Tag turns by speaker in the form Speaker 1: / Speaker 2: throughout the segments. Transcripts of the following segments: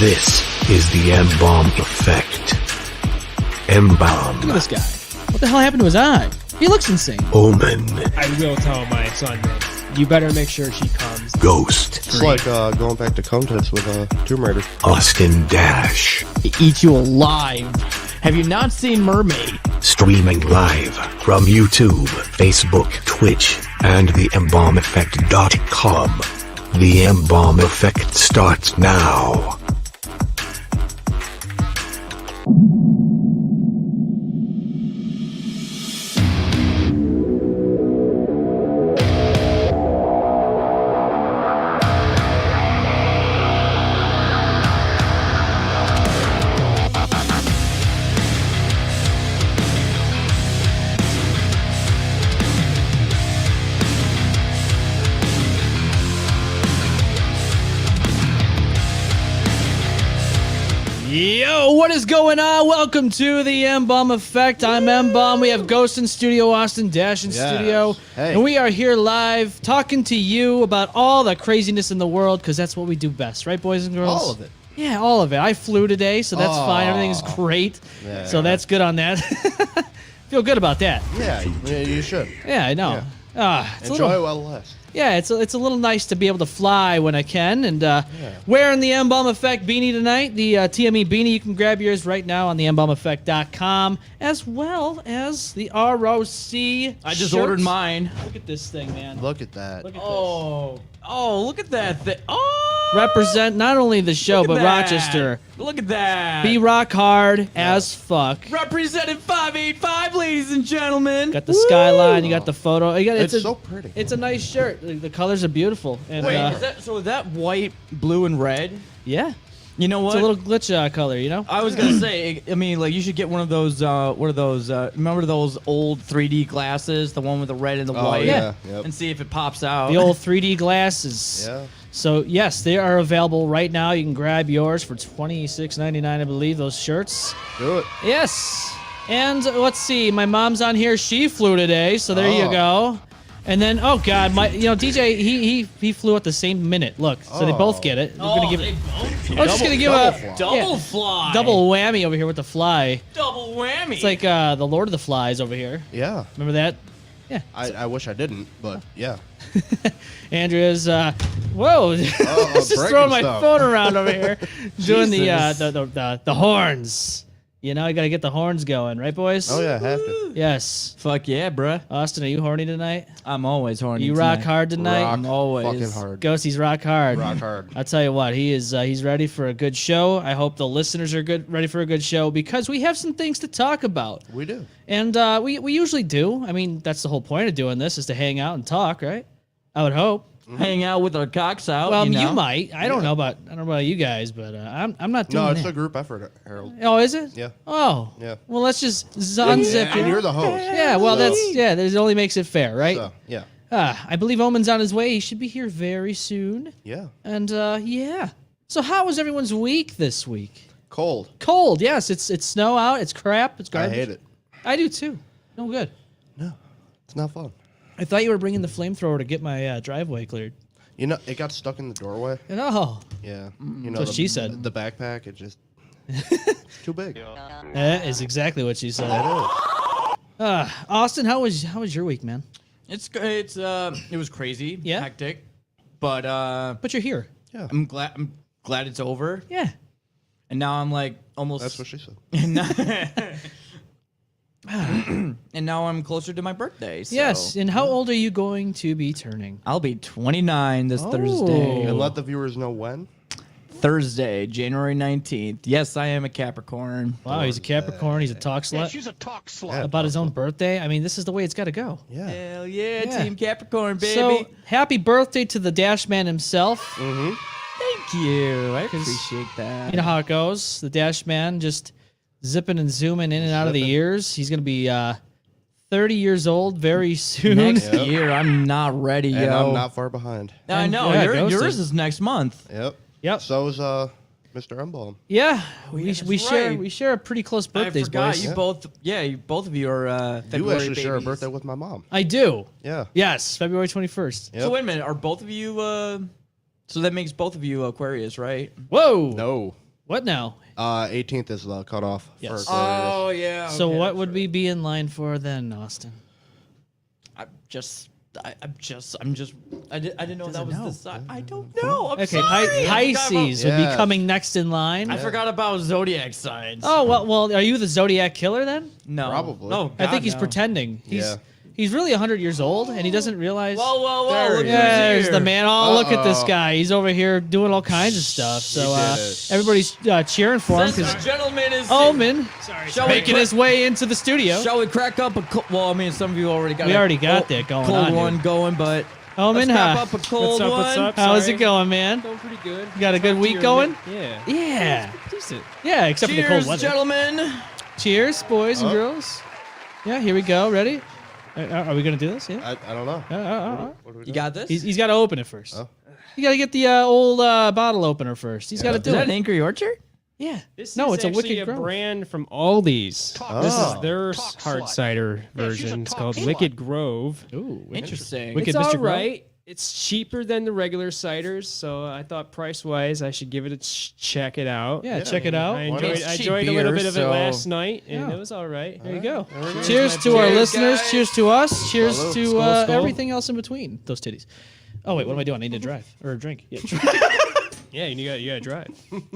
Speaker 1: This is the M-Balm effect. M-Balm.
Speaker 2: Look at this guy. What the hell happened to his eye? He looks insane.
Speaker 1: Omen.
Speaker 3: I will tell my son this. You better make sure she comes.
Speaker 1: Ghost.
Speaker 4: It's like going back to Countess with Tomb Raider.
Speaker 1: Austin Dash.
Speaker 2: Eat you alive. Have you not seen Mermaid?
Speaker 1: Streaming live from YouTube, Facebook, Twitch, and the embalmeffect.com. The M-Balm effect starts now.
Speaker 2: Yo, what is going on? Welcome to the M-Balm Effect. I'm M-Balm. We have Ghost in studio, Austin Dash in studio.
Speaker 4: Hey.
Speaker 2: And we are here live talking to you about all the craziness in the world, because that's what we do best, right, boys and girls?
Speaker 4: All of it.
Speaker 2: Yeah, all of it. I flew today, so that's fine. Everything's great.
Speaker 4: Yeah.
Speaker 2: So that's good on that. Feel good about that.
Speaker 4: Yeah, you should.
Speaker 2: Yeah, I know. It's a
Speaker 4: Enjoy
Speaker 2: little,
Speaker 4: it while it lasts.
Speaker 2: yeah, it's a little nice to be able to fly when I can. And wearing the M-Balm Effect beanie tonight, the TME beanie. You can grab yours right now on the embalmeffect.com, as well as the ROC
Speaker 5: I just
Speaker 2: shirt.
Speaker 5: ordered mine.
Speaker 2: Look at this thing, man.
Speaker 4: Look at that.
Speaker 2: Look at
Speaker 5: Oh, look at that thing. Oh,
Speaker 2: this. Represent not only the show,
Speaker 5: look at
Speaker 2: but
Speaker 5: that.
Speaker 2: Rochester.
Speaker 5: Look at that.
Speaker 2: Be rock hard as fuck.
Speaker 5: Represented 585, ladies and gentlemen.
Speaker 2: Got the skyline, you got the photo. You got,
Speaker 4: It's so pretty.
Speaker 2: It's a nice shirt. The colors are beautiful. And,
Speaker 5: Wait, is that white, blue, and red?
Speaker 2: yeah.
Speaker 5: You know what?
Speaker 2: It's a little glitch color, you know?
Speaker 5: I was gonna say, I mean, like you should get one of those. Remember those old 3D glasses, the one with the red and the white,
Speaker 4: yeah. Yep.
Speaker 5: and see if it pops out.
Speaker 2: The old 3D glasses.
Speaker 4: Yeah.
Speaker 2: So yes, they are available right now. You can grab yours for $26.99, I believe. Those shirts.
Speaker 4: Do it.
Speaker 2: Yes. And let's see, my mom's on here. She flew today, so there you
Speaker 4: Oh.
Speaker 2: go. And then, oh god, DJ, he flew at the same minute. Look, so they both get it. We're gonna give. I'm just gonna give a
Speaker 5: double fly,
Speaker 2: double whammy over here with the fly.
Speaker 5: double whammy.
Speaker 2: It's like the Lord of the Flies over here.
Speaker 4: Yeah.
Speaker 2: Remember that? Yeah.
Speaker 4: I wish I didn't, but yeah.
Speaker 2: Andrea's whoa, just
Speaker 4: breaking
Speaker 2: throwing my
Speaker 4: stuff.
Speaker 2: phone around over here, doing
Speaker 5: Jesus.
Speaker 2: the horns. You know, you gotta get the horns going, right, boys?
Speaker 4: Oh yeah, I have to.
Speaker 2: Yes.
Speaker 5: Fuck yeah, bruh.
Speaker 2: Austin, are you horny tonight?
Speaker 5: I'm always horny.
Speaker 2: You
Speaker 5: tonight.
Speaker 2: rock hard tonight.
Speaker 4: Rock
Speaker 5: I'm always
Speaker 4: fucking hard.
Speaker 2: Ghosty's rock hard.
Speaker 4: Rock hard.
Speaker 2: I'll tell you what, he's ready for a good show. I hope the listeners are ready for a good show, because we have some things to talk about.
Speaker 4: We do.
Speaker 2: And we usually do. I mean, that's the whole point of doing this, is to hang out and talk, right? I would hope.
Speaker 5: hang out with our cocks out.
Speaker 2: Well,
Speaker 5: you know?
Speaker 2: might. I don't know about you guys, but I'm not doing
Speaker 4: No, it's
Speaker 2: that.
Speaker 4: a group effort, Harold.
Speaker 2: Oh, is it?
Speaker 4: Yeah.
Speaker 2: Oh.
Speaker 4: Yeah.
Speaker 2: Well, let's just unzip
Speaker 4: And
Speaker 2: it.
Speaker 4: you're the host.
Speaker 2: Yeah. Well,
Speaker 4: So-
Speaker 2: that only makes it fair, right?
Speaker 4: So, yeah.
Speaker 2: I believe Omen's on his way. He should be here very soon.
Speaker 4: Yeah.
Speaker 2: And yeah. So how was everyone's week this week?
Speaker 4: Cold.
Speaker 2: Cold. Yes, it's snow out. It's crap. It's
Speaker 4: I
Speaker 2: garbage.
Speaker 4: hate it.
Speaker 2: I do too. No good.
Speaker 4: No, it's not fun.
Speaker 2: I thought you were bringing the flamethrower to get my driveway cleared.
Speaker 4: You know, it got stuck in the doorway.
Speaker 2: No.
Speaker 4: Yeah. You know,
Speaker 2: what she said.
Speaker 4: The backpack, it just it's too big.
Speaker 2: That is exactly what she said. Austin, how was your week, man?
Speaker 5: It was crazy,
Speaker 2: Yeah?
Speaker 5: hectic, but
Speaker 2: But you're here.
Speaker 5: I'm glad it's over,
Speaker 2: Yeah.
Speaker 5: and now I'm like almost.
Speaker 4: That's what she said.
Speaker 5: And now I'm closer to my birthday. So
Speaker 2: Yes. And how old are you going to be turning?
Speaker 5: I'll be 29 this
Speaker 2: Oh.
Speaker 5: Thursday.
Speaker 4: And let the viewers know when.
Speaker 5: Thursday, January 19th. Yes, I am a Capricorn.
Speaker 2: Wow, he's a Capricorn. He's a talk slut.
Speaker 6: She's a talk slut.
Speaker 4: Yeah.
Speaker 2: About his own birthday. I mean, this is the way it's got to go.
Speaker 4: Yeah.
Speaker 5: Hell yeah,
Speaker 2: Yeah.
Speaker 5: Team Capricorn, baby.
Speaker 2: So happy birthday to the Dash Man himself.
Speaker 5: Thank you. I appreciate that.
Speaker 2: You know how it goes. The Dash Man just zipping and zooming in and out of the years. He's going to be 30 years old very soon.
Speaker 5: Next year, I'm not ready,
Speaker 4: And
Speaker 5: yo.
Speaker 4: I'm not far behind.
Speaker 5: I know.
Speaker 2: Yeah,
Speaker 5: yours
Speaker 2: Ghosted.
Speaker 5: is next month.
Speaker 4: Yep.
Speaker 2: Yep.
Speaker 4: So is Mr. M-Balm.
Speaker 2: Yeah, we
Speaker 5: that's
Speaker 2: share
Speaker 5: right.
Speaker 2: we share a pretty close birthdays,
Speaker 5: I forgot
Speaker 2: boys.
Speaker 5: you both. Yeah, you both of you are
Speaker 4: You
Speaker 5: February
Speaker 4: actually share a
Speaker 5: babies.
Speaker 4: birthday with my mom.
Speaker 2: I do.
Speaker 4: Yeah.
Speaker 2: Yes, February 21st.
Speaker 4: Yep.
Speaker 5: So wait a minute, are both of you? So that makes both of you Aquarius, right?
Speaker 2: Whoa.
Speaker 4: No.
Speaker 2: What now?
Speaker 4: 18th is the cutoff.
Speaker 2: Yes.
Speaker 4: For
Speaker 5: Oh yeah.
Speaker 2: So
Speaker 5: okay,
Speaker 2: what
Speaker 5: that's
Speaker 2: would
Speaker 5: right.
Speaker 2: we be in line for then, Austin?
Speaker 5: I didn't know that was
Speaker 2: know.
Speaker 5: the side. I don't know. I'm
Speaker 2: Okay,
Speaker 5: sorry.
Speaker 2: Pisces would be
Speaker 4: Yes.
Speaker 2: coming next in line.
Speaker 5: I forgot about zodiac signs.
Speaker 2: Oh well, are you the zodiac killer then?
Speaker 5: no,
Speaker 4: Probably.
Speaker 5: No,
Speaker 2: I think
Speaker 5: God,
Speaker 2: he's
Speaker 5: no.
Speaker 2: pretending.
Speaker 4: Yeah.
Speaker 2: He's really 100 years old and he doesn't realize.
Speaker 5: Whoa!
Speaker 4: There
Speaker 5: Look
Speaker 4: he
Speaker 5: who's
Speaker 4: is.
Speaker 2: There's
Speaker 5: here.
Speaker 2: the man. Oh, look at this
Speaker 4: Uh-oh.
Speaker 2: guy. He's over here doing all kinds of stuff. So
Speaker 4: did it.
Speaker 2: everybody's cheering for him
Speaker 5: This
Speaker 2: because
Speaker 5: gentleman is
Speaker 2: Omen
Speaker 5: Shall we
Speaker 2: making his way into the studio.
Speaker 5: Shall we crack up a? Well, I mean, some of you already got.
Speaker 2: We already got
Speaker 5: a
Speaker 2: that going
Speaker 5: cold
Speaker 2: on,
Speaker 5: one
Speaker 2: dude.
Speaker 5: going, but
Speaker 2: Omen,
Speaker 5: let's crack
Speaker 2: huh?
Speaker 5: up a cold one.
Speaker 3: What's up?
Speaker 2: How's
Speaker 3: Sorry.
Speaker 2: it going, man?
Speaker 3: Going pretty good.
Speaker 2: You got a good week going?
Speaker 3: Yeah.
Speaker 2: Yeah.
Speaker 3: Decent.
Speaker 2: Yeah, except for the cold
Speaker 5: Cheers,
Speaker 2: weather.
Speaker 5: gentlemen.
Speaker 2: Cheers, boys and girls. Yeah, here we go. Ready? Are we gonna do this? Yeah.
Speaker 4: I don't know. What do we do?
Speaker 5: You got this.
Speaker 2: He's got to open it first.
Speaker 4: Oh.
Speaker 2: You got to get the old bottle opener first. He's got to
Speaker 5: Is
Speaker 2: do
Speaker 5: that
Speaker 2: it.
Speaker 5: an Angry Orchard?
Speaker 2: Yeah.
Speaker 3: This
Speaker 2: No,
Speaker 3: is
Speaker 2: it's a
Speaker 3: actually
Speaker 2: Wicked Grove.
Speaker 3: brand from Aldi's. This
Speaker 4: Oh.
Speaker 3: is their hard cider version. It's called Wicked Grove.
Speaker 2: Ooh,
Speaker 5: Interesting.
Speaker 2: Wicked
Speaker 3: It's
Speaker 2: Mr.
Speaker 3: all
Speaker 2: Grove?
Speaker 3: right. It's cheaper than the regular ciders, so I thought price-wise I should give it a check it out.
Speaker 2: Yeah, check it out.
Speaker 3: I
Speaker 4: Why not?
Speaker 3: enjoyed,
Speaker 5: It's
Speaker 3: I
Speaker 5: cheap
Speaker 3: enjoyed a little
Speaker 5: beer,
Speaker 3: bit of it
Speaker 5: so-
Speaker 3: last night, and
Speaker 2: Yeah.
Speaker 3: it was all right.
Speaker 2: There you go.
Speaker 3: Cheers,
Speaker 2: Cheers
Speaker 3: my
Speaker 2: to our
Speaker 3: boys.
Speaker 2: listeners.
Speaker 5: guys.
Speaker 2: Cheers to us. Cheers
Speaker 4: Salute.
Speaker 2: to
Speaker 3: Skull, skull.
Speaker 2: everything else in between those titties. Oh wait, what am I doing? I need to drive or drink. Yeah.
Speaker 3: Yeah, and you got to drive.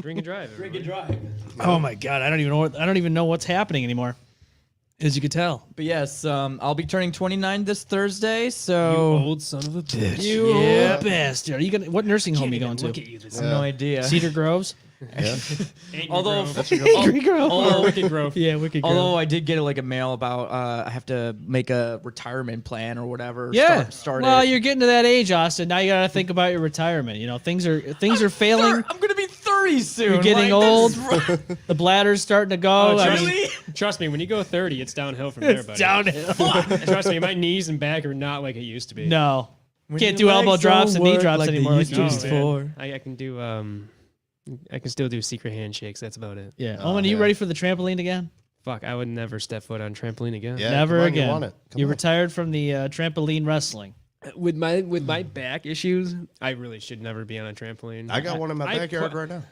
Speaker 3: Drink and drive. everybody.
Speaker 5: drive.
Speaker 2: Oh my god, I don't even know what's happening anymore. As you could tell.
Speaker 5: But yes, I'll be turning 29 this Thursday,
Speaker 3: You
Speaker 5: so
Speaker 3: old son of a bitch.
Speaker 2: You
Speaker 5: Yeah.
Speaker 2: bastard. Are you gonna? What nursing home are you going
Speaker 3: Look
Speaker 2: to?
Speaker 3: at you. This
Speaker 5: I have no idea.
Speaker 2: Cedar Groves.
Speaker 5: Although,
Speaker 2: Angry Grove.
Speaker 5: although,
Speaker 3: Wicked Grove.
Speaker 2: Yeah, Wicked Grove.
Speaker 5: although I did get like a mail about I have to make a retirement plan or whatever.
Speaker 2: Yeah.
Speaker 5: Start
Speaker 2: Well,
Speaker 5: it.
Speaker 2: you're getting to that age, Austin. Now you gotta think about your retirement. You know, things are failing.
Speaker 5: I'm gonna be 30 soon.
Speaker 2: You're getting
Speaker 5: like,
Speaker 2: old.
Speaker 5: that's-
Speaker 2: The bladder's starting to go. I mean,
Speaker 5: Really?
Speaker 3: Trust me, when you go 30, it's downhill from there,
Speaker 2: it's
Speaker 3: buddy.
Speaker 2: downhill.
Speaker 3: Trust me, my knees and back are not like it used to be.
Speaker 2: No,
Speaker 5: When
Speaker 2: can't
Speaker 5: your
Speaker 2: do elbow
Speaker 5: legs
Speaker 2: drops
Speaker 5: don't
Speaker 2: and knee
Speaker 5: work
Speaker 2: drops
Speaker 5: like they
Speaker 2: anymore.
Speaker 5: used
Speaker 2: Like
Speaker 5: to
Speaker 2: you used to.
Speaker 5: before.
Speaker 3: I can do I can still do secret handshakes. That's about it.
Speaker 2: Yeah. Owen, are you
Speaker 4: yeah.
Speaker 2: ready for the trampoline again?
Speaker 3: Fuck, I would never step foot on trampoline again.
Speaker 4: Yeah,
Speaker 2: Never
Speaker 4: come on,
Speaker 2: again.
Speaker 4: You want it. Come
Speaker 2: You
Speaker 4: on.
Speaker 2: retired from the trampoline wrestling.
Speaker 3: With my back issues, I really should never be on a trampoline.
Speaker 4: I got one in my
Speaker 3: I
Speaker 4: backyard
Speaker 3: put-
Speaker 4: right now.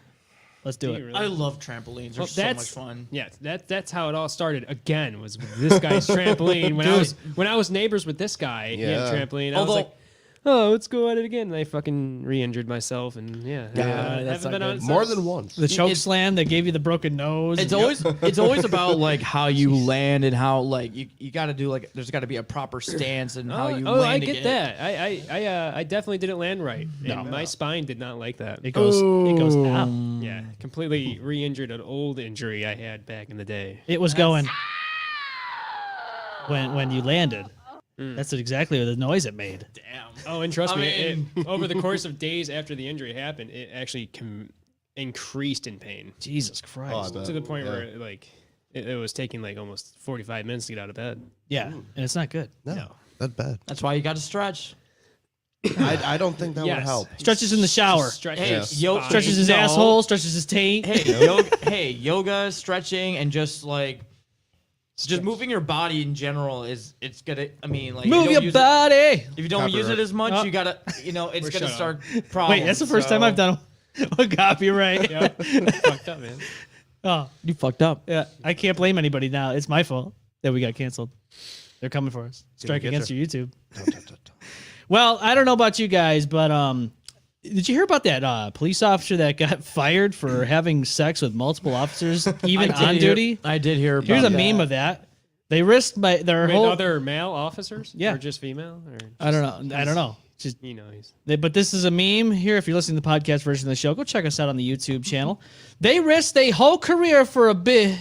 Speaker 2: Let's do
Speaker 3: Do
Speaker 2: it.
Speaker 3: you really?
Speaker 5: I love trampolines. They're
Speaker 3: Well,
Speaker 5: so much
Speaker 3: that's
Speaker 5: fun.
Speaker 3: Yeah, that's how it all started. Again, was with this guy's trampoline. When I was neighbors with this guy, he had a
Speaker 4: Yeah.
Speaker 3: trampoline. I
Speaker 5: Although-
Speaker 3: was like, oh, let's go at it again. And I fucking re-injured myself, and yeah,
Speaker 5: that's
Speaker 3: haven't been
Speaker 5: not
Speaker 3: on
Speaker 5: good.
Speaker 3: it
Speaker 4: More
Speaker 3: since.
Speaker 4: than once.
Speaker 2: The choke
Speaker 5: It's-
Speaker 2: slam that gave you the broken nose.
Speaker 5: It's always about like how you land and how like you got to do like there's got to be a proper stance and how you land.
Speaker 3: I
Speaker 5: to
Speaker 3: get that. I definitely didn't land right. And my spine did not like that.
Speaker 2: It goes out.
Speaker 3: Yeah, completely re-injured an old injury I had back in the day.
Speaker 2: It was going when you landed. That's exactly the noise it made.
Speaker 5: Damn.
Speaker 3: Oh, and trust
Speaker 5: I
Speaker 3: me,
Speaker 5: mean-
Speaker 3: over the course of days after the injury happened, it actually increased in pain
Speaker 2: Jesus Christ.
Speaker 4: Oh, I bet.
Speaker 3: to the point
Speaker 4: Yeah.
Speaker 3: where like it was taking like almost 45 minutes to get out of bed.
Speaker 2: Yeah, and it's not good.
Speaker 4: No, that's bad.
Speaker 5: That's why you got to stretch.
Speaker 4: I don't think that would
Speaker 3: Yes.
Speaker 4: help.
Speaker 2: Stretches in the shower.
Speaker 3: Stretch
Speaker 5: Hey,
Speaker 3: your
Speaker 5: yo-
Speaker 3: spine.
Speaker 2: Stretches his
Speaker 5: No.
Speaker 2: asshole. Stretches his taint.
Speaker 5: Hey, yoga, stretching, and just like just moving your body in general is it's gonna. I mean, like
Speaker 2: Move
Speaker 5: you
Speaker 2: your
Speaker 5: don't use
Speaker 2: body.
Speaker 5: If you don't use
Speaker 4: Copyright.
Speaker 5: it as much,
Speaker 2: Oh.
Speaker 5: you gotta. It's
Speaker 3: We're
Speaker 5: gonna
Speaker 3: shut
Speaker 5: start problems.
Speaker 2: Wait, that's the first time
Speaker 5: so-
Speaker 2: I've done a copyright.
Speaker 3: Yeah. Fucked up, man.
Speaker 2: Oh,
Speaker 5: You fucked up.
Speaker 2: yeah. I can't blame anybody now. It's my fault that we got canceled. They're coming for us. Strike
Speaker 4: get
Speaker 2: against
Speaker 4: you.
Speaker 2: your YouTube. Well, I don't know about you guys, but did you hear about that police officer that got fired for having sex with multiple officers, even on duty?
Speaker 5: I did hear. About
Speaker 2: Here's a
Speaker 5: that.
Speaker 2: meme of that. They risked their
Speaker 3: With
Speaker 2: whole.
Speaker 3: other male officers?
Speaker 2: Yeah.
Speaker 3: Or just female? Or
Speaker 2: I don't know. I don't know. Just
Speaker 3: you know, he's
Speaker 2: but this is a meme here. If you're listening to the podcast version of the show, go check us out on the YouTube channel. They risked their whole career for a bit.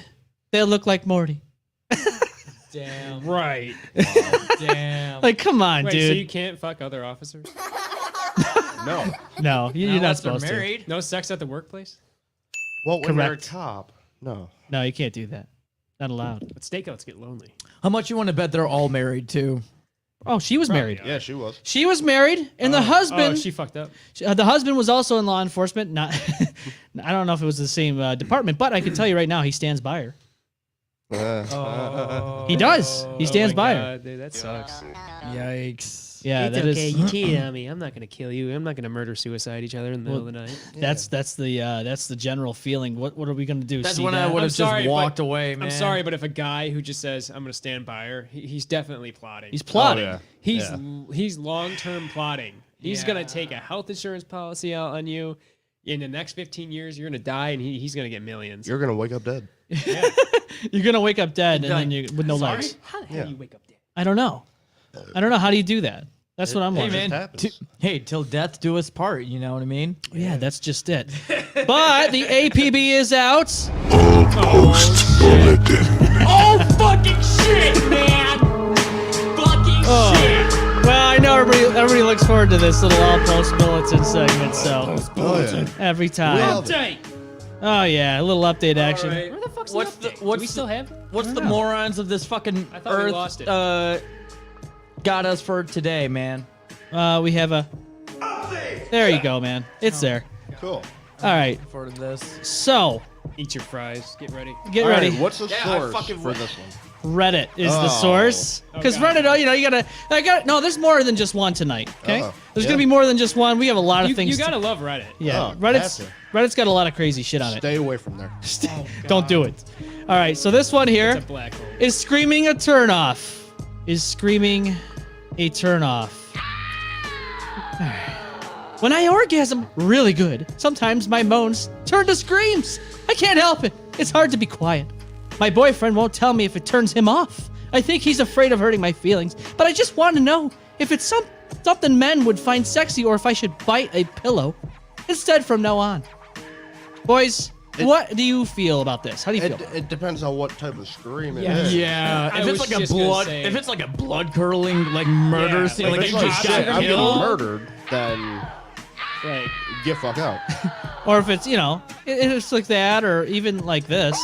Speaker 2: They look like Morty.
Speaker 5: Damn.
Speaker 3: right.
Speaker 5: Damn.
Speaker 2: Like, come on,
Speaker 3: Wait,
Speaker 2: dude.
Speaker 3: so you can't fuck other officers?
Speaker 4: No.
Speaker 2: No, you're not
Speaker 5: Unless they're
Speaker 2: supposed to.
Speaker 5: married.
Speaker 3: No sex at the workplace?
Speaker 4: Well, when you're a
Speaker 2: Correct.
Speaker 4: cop, no.
Speaker 2: No, you can't do that. Not allowed.
Speaker 3: But stakeouts get lonely.
Speaker 5: How much you want to bet they're all married too?
Speaker 2: Oh, she was married.
Speaker 4: Yeah, she was.
Speaker 2: She was married, and the
Speaker 3: Oh,
Speaker 2: husband.
Speaker 3: she fucked up.
Speaker 2: The husband was also in law enforcement. Not, I don't know if it was the same department, but I can tell you right now, he stands by her. He does. He stands by her.
Speaker 3: Dude, that sucks.
Speaker 5: Yikes.
Speaker 2: Yeah,
Speaker 3: It's
Speaker 2: that
Speaker 3: okay.
Speaker 2: is.
Speaker 3: You cheated on me. I'm not gonna kill you. I'm not gonna murder suicide each other in the middle of the night.
Speaker 2: That's the general feeling. What are we gonna do?
Speaker 5: That's
Speaker 2: See
Speaker 5: when I
Speaker 2: that?
Speaker 5: would
Speaker 3: I'm
Speaker 5: have just
Speaker 3: sorry,
Speaker 5: walked
Speaker 3: but-
Speaker 5: away, man.
Speaker 3: I'm sorry, but if a guy who just says I'm gonna stand by her, he's definitely plotting.
Speaker 2: He's plotting.
Speaker 4: yeah.
Speaker 3: He's long-term plotting. He's gonna take a health insurance policy out on you. In the next 15 years, you're gonna die, and he's gonna get millions.
Speaker 4: You're gonna wake up dead.
Speaker 2: You're gonna wake up dead and then you with no
Speaker 3: Sorry?
Speaker 2: legs.
Speaker 3: How the hell do you wake up dead?
Speaker 2: I don't know. How do you do that? That's what I'm
Speaker 5: Hey,
Speaker 2: wondering.
Speaker 5: man.
Speaker 4: happens.
Speaker 5: Hey, till death do us part. You know what I mean?
Speaker 2: Yeah, that's just it. But the APB is out.
Speaker 5: Oh, fucking shit, man! Fucking shit!
Speaker 2: Well, I know everybody looks forward to this little all post bulletin segment. So
Speaker 4: Oh, yeah.
Speaker 2: every
Speaker 4: We
Speaker 2: time.
Speaker 4: love it.
Speaker 3: Update.
Speaker 2: Oh yeah, a little update action.
Speaker 5: Alright.
Speaker 3: Where the fuck's
Speaker 5: What's
Speaker 3: the
Speaker 5: the-
Speaker 3: update?
Speaker 5: what's
Speaker 3: Do we
Speaker 5: the-
Speaker 3: still have?
Speaker 5: What's the morons of this fucking
Speaker 3: I thought we
Speaker 5: earth
Speaker 3: lost it.
Speaker 5: got us for today, man?
Speaker 2: We have a. There you go, man. It's there.
Speaker 4: Cool.
Speaker 2: All right.
Speaker 5: For this.
Speaker 2: So
Speaker 3: Eat your fries. Get ready.
Speaker 2: get
Speaker 4: All
Speaker 2: ready.
Speaker 4: right, what's the
Speaker 5: Yeah, I
Speaker 4: source
Speaker 5: fucking
Speaker 4: for
Speaker 5: re-
Speaker 4: this one?
Speaker 2: Reddit is the
Speaker 4: Oh.
Speaker 2: source. Because
Speaker 3: God.
Speaker 2: Reddit, you gotta. No, there's more than just one tonight. Okay.
Speaker 4: Oh,
Speaker 2: There's
Speaker 4: yeah.
Speaker 2: gonna be more than just one. We have a lot of
Speaker 3: You
Speaker 2: things.
Speaker 3: gotta love Reddit.
Speaker 2: Yeah.
Speaker 4: Oh,
Speaker 2: Reddit's got a lot of crazy shit on it.
Speaker 4: Stay away from there.
Speaker 2: Don't do it. All right. So this one here
Speaker 3: It's a black hole.
Speaker 2: is screaming a turnoff. Is screaming a turnoff. When I orgasm really good, sometimes my moans turn to screams. I can't help it. It's hard to be quiet. My boyfriend won't tell me if it turns him off. I think he's afraid of hurting my feelings, but I just want to know if it's something men would find sexy or if I should bite a pillow instead from now on. Boys, what do you feel about this? How do you feel?
Speaker 4: It depends on what type of scream it
Speaker 3: Yeah.
Speaker 4: is.
Speaker 5: Yeah,
Speaker 3: I
Speaker 5: if
Speaker 3: was
Speaker 5: it's like a
Speaker 3: just gonna
Speaker 5: blood,
Speaker 3: say-
Speaker 5: if it's like a blood curdling like murder
Speaker 3: Yeah,
Speaker 5: scene,
Speaker 3: like
Speaker 5: like,
Speaker 4: If
Speaker 5: you
Speaker 4: it's like
Speaker 5: just
Speaker 4: shit,
Speaker 5: got
Speaker 4: I'm getting
Speaker 5: killed.
Speaker 4: murdered, then
Speaker 3: Right.
Speaker 4: get fuck out.
Speaker 2: Or if it's, if it's like that, or even like this.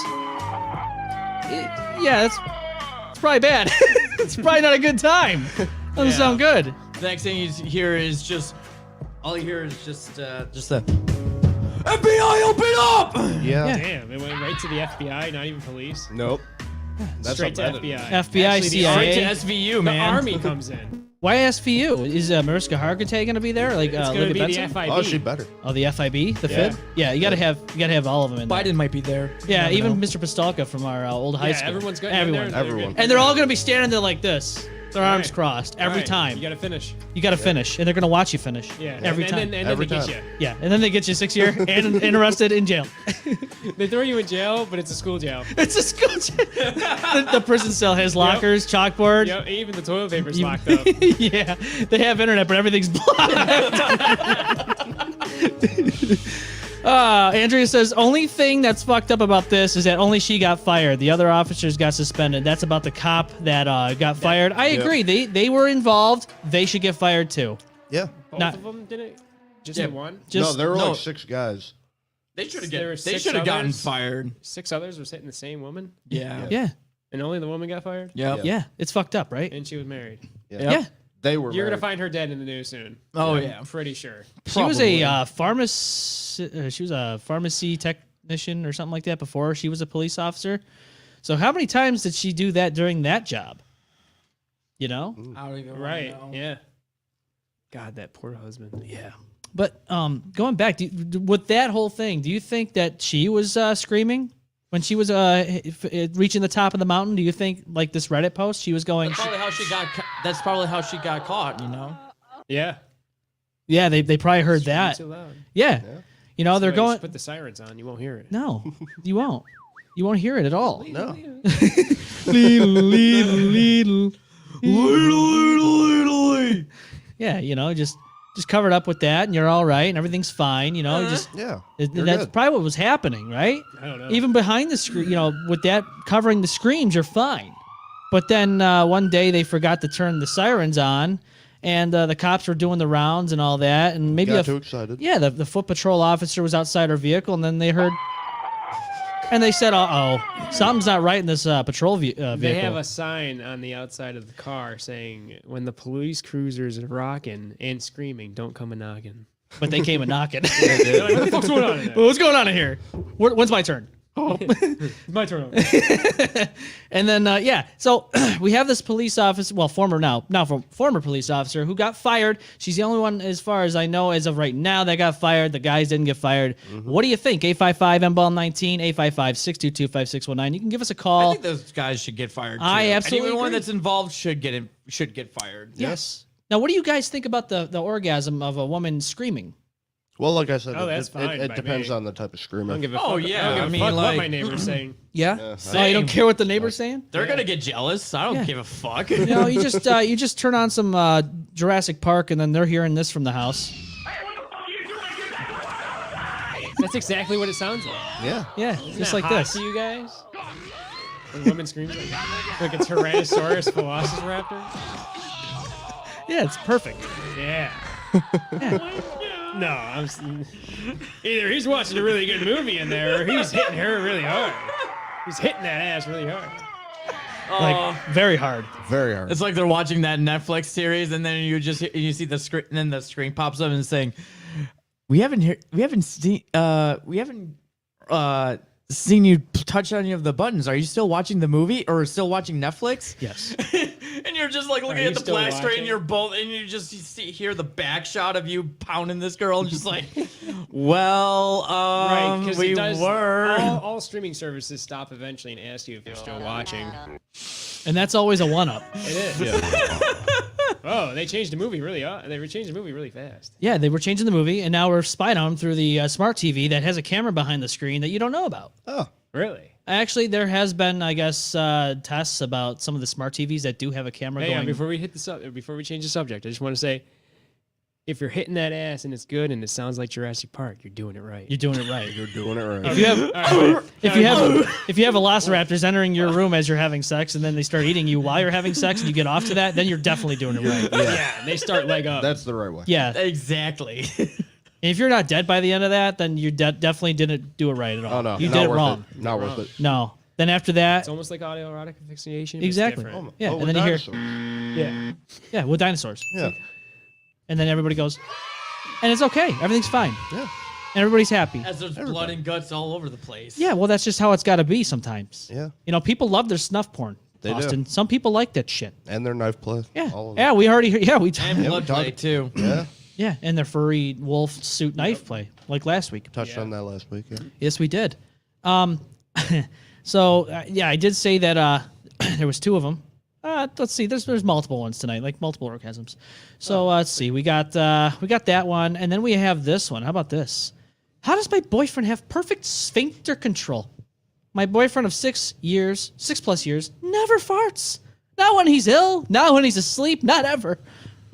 Speaker 2: Yeah, it's probably bad. It's probably not a good time. Doesn't sound good.
Speaker 5: The next thing you hear is just, all you hear is just the FBI, open up!
Speaker 4: Yeah.
Speaker 3: Damn, it went right to the FBI, not even police.
Speaker 4: Nope. That's
Speaker 3: Straight to
Speaker 4: not bad.
Speaker 3: FBI.
Speaker 2: FBI,
Speaker 3: Actually, the
Speaker 2: CIA.
Speaker 5: Straight to SVU,
Speaker 3: The
Speaker 5: man.
Speaker 3: army comes in.
Speaker 2: Why SVU? Is Mariska Hargitay gonna be there? Like
Speaker 3: It's gonna
Speaker 2: Olivia
Speaker 3: be
Speaker 2: Benson?
Speaker 3: the FIB.
Speaker 4: Oh, she better.
Speaker 2: Oh, the FIB, the
Speaker 4: Yeah.
Speaker 2: FIB. Yeah, you gotta have all of them in there.
Speaker 5: Biden might be there.
Speaker 2: Yeah,
Speaker 5: You never
Speaker 2: even
Speaker 5: know.
Speaker 2: Mr. Pistolka from our old high
Speaker 3: Yeah,
Speaker 2: school.
Speaker 3: everyone's got
Speaker 2: Everyone.
Speaker 4: Everyone.
Speaker 2: And they're all gonna be standing there like this, their arms
Speaker 3: Right.
Speaker 2: crossed every
Speaker 3: Right.
Speaker 2: time.
Speaker 3: You gotta finish.
Speaker 2: You gotta finish, and they're gonna watch you finish.
Speaker 3: Yeah.
Speaker 2: every
Speaker 3: and,
Speaker 2: time.
Speaker 3: And then
Speaker 4: Every
Speaker 3: they get
Speaker 4: time.
Speaker 3: you.
Speaker 2: Yeah, and then they get you 6 year and arrested in jail.
Speaker 3: They throw you in jail, but it's a school jail.
Speaker 2: It's a school jail. The prison cell has lockers, chalkboard.
Speaker 3: Yep, even the toilet paper's
Speaker 2: You-
Speaker 3: locked up.
Speaker 2: Yeah, they have internet, but everything's blocked. Andrea says, only thing that's fucked up about this is that only she got fired. The other officers got suspended. That's about the cop that got fired. I agree. They were involved. They should get fired too.
Speaker 4: Yeah.
Speaker 3: Both
Speaker 2: Not-
Speaker 3: of them did it? Just
Speaker 5: Yeah.
Speaker 3: the one?
Speaker 4: No, there were
Speaker 5: no.
Speaker 4: like 6 guys.
Speaker 5: They should have
Speaker 3: There were
Speaker 5: they
Speaker 3: 6
Speaker 5: should have gotten
Speaker 3: others?
Speaker 5: fired.
Speaker 3: 6 others were hitting the same woman?
Speaker 5: Yeah.
Speaker 2: Yeah,
Speaker 3: And only the woman got fired?
Speaker 5: Yep.
Speaker 2: yeah, it's fucked up, right?
Speaker 3: And she was married.
Speaker 4: Yeah.
Speaker 2: Yeah.
Speaker 4: They were
Speaker 3: You're
Speaker 4: married.
Speaker 3: gonna find her dead in the news soon.
Speaker 5: Oh,
Speaker 3: I'm
Speaker 5: yeah.
Speaker 3: pretty sure.
Speaker 2: She was a
Speaker 5: Probably.
Speaker 2: she was a pharmacy technician or something like that before she was a police officer. So how many times did she do that during that job? You know?
Speaker 5: I don't even
Speaker 3: Right.
Speaker 5: know.
Speaker 3: Yeah. God, that poor husband.
Speaker 2: Yeah. But going back, with that whole thing, do you think that she was screaming when she was reaching the top of the mountain? Do you think, like this Reddit post, she was going?
Speaker 5: That's probably how she got. That's probably how she got caught. You know.
Speaker 3: Yeah.
Speaker 2: Yeah, they probably heard that.
Speaker 3: Too loud.
Speaker 2: Yeah. You know, they're
Speaker 3: That's why you
Speaker 2: going.
Speaker 3: should put the sirens on. You won't hear it.
Speaker 2: No, you won't. You won't hear it at all.
Speaker 4: No.
Speaker 2: Yeah, just cover it up with that, and you're all right, and everything's fine. Just
Speaker 4: Yeah.
Speaker 2: that's
Speaker 4: You're good.
Speaker 2: probably what was happening, right?
Speaker 3: I don't know.
Speaker 2: Even behind the screen, with that covering the screams, you're fine. But then one day they forgot to turn the sirens on, and the cops were doing the rounds and all that, and maybe
Speaker 4: Got too excited.
Speaker 2: yeah, the foot patrol officer was outside her vehicle, and then they heard, and they said, "Uh-oh, something's not right in this patrol vehicle."
Speaker 3: They have a sign on the outside of the car saying, "When the police cruisers are rocking and screaming, don't come a knocking."
Speaker 2: But they came a knocking.
Speaker 3: They're like, what the fuck's going on in there?
Speaker 2: What's going on in here? When's my turn?
Speaker 3: My turn.
Speaker 2: And then, so we have this police officer, well, former police officer who got fired. She's the only one, as far as I know, as of right now, that got fired. The guys didn't get fired. What do you think? 855-MBALM-19, 855-622-5619. You can give us a call.
Speaker 5: I think those guys should get fired. Too.
Speaker 2: I absolutely
Speaker 5: Anyone
Speaker 2: agree.
Speaker 5: that's involved should get fired.
Speaker 2: Yes. Now, what do you guys think about the orgasm of a woman screaming?
Speaker 4: Well, like I said,
Speaker 3: Oh, that's fine
Speaker 4: it
Speaker 3: by
Speaker 4: depends
Speaker 3: me.
Speaker 4: on the type of
Speaker 3: I don't
Speaker 4: screaming.
Speaker 3: give a
Speaker 5: Oh,
Speaker 3: fuck.
Speaker 5: yeah,
Speaker 3: I don't
Speaker 5: I
Speaker 3: give
Speaker 5: mean,
Speaker 3: a fuck what
Speaker 5: like-
Speaker 3: my neighbor's saying.
Speaker 2: Yeah?
Speaker 4: Yeah.
Speaker 2: Oh, you don't care what the neighbor's saying?
Speaker 5: They're gonna get jealous. I don't give a fuck.
Speaker 2: No, you just turn on some Jurassic Park, and then they're hearing this from the house.
Speaker 3: That's exactly what it sounds like.
Speaker 4: Yeah.
Speaker 2: Yeah,
Speaker 3: Isn't
Speaker 2: just
Speaker 3: that
Speaker 2: like
Speaker 3: hot
Speaker 2: this.
Speaker 3: to you guys? When women scream like a Tyrannosaurus Velociraptor.
Speaker 2: Yeah, it's perfect.
Speaker 3: Yeah. No, either he's watching a really good movie in there, or he's hitting her really hard. He's hitting that ass really hard.
Speaker 2: Like, very hard.
Speaker 4: Very hard.
Speaker 5: It's like they're watching that Netflix series, and then you see the screen, and then the screen pops up and it's saying, "We haven't seen you touch any of the buttons. Are you still watching the movie or still watching Netflix?"
Speaker 2: Yes.
Speaker 5: And you're just like looking
Speaker 3: you
Speaker 5: at the
Speaker 3: still
Speaker 5: black screen,
Speaker 3: watching?
Speaker 5: you're both, and you just hear the back shot of you pounding this girl, and just like, well,
Speaker 3: Right, because
Speaker 5: we
Speaker 3: it does.
Speaker 5: were.
Speaker 3: All streaming services stop eventually and ask you if you're still watching.
Speaker 2: And that's always a one-up.
Speaker 3: It is. Oh, they changed the movie really. They changed the movie really fast.
Speaker 2: Yeah, they were changing the movie, and now we're spying on them through the smart TV that has a camera behind the screen that you don't know about.
Speaker 4: Oh.
Speaker 3: Really?
Speaker 2: Actually, there has been, I guess, tests about some of the smart TVs that do have a camera
Speaker 3: Hey,
Speaker 2: going.
Speaker 3: before we change the subject, I just want to say, if you're hitting that ass and it's good and it sounds like Jurassic Park, you're doing it right.
Speaker 2: You're doing it right.
Speaker 4: You're doing it right.
Speaker 2: If you have, if you have velociraptors entering your room as you're having sex, and then they start eating you while you're having sex, and you get off to that, then you're definitely doing it right.
Speaker 3: Yeah, and they start leg up.
Speaker 4: That's the right way.
Speaker 2: Yeah.
Speaker 5: Exactly.
Speaker 2: And if you're not dead by the end of that, then you definitely didn't do it right at all.
Speaker 4: Oh, no.
Speaker 2: You
Speaker 4: not
Speaker 2: did it
Speaker 4: worth
Speaker 2: wrong.
Speaker 4: Not worth it.
Speaker 2: No. Then after that,
Speaker 3: It's almost like autoerotic asphyxiation. but it's
Speaker 2: exactly.
Speaker 3: different.
Speaker 2: Yeah,
Speaker 4: Oh,
Speaker 2: and then you hear,
Speaker 4: dinosaurs.
Speaker 3: Yeah.
Speaker 2: yeah, with dinosaurs.
Speaker 4: Yeah.
Speaker 2: And then everybody goes, and it's okay. Everything's fine.
Speaker 4: Yeah.
Speaker 2: And everybody's happy.
Speaker 5: As there's blood and guts all over the place.
Speaker 2: Yeah, well, that's just how it's got to be sometimes.
Speaker 4: Yeah.
Speaker 2: You know, people love their snuff porn.
Speaker 4: They do.
Speaker 2: Austin. Some people like that shit.
Speaker 4: And their knife play.
Speaker 2: Yeah.
Speaker 4: All of
Speaker 2: Yeah, we already heard. Yeah, we
Speaker 5: And
Speaker 4: Yeah,
Speaker 5: blood
Speaker 4: we talked-
Speaker 5: play too.
Speaker 4: Yeah.
Speaker 2: yeah, and their furry wolf suit knife play like last week.
Speaker 4: Touched on that last week. Yeah.
Speaker 2: Yes, we did. So yeah, I did say that there was two of them. Let's see. There's multiple ones tonight, like multiple orgasms. So let's see. We got that one, and then we have this one. How about this? How does my boyfriend have perfect sphincter control? My boyfriend of 6 plus years, never farts. Not when he's ill, not when he's asleep, not ever.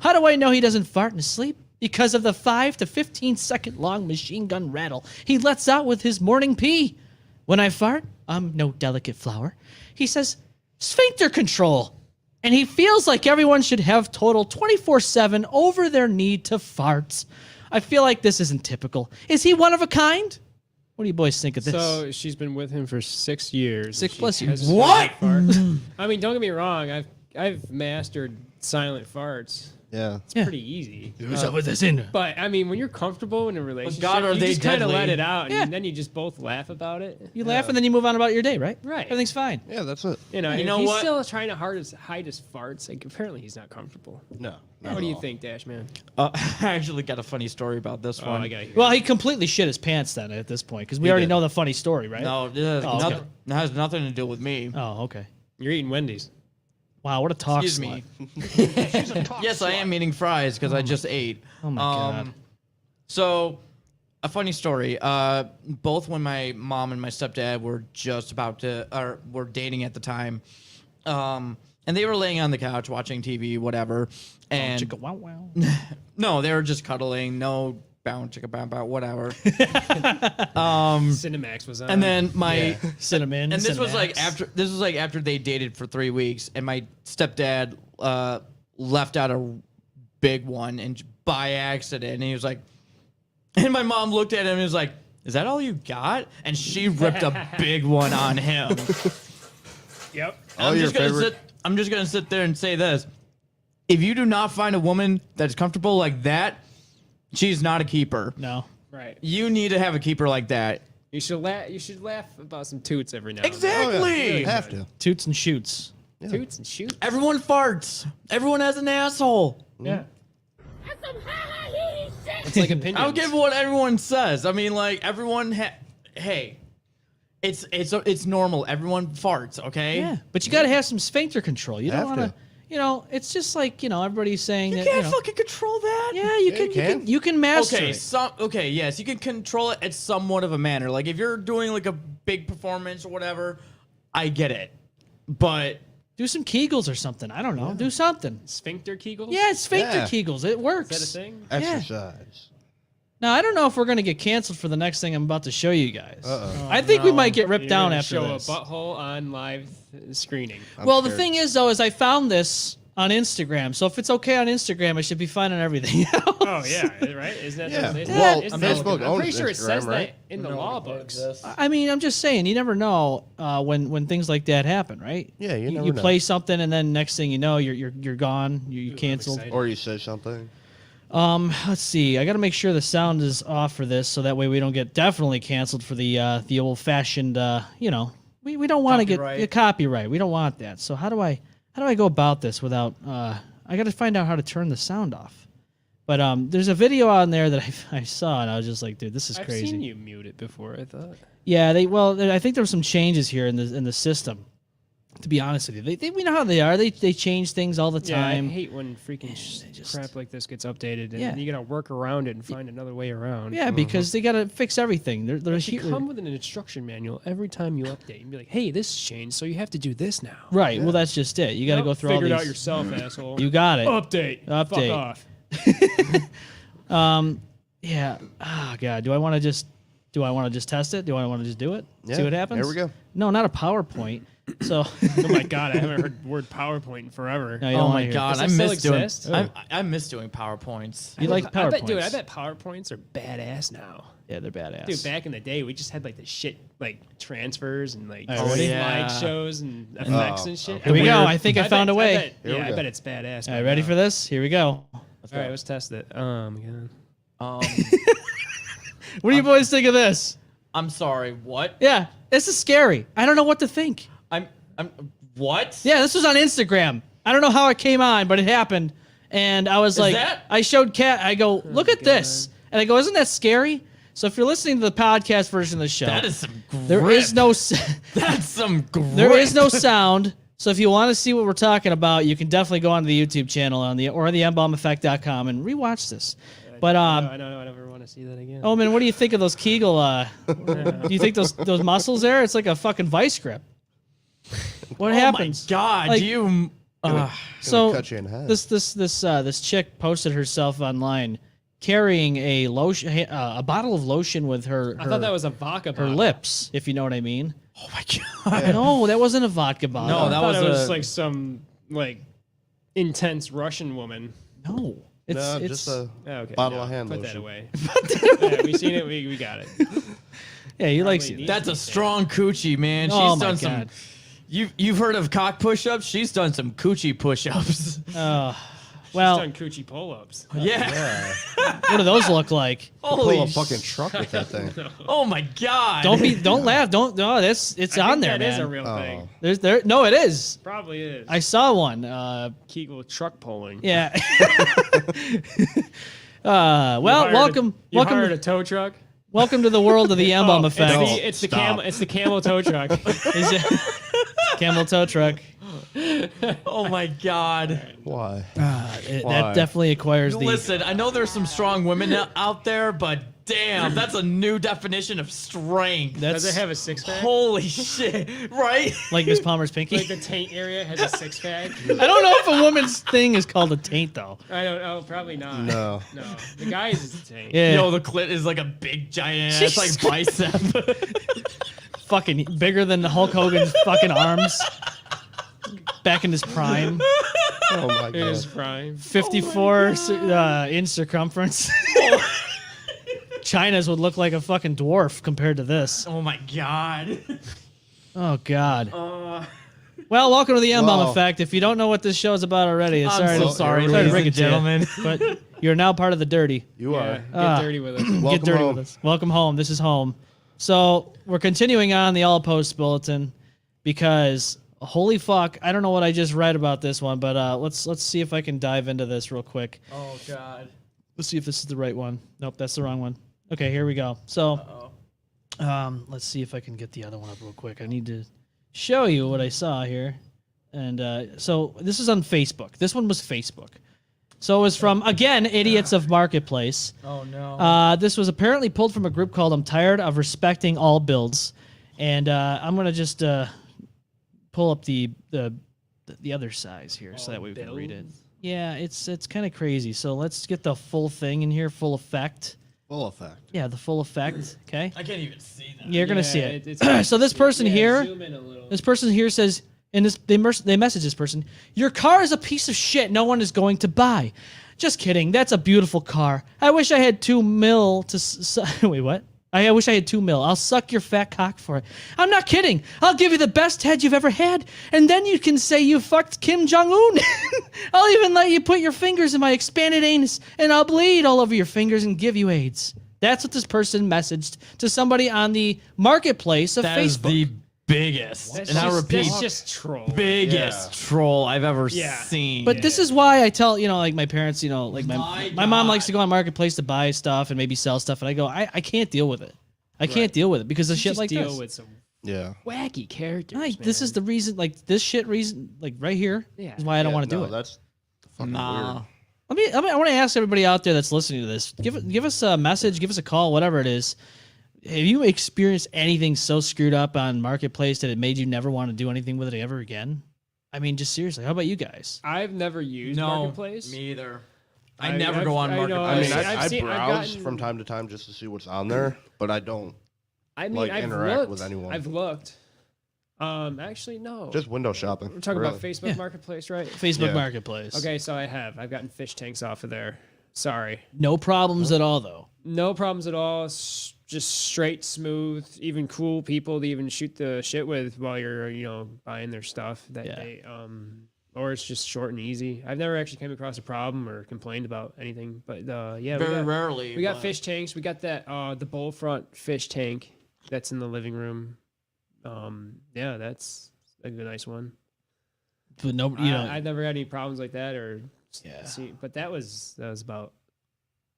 Speaker 2: How do I know he doesn't fart in his sleep? Because of the 5 to 15 second long machine gun rattle he lets out with his morning pee. When I fart, I'm no delicate flower. He says, sphincter control. And he feels like everyone should have total 24/7 over their need to fart. I feel like this isn't typical. Is he one of a kind? What do you boys think of this?
Speaker 3: So she's been with him for 6 years.
Speaker 2: 6
Speaker 3: and
Speaker 2: plus
Speaker 3: she
Speaker 2: years.
Speaker 3: hasn't
Speaker 5: What?
Speaker 3: started to fart. I mean, don't get me wrong. I've mastered silent farts.
Speaker 4: Yeah.
Speaker 2: Yeah.
Speaker 3: Pretty easy.
Speaker 2: with this in?
Speaker 3: But I mean, when you're comfortable in a relationship,
Speaker 5: God, are
Speaker 3: you
Speaker 5: they
Speaker 3: just kind of
Speaker 5: deadly?
Speaker 3: let it out, and
Speaker 2: Yeah.
Speaker 3: then you just both laugh about it.
Speaker 2: You laugh and then you move on about your day, right?
Speaker 3: Right.
Speaker 2: Everything's fine.
Speaker 4: Yeah, that's it.
Speaker 3: You know,
Speaker 5: You
Speaker 3: if
Speaker 5: know
Speaker 3: he's
Speaker 5: what?
Speaker 3: still trying to hide his farts. Like, apparently, he's not comfortable.
Speaker 4: No.
Speaker 3: What do you think, Dash Man?
Speaker 5: I actually got a funny story about this
Speaker 3: Oh,
Speaker 5: one.
Speaker 3: I got you.
Speaker 2: Well, he completely shit his pants then at this point because we already
Speaker 4: did.
Speaker 2: know the funny story, right?
Speaker 5: No, it
Speaker 2: okay.
Speaker 5: has nothing to do with me.
Speaker 2: Oh, okay.
Speaker 3: You're eating Wendy's.
Speaker 2: Wow, what a talk
Speaker 5: Excuse
Speaker 2: slut.
Speaker 5: me. Yes, I am eating fries because I just ate.
Speaker 2: Oh my God.
Speaker 5: So, a funny story. Both when my mom and my stepdad were were dating at the time, and they were laying on the couch watching TV, whatever. And
Speaker 2: Chicka wow wow.
Speaker 5: no, they were just cuddling. No bound chicka bow bow, whatever.
Speaker 3: Cinemax was on.
Speaker 5: And then my
Speaker 2: Cinnamon.
Speaker 5: and this was like
Speaker 2: Cinemax.
Speaker 5: after they dated for 3 weeks, and my stepdad left out a big one and by accident, and he was like, and my mom looked at him and was like, "Is that all you got?" And she ripped a big one on him.
Speaker 3: Yep.
Speaker 4: All your favorite.
Speaker 5: I'm just gonna sit there and say this: if you do not find a woman that's comfortable like that, she's not a keeper.
Speaker 2: No.
Speaker 3: Right.
Speaker 5: You need to have a keeper like that.
Speaker 3: You should laugh. You should laugh about some toots every now and
Speaker 5: Exactly.
Speaker 4: You have to.
Speaker 2: Toots and shoots.
Speaker 3: then. Toots and shoots.
Speaker 5: Everyone farts. Everyone has an asshole.
Speaker 3: Yeah. It's like opinions.
Speaker 5: I don't give what everyone says. I mean, like everyone. Hey, it's normal. Everyone farts. Okay.
Speaker 2: Yeah, but you got to have some sphincter control. You don't
Speaker 4: Have
Speaker 2: want to.
Speaker 4: to.
Speaker 2: You know, it's just like everybody's saying
Speaker 5: You
Speaker 2: that.
Speaker 5: can't fucking control that.
Speaker 2: Yeah, you can master
Speaker 5: Okay,
Speaker 2: it.
Speaker 5: yes, you can control it at somewhat of a manner. Like if you're doing like a big performance or whatever, I get it. But
Speaker 2: Do some Kegels or something. I don't know. Do something.
Speaker 3: Sphincter Kegels?
Speaker 2: Yeah, it's sphincter
Speaker 4: Yeah.
Speaker 2: Kegels. It works.
Speaker 3: Is that a thing?
Speaker 4: Exercise.
Speaker 2: Now, I don't know if we're going to get canceled for the next thing I'm about to show you guys.
Speaker 4: Uh-oh.
Speaker 2: I think we
Speaker 3: No,
Speaker 2: might get ripped
Speaker 3: you're
Speaker 2: down
Speaker 3: gonna
Speaker 2: after
Speaker 3: show
Speaker 2: this.
Speaker 3: a butthole on live screening.
Speaker 2: Well, the
Speaker 4: scared.
Speaker 2: thing is, though, is I found this on Instagram. So if it's okay on Instagram, it should be fine on everything else.
Speaker 3: Oh yeah, right? Isn't that
Speaker 4: Yeah.
Speaker 3: the
Speaker 4: Well,
Speaker 3: isn't
Speaker 4: Facebook
Speaker 3: that, I'm pretty
Speaker 4: owns
Speaker 3: sure it says
Speaker 4: Instagram, right?
Speaker 3: that in the law books.
Speaker 2: I mean, I'm just saying, you never know when things like that happen, right?
Speaker 4: Yeah, you never
Speaker 2: You
Speaker 4: know.
Speaker 2: play something, and then next thing you know, you're gone. You canceled.
Speaker 3: excited.
Speaker 4: Or you say something.
Speaker 2: Let's see. I got to make sure the sound is off for this, so that way we don't get definitely canceled for the old fashioned. We don't want to get
Speaker 5: Copyright.
Speaker 2: copyright. We don't want that. So how do I go about this without? I got to find out how to turn the sound off. But there's a video on there that I saw, and I was just like, dude, this is
Speaker 3: I've
Speaker 2: crazy.
Speaker 3: seen you mute it before. I thought.
Speaker 2: Yeah, I think there were some changes here in the system. To be honest with you, we know how they are. They change things all the
Speaker 3: Yeah, I
Speaker 2: time.
Speaker 3: hate when freaking crap like this gets updated, and
Speaker 2: Yeah.
Speaker 3: you gotta work around it and find another way around.
Speaker 2: Yeah, because they got to fix everything. They're
Speaker 3: They should
Speaker 2: here-
Speaker 3: come with an instruction manual every time you update and be like, "Hey, this changed, so you have to do this now."
Speaker 2: right. Well, that's just it. You got to
Speaker 3: Nope,
Speaker 2: go through all
Speaker 3: figure
Speaker 2: these.
Speaker 3: it out yourself, asshole.
Speaker 2: You got it.
Speaker 3: Update.
Speaker 2: Update.
Speaker 3: Fuck off.
Speaker 2: Yeah. Oh god. Do I want to just test it? Do I want to just do it? See
Speaker 4: Yeah,
Speaker 2: what happens?
Speaker 4: here we go.
Speaker 2: No, not a PowerPoint. So.
Speaker 3: Oh my god, I haven't heard the word PowerPoint in forever.
Speaker 2: No, you
Speaker 5: Oh
Speaker 2: don't
Speaker 5: my
Speaker 2: wanna hear it.
Speaker 5: god,
Speaker 3: Does
Speaker 5: I
Speaker 3: that still
Speaker 5: miss doing.
Speaker 3: exist?
Speaker 5: I miss doing PowerPoints.
Speaker 2: You like
Speaker 3: I bet, dude,
Speaker 2: PowerPoints?
Speaker 3: I bet PowerPoints are badass now.
Speaker 2: Yeah, they're badass.
Speaker 3: Dude, back in the day, we just had like the shit, like transfers and like
Speaker 2: Oh, really?
Speaker 5: Yeah.
Speaker 3: slideshows and effects and shit.
Speaker 2: Here we go.
Speaker 3: Weird.
Speaker 2: I think I found a way.
Speaker 4: Here we
Speaker 3: I
Speaker 4: go.
Speaker 3: bet it's badass.
Speaker 2: All right, ready for this? Here we go.
Speaker 3: All right, let's test it. God.
Speaker 2: What do you boys think of this?
Speaker 5: I'm sorry. What?
Speaker 2: Yeah, this is scary. I don't know what to think.
Speaker 5: I'm. What?
Speaker 2: Yeah, this was on Instagram. I don't know how it came on, but it happened. And I was like,
Speaker 5: that-
Speaker 2: I showed Kat, I go, look at this. And I go, isn't that scary? So if you're listening to the podcast version of the show,
Speaker 5: That is some grip.
Speaker 2: there is no
Speaker 5: That's some grip.
Speaker 2: there is no sound. So if you want to see what we're talking about, you can definitely go onto the YouTube channel or the mbalmeffect.com and rewatch this. But
Speaker 3: I never want to see that again.
Speaker 2: oh man, what do you think of those Kegel? Do you think those muscles there? It's like a fucking vice grip. What happens?
Speaker 5: Oh my god!
Speaker 2: Like-
Speaker 5: Do you?
Speaker 2: So
Speaker 4: cut you in half.
Speaker 2: this chick posted herself online carrying a lotion, a bottle of lotion with her.
Speaker 3: I thought that was a vodka
Speaker 2: her
Speaker 3: bottle.
Speaker 2: lips, if you know what I mean.
Speaker 5: Oh my god!
Speaker 2: No, that wasn't a vodka bottle.
Speaker 5: No,
Speaker 3: I
Speaker 5: that
Speaker 3: thought
Speaker 5: was
Speaker 3: it was
Speaker 5: a-
Speaker 3: like some like intense Russian woman.
Speaker 2: no. It's
Speaker 4: No,
Speaker 2: it's
Speaker 4: just a
Speaker 3: Oh, okay,
Speaker 4: bottle
Speaker 3: no,
Speaker 4: of hand
Speaker 3: put that
Speaker 4: lotion.
Speaker 3: away. Yeah, we seen it. We got it.
Speaker 2: yeah. You like
Speaker 3: Probably
Speaker 5: That's a strong coochie, man. She's
Speaker 2: Oh my
Speaker 5: done some.
Speaker 2: God.
Speaker 5: You've heard of cock push-ups? She's done some coochie push-ups.
Speaker 2: well.
Speaker 3: Done coochie pull-ups.
Speaker 5: yeah.
Speaker 2: What do those look like?
Speaker 5: Holy
Speaker 4: Pull a
Speaker 5: sh-
Speaker 4: fucking truck with that thing.
Speaker 5: Oh my god!
Speaker 2: Don't laugh. Don't. No, it's
Speaker 3: I
Speaker 2: on
Speaker 3: think
Speaker 2: there,
Speaker 3: that is
Speaker 2: man.
Speaker 3: a real thing.
Speaker 2: There's there. No, it is.
Speaker 3: Probably is.
Speaker 2: I saw one.
Speaker 3: Kegel truck pulling.
Speaker 2: Yeah. Well, welcome,
Speaker 3: You
Speaker 2: welcome,
Speaker 3: hired a tow truck.
Speaker 2: welcome to the world of the M-Balm effect.
Speaker 3: It's the camel. It's the camel tow truck.
Speaker 2: Is it camel tow truck?
Speaker 5: Oh my god!
Speaker 4: Why?
Speaker 2: That
Speaker 4: Why?
Speaker 2: definitely acquires the.
Speaker 5: Listen, I know there's some strong women out there, but damn, that's a new definition of strength.
Speaker 2: That's
Speaker 3: Does it have a six-pack?
Speaker 5: Holy shit! Right?
Speaker 2: like Miss Palmer's pinky.
Speaker 3: Like the taint area has a six-pack?
Speaker 2: I don't know if a woman's thing is called a taint though.
Speaker 3: I don't know. Probably not.
Speaker 4: No.
Speaker 3: No. The guy's is a taint.
Speaker 2: Yeah.
Speaker 5: Yo, the clit is like a big giant ass like bicep.
Speaker 2: Fucking bigger than Hulk Hogan's fucking arms. Back in his prime.
Speaker 4: Oh my
Speaker 3: It was
Speaker 4: god.
Speaker 3: prime.
Speaker 2: 54 inch circumference. China's would look like a fucking dwarf compared to this.
Speaker 5: Oh my god.
Speaker 2: Oh God. Well, welcome to the M-Balm
Speaker 4: Wow.
Speaker 2: effect. If you don't know what this show is about already,
Speaker 5: I'm
Speaker 2: sorry
Speaker 5: so
Speaker 2: to
Speaker 5: sorry,
Speaker 2: to
Speaker 5: ladies
Speaker 2: ring
Speaker 5: and
Speaker 2: it to you.
Speaker 5: gentlemen.
Speaker 2: But you're now part of the dirty.
Speaker 4: You
Speaker 3: Yeah.
Speaker 4: are.
Speaker 3: Get dirty with us.
Speaker 2: Get
Speaker 4: Welcome
Speaker 2: dirty
Speaker 4: home.
Speaker 2: with us. Welcome home. This is home. So we're continuing on the All Post Bulletin because holy fuck, I don't know what I just read about this one, but let's see if I can dive into this real quick.
Speaker 5: Oh God.
Speaker 2: Let's see if this is the right one. Nope, that's the wrong one. Okay, here we go. So, let's see if I can get the other one up real quick. I need to show you what I saw here. And so this is on Facebook. This one was Facebook. So it was from, again, Idiots of Marketplace.
Speaker 5: Oh no.
Speaker 2: This was apparently pulled from a group called I'm Tired of Respecting All Builds. And I'm going to just pull up the other size here so that way we can read it. Yeah, it's kind of crazy. So let's get the full thing in here, full effect.
Speaker 4: Full effect.
Speaker 2: Yeah, the full effect. Okay.
Speaker 5: I can't even see that.
Speaker 2: You're gonna see it.
Speaker 3: It's
Speaker 2: So this person here,
Speaker 3: zoom in a little.
Speaker 2: this person here says, and they message this person, your car is a piece of shit no one is going to buy. Just kidding. That's a beautiful car. I wish I had 2 mil to wait, what? I wish I had 2 mil. I'll suck your fat cock for it. I'm not kidding. I'll give you the best head you've ever had, and then you can say you fucked Kim Jong-un. I'll even let you put your fingers in my expanded anus, and I'll bleed all over your fingers and give you AIDS. That's what this person messaged to somebody on the marketplace of
Speaker 5: That is
Speaker 2: Facebook.
Speaker 5: the biggest, and I repeat,
Speaker 3: That's just troll.
Speaker 5: biggest troll I've ever
Speaker 3: Yeah.
Speaker 5: seen.
Speaker 2: But this is why I tell, like my parents, like
Speaker 5: My
Speaker 2: my mom
Speaker 5: God.
Speaker 2: likes to go on marketplace to buy stuff and maybe sell stuff, and I go, I can't deal with it. I can't deal with it because of shit
Speaker 3: Just
Speaker 2: like
Speaker 3: deal
Speaker 2: this.
Speaker 3: with some
Speaker 4: Yeah.
Speaker 3: wacky characters.
Speaker 2: Like, this is the reason, like this shit reason, like right here
Speaker 3: Yeah.
Speaker 2: is why I don't want to do
Speaker 4: No,
Speaker 2: it.
Speaker 4: that's fucking
Speaker 5: nah.
Speaker 4: weird.
Speaker 2: I want to ask everybody out there that's listening to this, give us a message, give us a call, whatever it is. Have you experienced anything so screwed up on marketplace that it made you never want to do anything with it ever again? I mean, just seriously, how about you guys?
Speaker 3: I've never used
Speaker 5: No,
Speaker 3: Marketplace.
Speaker 5: me either. I never go on
Speaker 3: I know,
Speaker 4: I
Speaker 5: marketplace.
Speaker 4: mean,
Speaker 3: I've
Speaker 4: I
Speaker 3: seen- I've
Speaker 4: browse
Speaker 3: gotten-
Speaker 4: from time to time just to see what's on there, but I don't
Speaker 3: I mean,
Speaker 4: like,
Speaker 3: I've
Speaker 4: interact
Speaker 3: looked.
Speaker 4: with anyone.
Speaker 3: I've looked. Actually, no.
Speaker 4: just window shopping.
Speaker 3: We're talking
Speaker 4: really.
Speaker 3: about Facebook Marketplace, right?
Speaker 2: Facebook
Speaker 4: Yeah.
Speaker 2: Marketplace.
Speaker 3: Okay, so I've gotten fish tanks off of there. Sorry.
Speaker 2: No problems at all, though.
Speaker 3: No problems at all. Just straight, smooth, even cool people to even shoot the shit with while you're, buying their stuff that
Speaker 2: Yeah.
Speaker 3: they, or it's just short and easy. I've never actually came across a problem or complained about anything, but yeah,
Speaker 5: Very rarely.
Speaker 3: we got
Speaker 5: but-
Speaker 3: fish tanks. We got that the bowl front fish tank that's in the living room. Yeah, that's a good, nice one.
Speaker 2: But no,
Speaker 3: I've never had any problems like that or
Speaker 2: Yeah.
Speaker 3: but that was about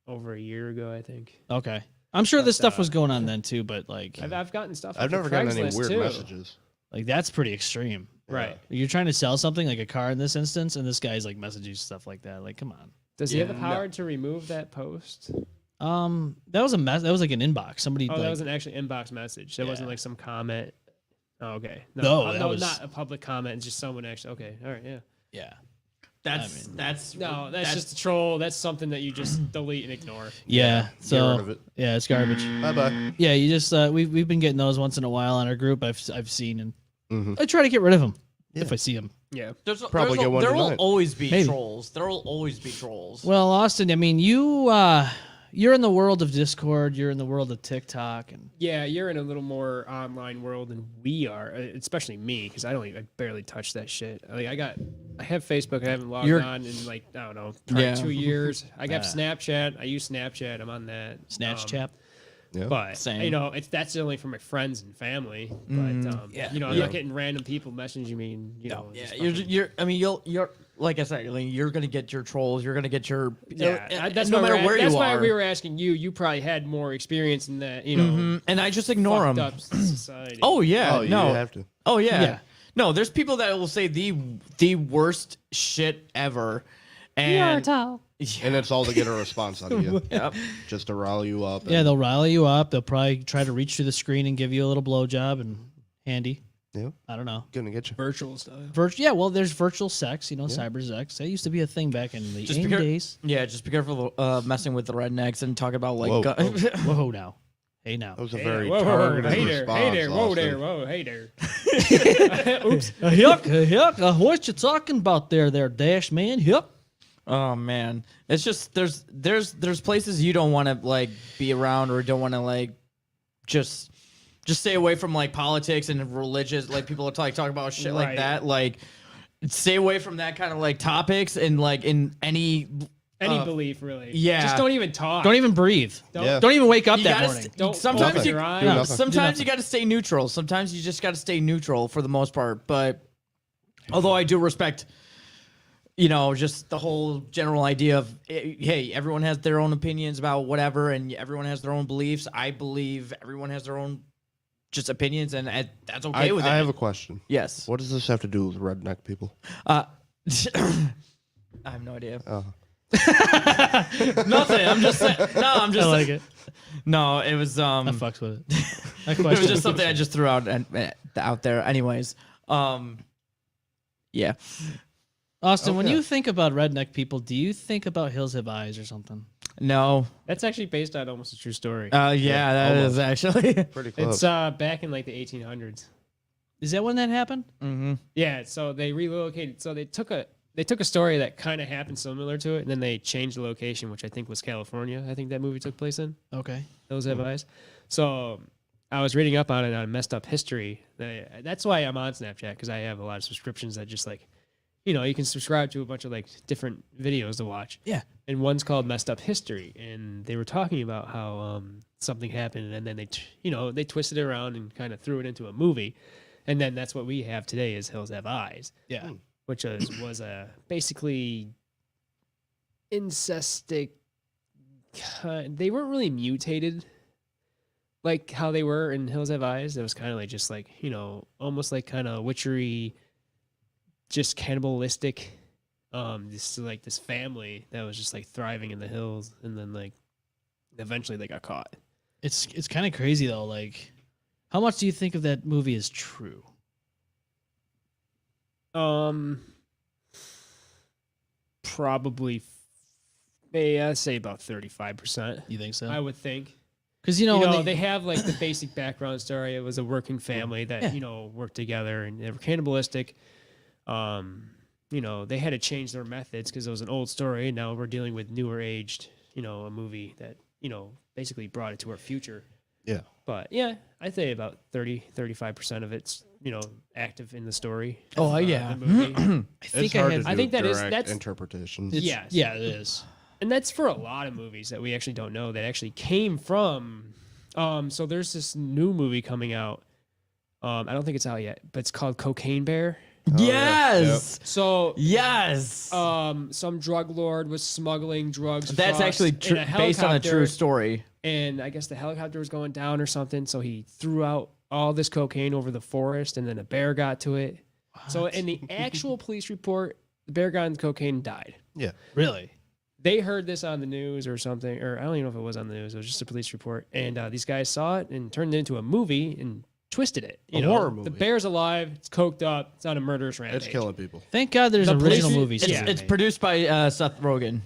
Speaker 3: over a year ago, I think.
Speaker 2: okay. I'm sure this
Speaker 3: But,
Speaker 2: stuff was going on then too, but like,
Speaker 3: I've gotten stuff.
Speaker 4: I've
Speaker 3: off of
Speaker 4: never gotten any
Speaker 3: Craigslist,
Speaker 4: weird
Speaker 3: too.
Speaker 4: messages.
Speaker 2: like that's pretty extreme.
Speaker 3: Right.
Speaker 2: You're trying to sell something like a car in this instance, and this guy's like messaging you stuff like that. Like, come on.
Speaker 3: Does he have the
Speaker 5: Yeah,
Speaker 3: power to remove that post?
Speaker 2: That was a mess. That was like an inbox. Somebody.
Speaker 3: Oh,
Speaker 2: like,
Speaker 3: that was an actual inbox message. That wasn't
Speaker 2: Yeah.
Speaker 3: like some comment. Oh, okay.
Speaker 2: No, that
Speaker 3: no,
Speaker 2: was-
Speaker 3: not a public comment. It's just someone actually. Okay, all right, yeah.
Speaker 2: yeah.
Speaker 5: That's
Speaker 3: No, that's just a troll. That's something that you just delete and ignore.
Speaker 2: Yeah.
Speaker 4: Get
Speaker 2: So
Speaker 4: rid of it.
Speaker 2: yeah, it's garbage.
Speaker 4: Bye bye.
Speaker 2: Yeah, you just we've been getting those once in a while on our group. I've seen, and
Speaker 4: Mhm.
Speaker 2: I try to get rid of them if
Speaker 4: Yeah.
Speaker 2: I see them.
Speaker 3: Yeah.
Speaker 4: Probably get one
Speaker 5: there will
Speaker 4: tonight.
Speaker 5: always be
Speaker 2: Maybe.
Speaker 5: trolls. There will always be trolls.
Speaker 2: Well, Austin, I mean, you're in the world of Discord. You're in the world of TikTok, and
Speaker 3: Yeah, you're in a little more online world than we are, especially me, because I barely touch that shit. Like I have Facebook. I haven't logged on in like I don't know, probably
Speaker 5: Yeah.
Speaker 3: 2 years. I got Snapchat. I use Snapchat. I'm on that.
Speaker 2: Snapchat.
Speaker 4: Yeah.
Speaker 3: But
Speaker 5: Same.
Speaker 3: that's only for my friends and family. But
Speaker 2: Yeah.
Speaker 3: I'm not getting random people messaging me. And,
Speaker 5: Yeah,
Speaker 3: just
Speaker 5: you're,
Speaker 3: fucking-
Speaker 5: you're. I mean, you're like I said. Like, you're gonna get your trolls. You're gonna get your.
Speaker 3: yeah. That's
Speaker 5: no
Speaker 3: why
Speaker 5: matter where
Speaker 3: that's
Speaker 5: you
Speaker 3: why
Speaker 5: are.
Speaker 3: we were asking you. You probably had more experience in that. You know,
Speaker 5: Mhm. And I just ignore
Speaker 3: fucked
Speaker 5: them.
Speaker 3: up society.
Speaker 5: Oh yeah,
Speaker 4: Oh, you
Speaker 5: no.
Speaker 4: have to.
Speaker 5: Oh yeah.
Speaker 2: Yeah.
Speaker 5: No, there's people that will say the worst shit ever, and
Speaker 4: And it's all to get a response out of you,
Speaker 5: yep.
Speaker 4: just to rile you up.
Speaker 2: Yeah,
Speaker 4: and-
Speaker 2: they'll rile you up. They'll probably try to reach through the screen and give you a little blowjob and handy.
Speaker 4: Yeah.
Speaker 2: I don't know.
Speaker 4: Gonna get you.
Speaker 3: virtual stuff.
Speaker 2: Yeah, well, there's virtual sex, cyber sex. That used to be a thing back in the
Speaker 5: Just
Speaker 2: AIM
Speaker 5: because-
Speaker 2: days.
Speaker 5: Yeah, just be careful messing with the rednecks and talk about like.
Speaker 4: Whoa.
Speaker 2: Whoa, now. Hey, now.
Speaker 4: That was a
Speaker 3: Hey,
Speaker 4: very
Speaker 3: whoa,
Speaker 4: targeted
Speaker 3: hey there,
Speaker 4: response.
Speaker 3: hey there, whoa
Speaker 4: Austin.
Speaker 3: there, whoa, hey there. Oops.
Speaker 2: Yuck. What you talking about there, Dash man? Yuck.
Speaker 5: Oh man, it's just there's places you don't want to like be around or don't want to like just stay away from like politics and religious like people are talk about shit like
Speaker 3: Right.
Speaker 5: that, like stay away from that kind of like topics and like in any
Speaker 3: Any belief, really.
Speaker 5: yeah.
Speaker 3: Just don't even talk.
Speaker 2: Don't even breathe.
Speaker 4: Yeah.
Speaker 2: Don't even wake up
Speaker 5: You
Speaker 2: that
Speaker 5: gotta
Speaker 2: morning.
Speaker 3: Don't
Speaker 5: sometimes
Speaker 3: open
Speaker 5: you,
Speaker 3: your eyes.
Speaker 4: Do nothing.
Speaker 5: sometimes you got to stay neutral. Sometimes you just got to stay neutral for the most part. But although I do respect, just the whole general idea of, hey, everyone has their own opinions about whatever, and everyone has their own beliefs. I believe everyone has their own just opinions, and that's okay with it.
Speaker 4: I have a question.
Speaker 5: Yes.
Speaker 4: What does this have to do with redneck people?
Speaker 5: I have no idea.
Speaker 4: Oh.
Speaker 5: Nothing. I'm just saying. No, I'm just.
Speaker 2: I like it.
Speaker 5: No, it was.
Speaker 2: I fucks with it. I
Speaker 5: It was
Speaker 2: question
Speaker 5: just something I just threw out out there. Anyways, yeah.
Speaker 2: Austin, when
Speaker 4: Okay.
Speaker 2: you think about redneck people, do you think about Hills Have Eyes or something?
Speaker 5: No.
Speaker 3: That's actually based on almost a true story.
Speaker 5: Yeah, that is actually.
Speaker 4: Pretty close.
Speaker 3: It's back in like the 1800s.
Speaker 2: Is that when that happened?
Speaker 5: Mm-hmm.
Speaker 3: Yeah, so they relocated. So they took a story that kind of happened similar to it, and then they changed the location, which I think was California. I think that movie took place in.
Speaker 2: Okay.
Speaker 3: Those Have Eyes. So I was reading up on it on Messed Up History. That's why I'm on Snapchat, because I have a lot of subscriptions that just like, you can subscribe to a bunch of like different videos to watch.
Speaker 2: Yeah.
Speaker 3: And one's called Messed Up History, and they were talking about how something happened, and then they twisted it around and kind of threw it into a movie, and then that's what we have today is Hills Have Eyes.
Speaker 2: Yeah.
Speaker 3: Which was a basically incestic. They weren't really mutated like how they were in Hills Have Eyes. It was kind of like just like almost like kind of witchery, just cannibalistic. This family that was just like thriving in the hills, and then like eventually they got caught.
Speaker 2: It's kind of crazy though. Like, how much do you think of that movie is true?
Speaker 3: Probably, I'd say about 35%.
Speaker 2: You think so?
Speaker 3: I would think.
Speaker 2: Because
Speaker 3: They have like the basic background story. It was a working family that worked together, and they were cannibalistic. They had to change their methods because it was an old story, and now we're dealing with newer aged, a movie that basically brought it to our future.
Speaker 4: Yeah.
Speaker 3: But yeah, I'd say about 35% of it's active in the story.
Speaker 5: Oh, yeah.
Speaker 3: The movie.
Speaker 2: I think
Speaker 4: It's hard to do
Speaker 3: I think that is-
Speaker 4: direct
Speaker 3: that's-
Speaker 4: interpretation.
Speaker 3: Yes.
Speaker 2: Yeah, it is.
Speaker 3: And that's for a lot of movies that we actually don't know that actually came from. So there's this new movie coming out. I don't think it's out yet, but it's called Cocaine Bear.
Speaker 5: Yes.
Speaker 3: So
Speaker 5: Yes.
Speaker 3: some drug lord was smuggling drugs.
Speaker 5: That's
Speaker 3: across
Speaker 5: actually
Speaker 3: in a
Speaker 5: based on a
Speaker 3: helicopter,
Speaker 5: true story.
Speaker 3: And I guess the helicopter was going down or something, so he threw out all this cocaine over the forest, and then a bear got to it. So in the actual police report, the bear got in the cocaine and died.
Speaker 4: Yeah.
Speaker 2: Really?
Speaker 3: They heard this on the news or something, or I don't even know if it was on the news. It was just a police report, and these guys saw it and turned it into a movie and twisted it.
Speaker 4: Horror movie.
Speaker 3: The bear's alive. It's coked up. It's on a murderous rampage.
Speaker 4: It's killing people.
Speaker 2: Thank God there's
Speaker 3: The
Speaker 2: original
Speaker 3: police-
Speaker 2: movies.
Speaker 3: it's-
Speaker 5: It's produced by Seth Rogen,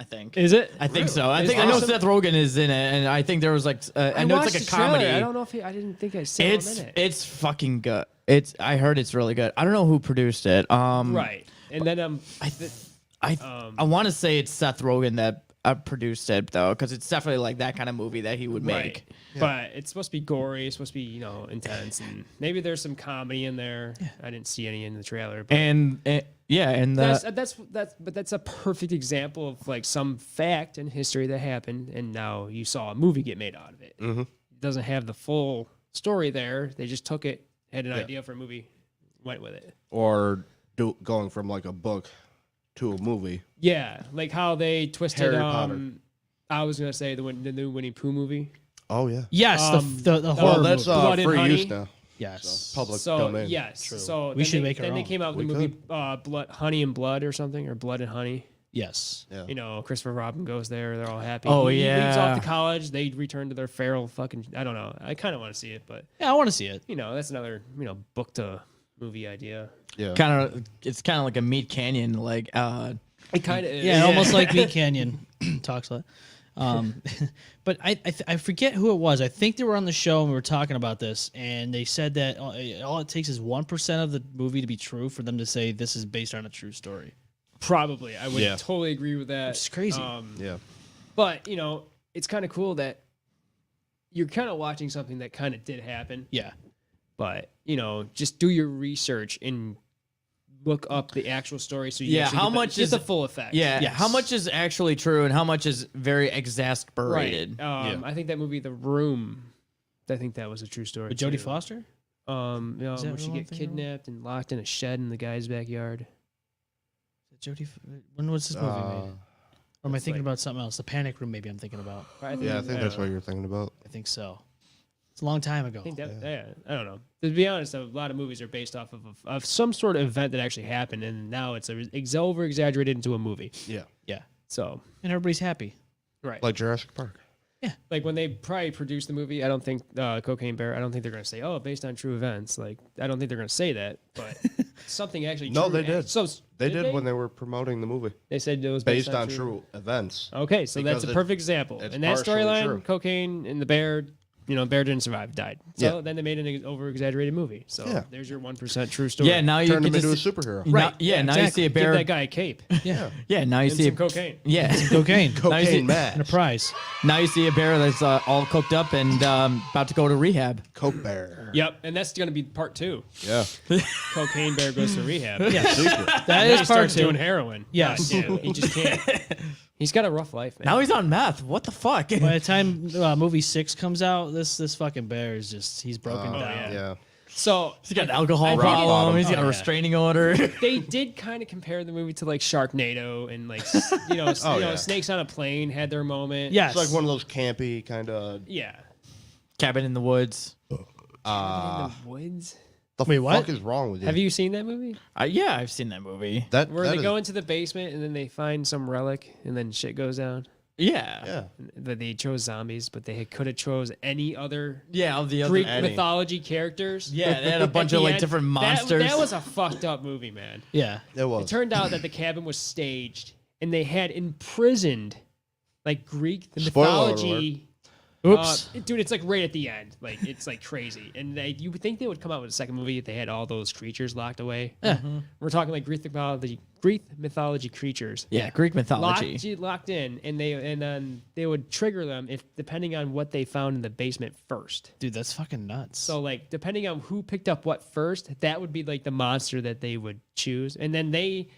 Speaker 5: I think.
Speaker 3: Is it?
Speaker 5: I think so. I
Speaker 3: Is
Speaker 5: think I know
Speaker 3: awesome?
Speaker 5: Seth Rogen is in it, and I think there was like I know it's
Speaker 3: watched
Speaker 5: like a
Speaker 3: the trailer.
Speaker 5: comedy.
Speaker 3: I don't know if I didn't think I saw him in it.
Speaker 5: It's fucking good. I heard it's really good. I don't know who produced it.
Speaker 3: Right. And then
Speaker 5: I want to say it's Seth Rogen that produced it though, because it's definitely like that kind of movie that he would make.
Speaker 3: right. But it's supposed to be gory. It's supposed to be intense, and maybe there's some comedy in there. I didn't see any in the trailer. But
Speaker 5: And
Speaker 3: that's a perfect example of like some fact in history that happened, and now you saw a movie get made out of it.
Speaker 4: Mm-hmm.
Speaker 3: It doesn't have the full story there. They just took it, had an idea for a movie, went with it.
Speaker 4: Or going from like a book to a movie.
Speaker 3: Yeah, like how they twisted.
Speaker 4: Harry Potter.
Speaker 3: I was gonna say the new Winnie Pooh movie.
Speaker 4: Oh yeah.
Speaker 2: Yes, the horror
Speaker 4: Well, that's
Speaker 2: movie.
Speaker 3: Blood and
Speaker 4: free
Speaker 3: Honey.
Speaker 4: use now.
Speaker 2: Yes.
Speaker 4: Public
Speaker 3: So
Speaker 4: domain.
Speaker 3: yes, so
Speaker 2: We should make our
Speaker 3: Then they
Speaker 2: own.
Speaker 3: came out with the
Speaker 4: We
Speaker 3: movie Blood, Honey and Blood or something, or Blood and Honey.
Speaker 2: Yes.
Speaker 4: Yeah.
Speaker 3: Christopher Robin goes there. They're all happy.
Speaker 5: Oh,
Speaker 3: He leaves
Speaker 5: yeah.
Speaker 3: off to college. They return to their feral fucking. I don't know. I kind of want to see it, but
Speaker 2: Yeah, I want to see it.
Speaker 3: that's another book to movie idea.
Speaker 4: Yeah.
Speaker 5: it's kind of like a Meat Canyon, like
Speaker 3: It kind of is.
Speaker 2: Yeah, almost like Meat Canyon talks a lot. But I forget who it was. I think they were on the show and we were talking about this, and they said that all it takes is 1% of the movie to be true for them to say this is based on a true story.
Speaker 3: Probably. I would
Speaker 4: Yeah.
Speaker 3: totally agree with that.
Speaker 2: It's crazy.
Speaker 4: Yeah.
Speaker 3: But it's kind of cool that you're kind of watching something that kind of did happen.
Speaker 2: Yeah.
Speaker 3: But just do your research and look up the actual story. So you
Speaker 5: Yeah,
Speaker 3: actually
Speaker 5: how
Speaker 3: get
Speaker 5: much
Speaker 3: get
Speaker 5: is
Speaker 3: the full effect?
Speaker 5: Yeah,
Speaker 2: Yes.
Speaker 5: how much is actually true and how much is very
Speaker 3: right.
Speaker 5: exasperated?
Speaker 3: I think that movie, The Room. I think that was a true story.
Speaker 2: With Jodie
Speaker 3: too.
Speaker 2: Foster?
Speaker 3: Where
Speaker 2: that
Speaker 3: she
Speaker 2: the one
Speaker 3: get
Speaker 2: I'm thinking of?
Speaker 3: kidnapped and locked in a shed in the guy's backyard.
Speaker 2: When was this movie made? Or am I
Speaker 3: it's
Speaker 2: thinking
Speaker 3: like-
Speaker 2: about something else? The Panic Room, maybe I'm thinking about.
Speaker 4: Yeah, I think that's what you're thinking about.
Speaker 2: I think so. It's a long time ago.
Speaker 3: I think that, I don't know. To be honest, a lot of movies are based off of some sort of event that actually happened, and now it's over exaggerated into a movie.
Speaker 4: Yeah.
Speaker 2: Yeah.
Speaker 3: So,
Speaker 2: And everybody's happy.
Speaker 3: right.
Speaker 4: Like Jurassic Park.
Speaker 3: Like when they probably produced the movie, I don't think Cocaine Bear. I don't think they're going to say, "Oh, based on true events." Like I don't think they're going to say that, but something actually.
Speaker 4: No,
Speaker 3: true
Speaker 4: they did.
Speaker 3: So
Speaker 4: They did when they were promoting the movie.
Speaker 3: they said it was
Speaker 4: Based on true events.
Speaker 3: Okay, so that's a
Speaker 4: Because
Speaker 3: perfect example.
Speaker 4: it's
Speaker 3: And that
Speaker 4: partially
Speaker 3: storyline,
Speaker 4: true.
Speaker 3: cocaine and the bear, bear didn't survive, died. So
Speaker 4: Yeah.
Speaker 3: then they made an over exaggerated movie. So
Speaker 4: Yeah.
Speaker 3: there's your 1% true story.
Speaker 5: Yeah, now you
Speaker 4: Turned
Speaker 5: can
Speaker 4: him into a
Speaker 5: just
Speaker 4: superhero.
Speaker 5: Now, yeah, now you see a
Speaker 3: Give
Speaker 5: bear.
Speaker 3: that guy a cape
Speaker 2: Yeah.
Speaker 5: Yeah, now you
Speaker 3: and
Speaker 5: see
Speaker 3: some cocaine.
Speaker 5: Yeah,
Speaker 2: Cocaine.
Speaker 5: Now you see-
Speaker 2: And
Speaker 4: Cocaine
Speaker 2: a
Speaker 4: match.
Speaker 2: prize.
Speaker 5: now you see a bear that's all cooked up and about to go to rehab.
Speaker 4: Coke Bear.
Speaker 3: Yep, and that's going to be part 2.
Speaker 4: Yeah.
Speaker 3: Cocaine bear goes to rehab.
Speaker 2: Yes.
Speaker 4: Sequel.
Speaker 2: That
Speaker 3: He
Speaker 2: is part
Speaker 3: starts
Speaker 2: 2.
Speaker 3: doing heroin.
Speaker 2: Yes.
Speaker 3: God damn, he just can't. He's got a rough life, man.
Speaker 5: Now he's on meth. What the fuck?
Speaker 2: By the time movie 6 comes out, this fucking bear is he's broken down.
Speaker 3: yeah.
Speaker 4: Yeah.
Speaker 3: So
Speaker 5: He's got an alcohol
Speaker 3: Rock
Speaker 5: problem.
Speaker 4: bottom.
Speaker 5: He's got a
Speaker 2: yeah.
Speaker 5: restraining order.
Speaker 3: they did kind of compare the movie to like Sharknado and like
Speaker 4: yeah.
Speaker 3: Snakes on a Plane had their moment.
Speaker 2: Yes.
Speaker 4: It's like one of those campy kind of.
Speaker 3: Yeah.
Speaker 5: Cabin in the Woods.
Speaker 3: In the woods.
Speaker 4: The
Speaker 2: Wait, what?
Speaker 4: fuck is wrong with you?
Speaker 3: Have you seen that movie?
Speaker 5: Yeah, I've seen that movie.
Speaker 4: That
Speaker 3: Where
Speaker 4: that
Speaker 3: they
Speaker 4: is-
Speaker 3: go into the basement and then they find some relic and then shit goes down.
Speaker 5: Yeah.
Speaker 4: Yeah.
Speaker 3: That they chose zombies, but they could have chose any other
Speaker 5: Yeah, of the other.
Speaker 3: Greek
Speaker 4: any.
Speaker 3: mythology characters.
Speaker 5: Yeah, they had a
Speaker 3: At
Speaker 5: bunch
Speaker 3: the
Speaker 5: of like
Speaker 3: end,
Speaker 5: different monsters.
Speaker 3: That was a fucked up movie, man.
Speaker 2: Yeah.
Speaker 4: It was.
Speaker 3: It turned out that the cabin was staged and they had imprisoned like Greek
Speaker 4: Spoiler
Speaker 3: mythology.
Speaker 2: Oops.
Speaker 3: Dude, it's like right at the end. Like it's like crazy. And you would think they would come out with a second movie if they had all those creatures locked away.
Speaker 2: Yeah.
Speaker 3: We're talking like Greek mythology creatures.
Speaker 5: Yeah, Greek mythology.
Speaker 3: Locked in, and then they would trigger them if depending on what they found in the basement first.
Speaker 2: Dude, that's fucking nuts.
Speaker 3: So like depending on who picked up what first, that would be like the monster that they would choose. And then they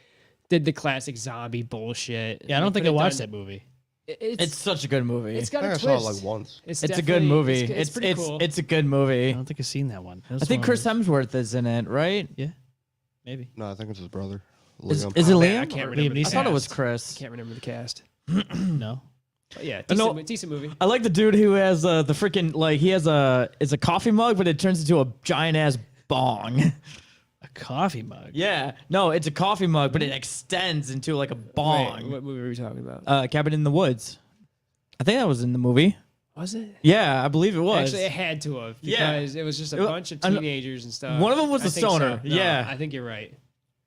Speaker 3: did the classic zombie bullshit.
Speaker 2: yeah, I don't think I watched that movie.
Speaker 5: It's such a good movie.
Speaker 3: It's
Speaker 5: It's
Speaker 3: got
Speaker 4: I
Speaker 3: a
Speaker 4: think I
Speaker 3: twist.
Speaker 4: saw it like once.
Speaker 5: a good
Speaker 3: definitely-
Speaker 5: movie.
Speaker 3: It's pretty cool.
Speaker 5: It's a good
Speaker 2: I
Speaker 5: movie.
Speaker 2: don't think I've seen that one.
Speaker 5: I think Chris Hemsworth is in it, right?
Speaker 2: Yeah. Maybe.
Speaker 4: No, I think it's his brother.
Speaker 5: Is
Speaker 4: Liam.
Speaker 5: it
Speaker 3: Man,
Speaker 5: Liam?
Speaker 3: I can't
Speaker 2: Liam
Speaker 3: remember.
Speaker 2: Neeson.
Speaker 5: I thought it was
Speaker 3: cast.
Speaker 5: Chris.
Speaker 3: Can't remember the cast.
Speaker 2: No.
Speaker 3: But yeah,
Speaker 5: know-
Speaker 3: decent movie.
Speaker 5: I like the dude who has the freaking like he has it's a coffee mug, but it turns into a giant ass bong.
Speaker 2: A coffee mug.
Speaker 5: Yeah, no, it's a coffee mug, but it extends into like a
Speaker 3: Wait,
Speaker 5: bong.
Speaker 3: what movie were we talking about?
Speaker 5: Cabin in the Woods. I think that was in the movie.
Speaker 3: Was it?
Speaker 5: Yeah, I believe it was.
Speaker 3: Actually, it had to have
Speaker 5: Yeah.
Speaker 3: because it was just a
Speaker 5: It wa-
Speaker 3: bunch of
Speaker 5: I know-
Speaker 3: teenagers and stuff.
Speaker 5: One of them was
Speaker 3: I
Speaker 5: the
Speaker 3: think so.
Speaker 5: stoner.
Speaker 3: No,
Speaker 5: Yeah.
Speaker 3: I think you're right.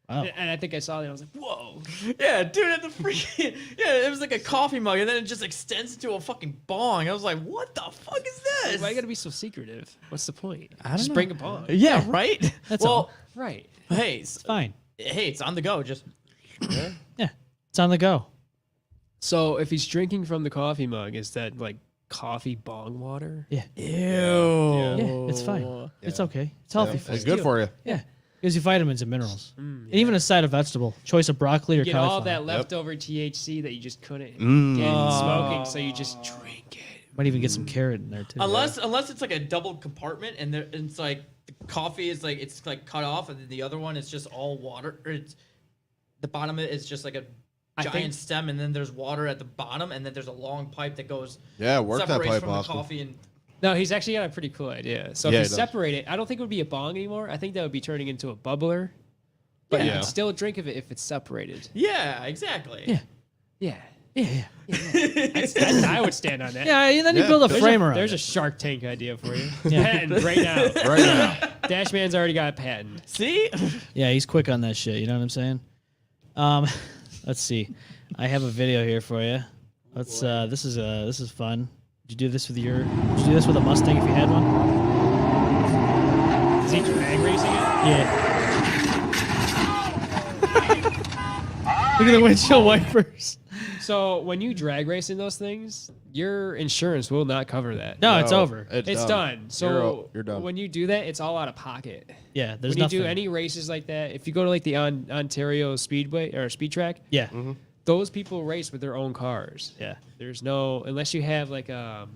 Speaker 2: Wow.
Speaker 3: And I think I saw it. And I was like, whoa.
Speaker 5: Yeah, dude, at the freaking it was like a coffee mug, and then it just extends into a fucking bong. I was like, what the fuck is this?
Speaker 3: Why you gotta be so secretive? What's the point?
Speaker 5: don't
Speaker 3: Just
Speaker 5: know.
Speaker 3: bring a bong.
Speaker 5: Yeah, right.
Speaker 2: That's
Speaker 5: well,
Speaker 2: all.
Speaker 3: Right.
Speaker 5: hey,
Speaker 2: It's fine.
Speaker 5: it's on the go. Just
Speaker 2: Yeah. It's on the go.
Speaker 3: So if he's drinking from the coffee mug, is that like coffee bong water?
Speaker 2: Yeah.
Speaker 5: ew.
Speaker 2: Yeah. It's fine. It's okay. It's healthy.
Speaker 4: Yeah, it's good for you.
Speaker 2: Yeah. Gives you vitamins and minerals. And even a side of vegetable. Choice of broccoli or
Speaker 3: Get
Speaker 2: cauliflower.
Speaker 3: all that leftover THC that you just couldn't
Speaker 4: Mm.
Speaker 3: get in smoking, so you just drink it.
Speaker 2: Might even get some carrot in there too.
Speaker 5: Unless it's like a double compartment, and it's like the coffee is like it's like cut off, and then the other one is just all water. Or it's the bottom of it is just like a
Speaker 3: I
Speaker 5: giant
Speaker 3: think-
Speaker 5: stem, and then there's water at the bottom, and then there's a long pipe that goes
Speaker 4: Yeah, work that
Speaker 5: separates
Speaker 4: pipe,
Speaker 5: from
Speaker 4: Austin.
Speaker 5: the coffee and.
Speaker 3: No, he's actually got a pretty cool idea. So
Speaker 4: Yeah,
Speaker 3: if
Speaker 4: he
Speaker 3: you
Speaker 4: does.
Speaker 3: separate it, I don't think it would be a bong anymore. I think that would be turning into a bubbler. But you
Speaker 4: Yeah.
Speaker 3: can still drink of it if it's separated.
Speaker 5: Yeah, exactly.
Speaker 2: Yeah.
Speaker 3: Yeah.
Speaker 2: Yeah.
Speaker 3: I would stand on that.
Speaker 2: Yeah. And then you
Speaker 4: Yeah.
Speaker 2: build a
Speaker 3: There's
Speaker 2: frame
Speaker 3: a,
Speaker 2: around
Speaker 3: there's a
Speaker 2: it.
Speaker 3: Shark Tank idea for you.
Speaker 2: Yeah.
Speaker 3: Patent right now.
Speaker 4: Right now.
Speaker 3: Dashman's already got a patent.
Speaker 5: See?
Speaker 2: Yeah, he's quick on that shit. You know what I'm saying? Let's see. I have a video here for you. Let's. This is fun. Did you do this with a Mustang if you had one?
Speaker 3: Is he drag racing it?
Speaker 2: Yeah. Look at the windshield wipers.
Speaker 3: So So when you drag race in those things, your insurance will not cover that.
Speaker 2: No, it's over.
Speaker 3: It's done. So
Speaker 4: you're done.
Speaker 3: when you do that, it's all out of pocket.
Speaker 2: Yeah, there's
Speaker 3: When you
Speaker 2: nothing.
Speaker 3: do any races like that, if you go to like the Ontario Speedway or Speed Track,
Speaker 2: Yeah,
Speaker 3: those people race with their own cars.
Speaker 2: yeah.
Speaker 3: There's no, unless you have like a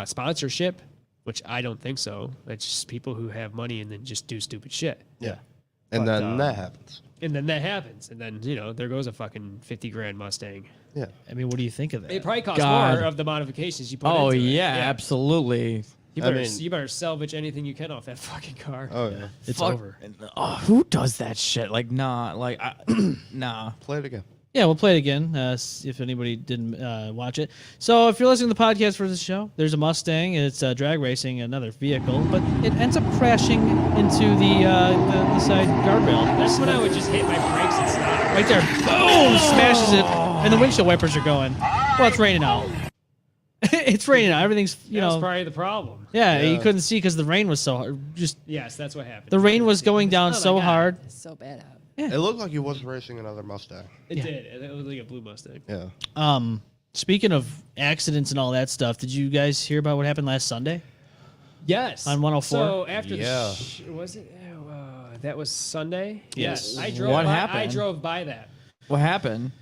Speaker 3: sponsorship, which I don't think so. It's just people who have money and then just do stupid shit.
Speaker 4: Yeah. And
Speaker 3: But,
Speaker 4: then that happens.
Speaker 3: And then that happens. And then, there goes a fucking 50 grand Mustang.
Speaker 4: Yeah.
Speaker 2: I mean, what do you think of that?
Speaker 3: It probably costs
Speaker 5: God.
Speaker 3: more of the modifications you put
Speaker 5: Oh
Speaker 3: into it.
Speaker 5: yeah, absolutely.
Speaker 3: You
Speaker 4: I
Speaker 3: better,
Speaker 4: mean-
Speaker 3: you better salvage anything you can off that fucking car.
Speaker 4: Oh yeah.
Speaker 2: It's
Speaker 5: Fuck.
Speaker 2: over.
Speaker 5: Oh, who does that shit? Like, nah, like, nah.
Speaker 4: Play it again.
Speaker 2: Yeah, we'll play it again if anybody didn't watch it. So if you're listening to the podcast for this show, there's a Mustang. It's drag racing another vehicle, but it ends up crashing into the side guardrail.
Speaker 3: That's when I would just hit my brakes and stop.
Speaker 2: Right there, boom, smashes it, and the windshield wipers are going. Well, it's raining out. It's raining out. Everything's,
Speaker 3: That's probably the problem.
Speaker 2: yeah, you couldn't see because the rain was so hard. Just
Speaker 3: Yes, that's what happened.
Speaker 2: the rain was going down
Speaker 3: Oh my
Speaker 2: so
Speaker 3: God,
Speaker 2: hard.
Speaker 3: It's so bad out.
Speaker 4: It looked like he was racing another Mustang.
Speaker 3: It did. It was like a blue Mustang.
Speaker 4: Yeah.
Speaker 2: Speaking of accidents and all that stuff, did you guys hear about what happened last Sunday?
Speaker 3: Yes.
Speaker 2: On 104?
Speaker 3: So after
Speaker 4: Yeah.
Speaker 3: was it? That was Sunday.
Speaker 2: Yes.
Speaker 3: I drove.
Speaker 5: What
Speaker 3: by,
Speaker 5: happened?
Speaker 3: I drove by that.
Speaker 5: What happened?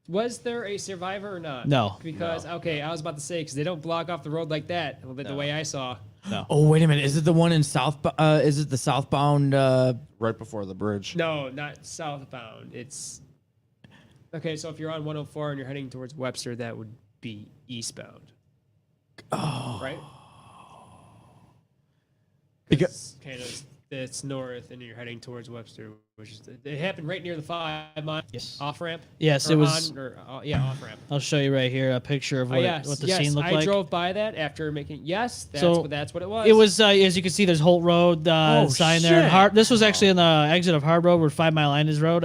Speaker 3: Was there a survivor or not?
Speaker 2: No.
Speaker 3: Because okay, I was about to say because they don't block off the road like that. The way I saw.
Speaker 5: Oh wait a minute, is it the one in is it the southbound?
Speaker 4: Right before the bridge.
Speaker 3: No, not southbound. It's okay. So if you're on 104 and you're heading towards Webster, that would be eastbound. Oh. Right.
Speaker 5: Because
Speaker 3: Kind of it's north, and you're heading towards Webster, which is it happened right near the 5 mile off ramp.
Speaker 2: Yes,
Speaker 3: Or
Speaker 2: it was.
Speaker 3: off ramp.
Speaker 2: I'll show you right here a picture of what, what the scene looked
Speaker 3: I
Speaker 2: like.
Speaker 3: drove by that after making. Yes, that's
Speaker 2: So,
Speaker 3: what it was.
Speaker 2: It was, as you can see, there's Holt Road sign there.
Speaker 3: shit.
Speaker 2: This was actually on the exit of Hard Road where 5 Mile Line is road.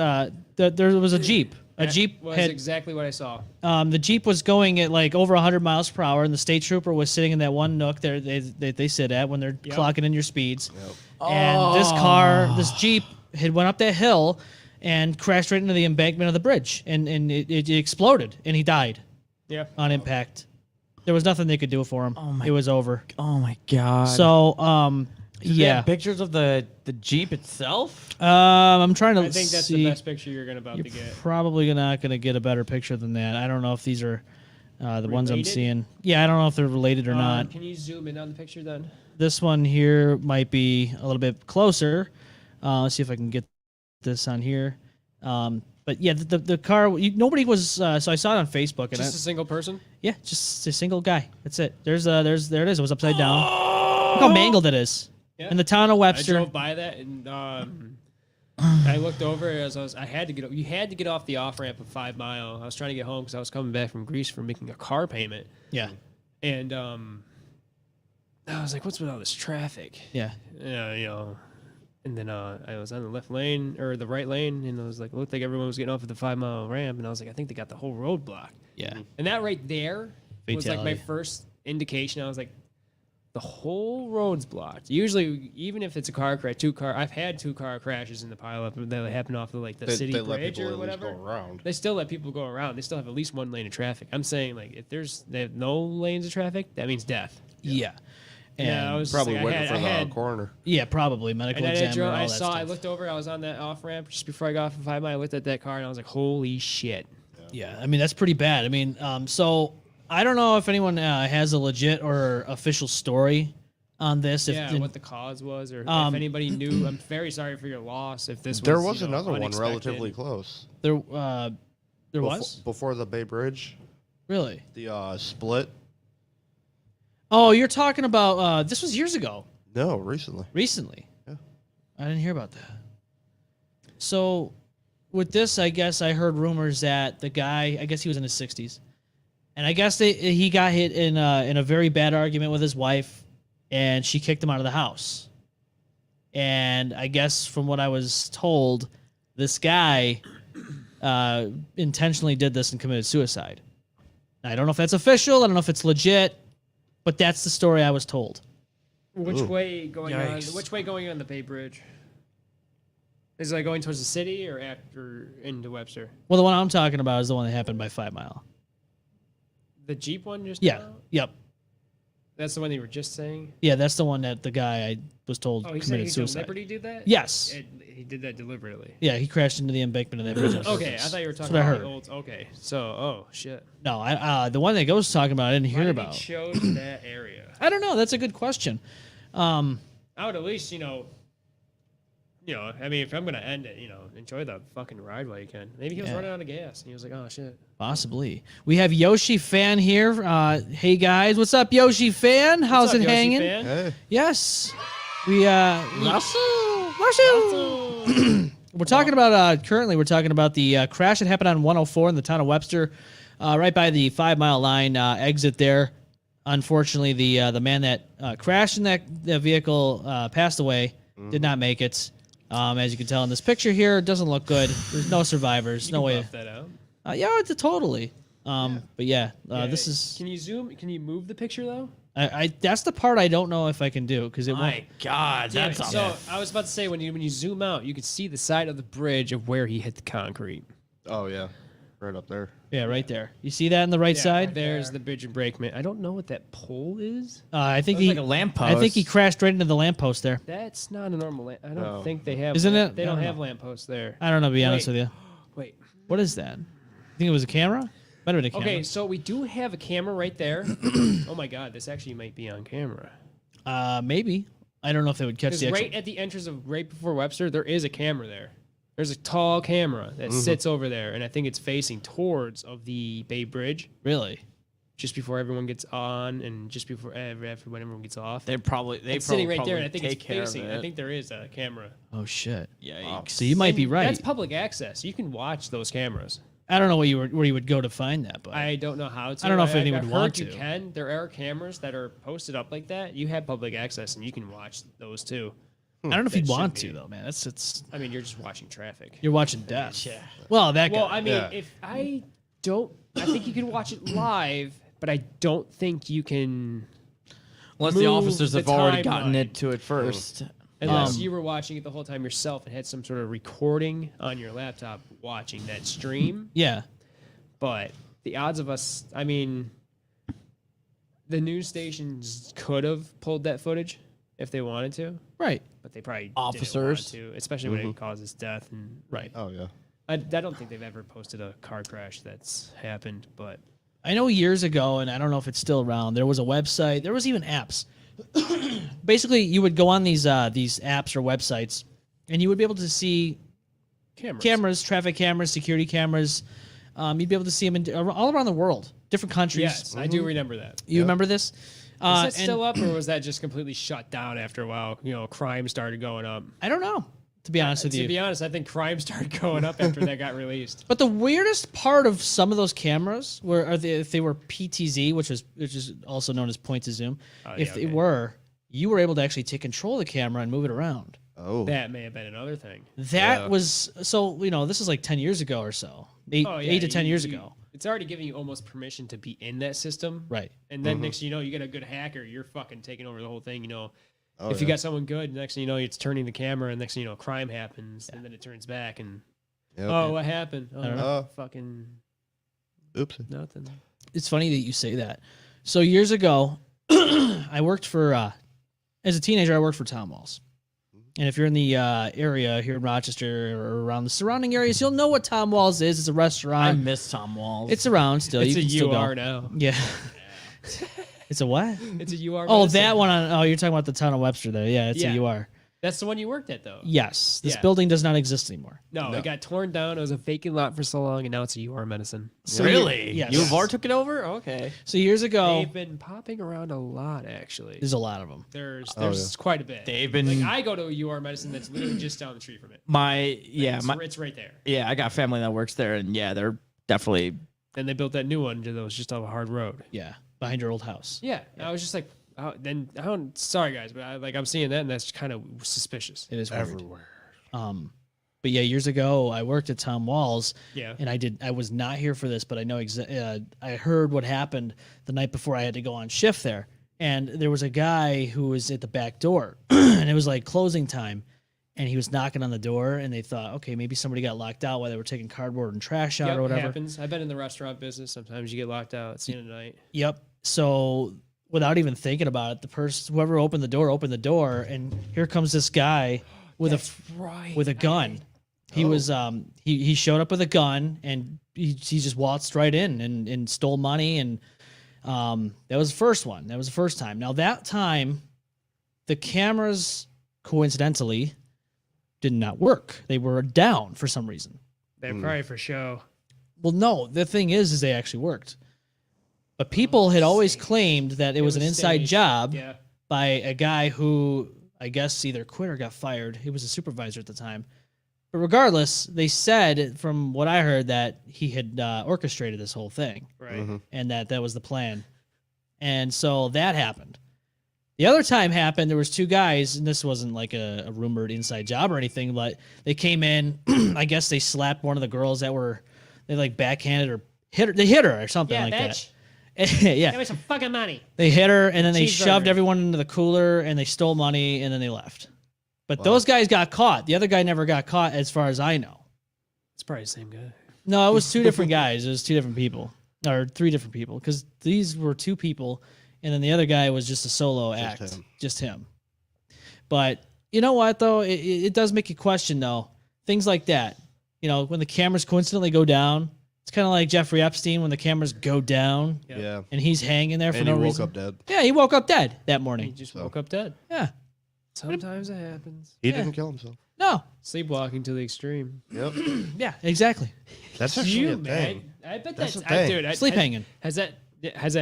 Speaker 2: There was a Jeep. A
Speaker 3: That
Speaker 2: Jeep
Speaker 3: was
Speaker 2: had
Speaker 3: exactly what I saw.
Speaker 2: the Jeep was going at like over 100 miles per hour, and the state trooper was sitting in that one nook there they sit at when they're clocking in your speeds. And this Jeep had went up that hill and crashed right into the embankment of the bridge, and it exploded, and he died
Speaker 3: Yeah.
Speaker 2: on impact. There was nothing they could do for him. It was over.
Speaker 5: oh my god.
Speaker 2: So
Speaker 5: Did they have pictures of the Jeep itself?
Speaker 2: I'm trying to
Speaker 3: I think that's
Speaker 2: see.
Speaker 3: the best picture you're about to get.
Speaker 2: Probably not going to get a better picture than that. I don't know if these are the ones I'm
Speaker 3: Related?
Speaker 2: seeing. Yeah, I don't know if they're related or not.
Speaker 3: Can you zoom in on the picture then?
Speaker 2: This one here might be a little bit closer. Let's see if I can get this on here. But yeah, the car. Nobody was. So I saw it on Facebook, and
Speaker 3: Just a single person?
Speaker 2: yeah, just a single guy. That's it. There it is. It was upside down. Look how mangled it is.
Speaker 3: Yeah.
Speaker 2: In the town of
Speaker 3: I
Speaker 2: Webster.
Speaker 3: drove by that and I looked over as I had to get. You had to get off the off ramp of 5 Mile. I was trying to get home because I was coming back from Greece from making a car payment,
Speaker 2: Yeah,
Speaker 3: and I was like, "What's with all this traffic?"
Speaker 2: yeah.
Speaker 3: And then I was on the left lane or the right lane, and I was like, it looked like everyone was getting off at the 5 Mile ramp, and I was like, I think they got the whole road blocked.
Speaker 2: Yeah.
Speaker 3: And that right there was like my
Speaker 2: Fatality.
Speaker 3: first indication. I was like, the whole road's blocked. Usually, even if it's a car crash, I've had 2 car crashes in the pileup that happen off of like the city
Speaker 4: They let
Speaker 3: bridge
Speaker 4: people
Speaker 3: or
Speaker 4: at least
Speaker 3: whatever.
Speaker 4: go around.
Speaker 3: They still let people go around. They still have at least 1 lane of traffic. I'm saying like if they have no lanes of traffic, that means death.
Speaker 2: Yeah. And
Speaker 3: Yeah, I was
Speaker 4: Probably
Speaker 3: just like,
Speaker 4: waiting for the coroner.
Speaker 2: yeah, probably medical
Speaker 3: And
Speaker 2: examiner. All
Speaker 3: I
Speaker 2: that
Speaker 3: saw.
Speaker 2: stuff.
Speaker 3: I looked over. I was on that off ramp just before I got off of 5 Mile. I looked at that car and I was like, "Holy shit!"
Speaker 2: Yeah, I mean that's pretty bad. I mean, so I don't know if anyone has a legit or official story on this. If
Speaker 3: Yeah, what the cause was, or if anybody knew. I'm very sorry for your loss. If this
Speaker 4: There
Speaker 3: was
Speaker 4: was another one
Speaker 3: unexpected.
Speaker 4: relatively close.
Speaker 2: there was
Speaker 4: Before the Bay Bridge,
Speaker 2: really.
Speaker 4: the split.
Speaker 2: Oh, you're talking about this was years ago.
Speaker 4: No, recently.
Speaker 2: Recently.
Speaker 4: Yeah.
Speaker 2: I didn't hear about that. So with this, I guess I heard rumors that the guy, I guess he was in his 60s. And I guess he got hit in a very bad argument with his wife, and she kicked him out of the house. And I guess from what I was told, this guy intentionally did this and committed suicide. I don't know if that's official. I don't know if it's legit, but that's the story I was told.
Speaker 3: Which
Speaker 4: Ooh.
Speaker 3: way going
Speaker 5: Yikes.
Speaker 3: on? Which way going on the Bay Bridge? Is it like going towards the city or after into Webster?
Speaker 2: Well, the one I'm talking about is the one that happened by 5 Mile.
Speaker 3: The Jeep one just
Speaker 2: Yeah.
Speaker 3: now?
Speaker 2: Yep.
Speaker 3: That's the one you were just saying?
Speaker 2: Yeah, that's the one that the guy I was told
Speaker 3: Oh, he said
Speaker 2: committed
Speaker 3: he
Speaker 2: suicide.
Speaker 3: deliberately did that?
Speaker 2: Yes.
Speaker 3: He did that deliberately.
Speaker 2: Yeah, he crashed into the embankment of that bridge. on
Speaker 3: Okay, I
Speaker 2: purpose.
Speaker 3: thought you were
Speaker 2: That's
Speaker 3: talking
Speaker 2: what I
Speaker 3: about the
Speaker 2: heard.
Speaker 3: old. Okay, so shit.
Speaker 2: No, the one that Ghost was talking about, I didn't
Speaker 3: Why
Speaker 2: hear
Speaker 3: did
Speaker 2: about.
Speaker 3: he chose that area?
Speaker 2: I don't know. That's a good question.
Speaker 3: I would at least, I mean, if I'm gonna end it, enjoy the fucking ride while you can. Maybe he was
Speaker 2: Yeah.
Speaker 3: running out of gas and he was like, "Oh shit."
Speaker 2: Possibly. We have Yoshi Fan here. Hey guys, what's up, Yoshi Fan? How's
Speaker 3: What's up,
Speaker 2: it
Speaker 3: Yoshi
Speaker 2: hanging?
Speaker 3: fan?
Speaker 4: Hey.
Speaker 2: Yes. Russell. We're talking about currently. We're talking about the crash that happened on 104 in the town of Webster, right by the 5 Mile Line exit there. Unfortunately, the man that crashed in that vehicle passed away. Did not make it. As you can tell in this picture here, it doesn't look good. There's no survivors.
Speaker 3: You
Speaker 2: No
Speaker 3: can
Speaker 2: way.
Speaker 3: buff that out.
Speaker 2: Yeah, it's totally. But yeah,
Speaker 3: Yeah,
Speaker 2: this is.
Speaker 3: Can you zoom? Can you move the picture though?
Speaker 2: I that's the part I don't know if I can do because it won't.
Speaker 5: My God,
Speaker 3: Damn
Speaker 5: that's
Speaker 3: it. So I was about to say when you zoom out, you can see the side of the bridge of where he hit the concrete.
Speaker 4: Oh yeah, right up there.
Speaker 2: Yeah, right there. You see that on the right side?
Speaker 3: There's the bridge embankment. I don't know what that pole is.
Speaker 2: I think
Speaker 5: Looks
Speaker 2: he.
Speaker 5: like a lamppost.
Speaker 2: I think he crashed right into the lamppost there.
Speaker 3: That's not a normal lamp. I don't
Speaker 4: No.
Speaker 3: think they have.
Speaker 2: Isn't it?
Speaker 3: They
Speaker 2: I
Speaker 3: don't
Speaker 2: don't
Speaker 3: have
Speaker 2: know.
Speaker 3: lampposts there.
Speaker 2: I don't know. To be honest
Speaker 3: Wait.
Speaker 2: with you,
Speaker 3: Wait.
Speaker 2: what is that? You think it was a camera? Might have been a camera.
Speaker 3: Okay, so we do have a camera right there. Oh my God, this actually might be on camera.
Speaker 2: Maybe. I don't know if they would catch
Speaker 3: Because
Speaker 2: the actual.
Speaker 3: right at the entrance of right before Webster, there is a camera there. There's a tall camera that sits over there, and I think it's facing towards of the Bay Bridge,
Speaker 2: Really?
Speaker 3: just before everyone gets on, and just before after when everyone gets off.
Speaker 5: They probably
Speaker 3: It's sitting right there, and I think
Speaker 5: take
Speaker 3: it's
Speaker 5: care
Speaker 3: facing.
Speaker 5: of it.
Speaker 3: I think there is a camera.
Speaker 2: Oh shit!
Speaker 5: Yikes.
Speaker 2: So you might be
Speaker 3: And
Speaker 2: right.
Speaker 3: That's public access. You can watch those cameras.
Speaker 2: I don't know where you would go to find that, but
Speaker 3: I don't know how to.
Speaker 2: I don't know if anyone
Speaker 3: I've
Speaker 2: would
Speaker 3: heard
Speaker 2: want
Speaker 3: you
Speaker 2: to.
Speaker 3: can. There are cameras that are posted up like that. You have public access, and you can watch those too.
Speaker 2: I don't know if
Speaker 3: That
Speaker 2: you'd want
Speaker 3: should
Speaker 2: to
Speaker 3: be.
Speaker 2: though, man. It's
Speaker 3: I mean, you're just watching traffic.
Speaker 2: you're watching death.
Speaker 3: Yeah.
Speaker 2: Well, that guy.
Speaker 3: Well, I mean,
Speaker 4: Yeah.
Speaker 3: if I think you can watch it live, but I don't think you can
Speaker 5: Unless the
Speaker 3: move
Speaker 5: officers
Speaker 3: the
Speaker 5: have already
Speaker 3: timeline.
Speaker 5: gotten it to it first.
Speaker 3: unless
Speaker 2: Um,
Speaker 3: you were watching it the whole time yourself and had some sort of recording on your laptop watching that stream.
Speaker 2: yeah.
Speaker 3: But the odds of us, I mean, the news stations could have pulled that footage if they wanted to,
Speaker 2: Right.
Speaker 3: but they probably
Speaker 5: Officers.
Speaker 3: didn't want to, especially when it causes death. And
Speaker 2: Right.
Speaker 4: Oh yeah.
Speaker 3: I don't think they've ever posted a car crash that's happened, but
Speaker 2: I know years ago, and I don't know if it's still around. There was a website. There was even apps. Basically, you would go on these apps or websites, and you would be able to see cameras, traffic cameras, security cameras. You'd be able to see them all around the world, different countries.
Speaker 3: Yes, I do remember that.
Speaker 2: You remember this?
Speaker 3: Is that
Speaker 2: and
Speaker 3: still up, or was that just completely shut down after a while? Crime started going up.
Speaker 2: I don't know, to be honest with
Speaker 3: To
Speaker 2: you.
Speaker 3: be honest, I think crime started going up after that got released.
Speaker 2: But the weirdest part of some of those cameras were if they were PTZ, which is also known as point to zoom. If
Speaker 3: yeah,
Speaker 2: they
Speaker 3: okay.
Speaker 2: were, you were able to actually take control of the camera and move it around.
Speaker 4: Oh.
Speaker 3: That may have been another thing.
Speaker 2: That was so. This is like 10 years ago or so. Eight to 10 years ago.
Speaker 3: It's already giving you almost permission to be in that system.
Speaker 2: Right.
Speaker 3: And then next thing you know, you get a good hacker, you're fucking taking over the whole thing.
Speaker 4: Oh,
Speaker 3: If you got someone good, next thing you know, it's turning the camera, and next thing you know, crime happens, and then it turns back, and
Speaker 4: Yep.
Speaker 3: oh, what happened? Oh,
Speaker 2: don't
Speaker 4: know.
Speaker 3: fucking
Speaker 4: Oops.
Speaker 3: nothing.
Speaker 2: It's funny that you say that. So years ago, I worked for as a teenager. I worked for Tom Walls. And if you're in the area here in Rochester or around the surrounding areas, you'll know what Tom Walls is. It's a
Speaker 5: I
Speaker 2: restaurant.
Speaker 5: miss Tom Walls.
Speaker 2: It's around still.
Speaker 3: It's
Speaker 2: you
Speaker 3: a
Speaker 2: can still
Speaker 3: UR
Speaker 2: go.
Speaker 3: now.
Speaker 2: Yeah. It's a what?
Speaker 3: It's a UR.
Speaker 2: Oh,
Speaker 3: medicine.
Speaker 2: that one on. Oh, you're talking about the town of Webster there. Yeah, it's
Speaker 3: Yeah.
Speaker 2: a UR.
Speaker 3: That's the one you worked at, though.
Speaker 2: Yes. This
Speaker 3: Yeah.
Speaker 2: building does not exist anymore.
Speaker 3: No, it got torn down. It was a vacant lot for so long, and now it's a UR medicine.
Speaker 2: So
Speaker 5: really?
Speaker 2: Yes.
Speaker 5: UVR took it over? Okay.
Speaker 2: So years ago,
Speaker 3: They've been popping around a lot, actually.
Speaker 2: there's a lot of them.
Speaker 3: There's quite a bit.
Speaker 5: They've been
Speaker 3: Like I go to a UR medicine that's literally just down the street from it. It's right there.
Speaker 5: I got family that works there, and yeah, they're definitely.
Speaker 3: And they built that new one that was just off a hard road.
Speaker 2: Yeah, behind your old house.
Speaker 3: Yeah, I was just like, sorry guys, but I'm seeing that, and that's kind of suspicious.
Speaker 2: It is weird.
Speaker 4: Everywhere.
Speaker 2: But yeah, years ago, I worked at Tom Walls.
Speaker 3: Yeah.
Speaker 2: And I was not here for this, but I know I heard what happened the night before I had to go on shift there. And there was a guy who was at the back door, and it was like closing time. and he was knocking on the door, and they thought, okay, maybe somebody got locked out while they were taking cardboard and trash out
Speaker 3: Yep,
Speaker 2: or
Speaker 3: it
Speaker 2: whatever.
Speaker 3: happens. I've been in the restaurant business. Sometimes you get locked out. It's the end of the night.
Speaker 2: Yep. So without even thinking about it, the person, whoever opened the door, and here comes this guy with with a gun. He was he showed up with a gun, and he just waltzed right in and stole money, and that was the first one. That was the first time. Now that time, the cameras coincidentally did not work. They were down for some reason.
Speaker 3: They're probably for show.
Speaker 2: Well, no, the thing is they actually worked. But people had always claimed that it was an inside
Speaker 3: staged.
Speaker 2: job
Speaker 3: Yeah.
Speaker 2: by a guy who I guess either quit or got fired. He was a supervisor at the time. But regardless, they said, from what I heard, that he had orchestrated this whole thing,
Speaker 3: Right.
Speaker 2: and that was the plan. And so that happened. The other time happened, there was two guys, and this wasn't like a rumored inside job or anything, but they came in. I guess they slapped one of the girls they like backhanded or hit her. They hit her or something
Speaker 3: Yeah,
Speaker 2: like
Speaker 3: bitch.
Speaker 2: that. Yeah.
Speaker 3: Give me some fucking money.
Speaker 2: They hit her, and then they
Speaker 3: Cheeseburger.
Speaker 2: shoved everyone into the cooler, and they stole money, and then they left. But those guys got caught. The other guy never got caught, as far as I know.
Speaker 3: It's probably the same guy.
Speaker 2: No, it was two different guys. It was two different people, or three different people, because these were two people, and then the other guy was just a solo act,
Speaker 4: him.
Speaker 2: just him. But you know what, though? It does make you question, though, things like that. You know, when the cameras coincidentally go down, it's kind of like Jeffrey Epstein when the cameras go down,
Speaker 4: Yeah.
Speaker 2: and he's hanging there for
Speaker 4: And
Speaker 2: no
Speaker 4: he woke
Speaker 2: reason.
Speaker 4: up dead.
Speaker 2: Yeah, he woke up dead that
Speaker 3: He
Speaker 2: morning.
Speaker 3: just woke up dead.
Speaker 2: Yeah,
Speaker 3: Sometimes it happens.
Speaker 4: He
Speaker 2: Yeah.
Speaker 4: didn't kill himself.
Speaker 2: no,
Speaker 3: Sleepwalking to the extreme.
Speaker 4: Yep.
Speaker 2: yeah, exactly.
Speaker 4: That's actually
Speaker 3: You,
Speaker 4: a
Speaker 3: man.
Speaker 4: thing.
Speaker 3: I bet
Speaker 4: That's
Speaker 3: that's
Speaker 4: a thing.
Speaker 3: dude.
Speaker 2: Sleep hanging.
Speaker 3: Has that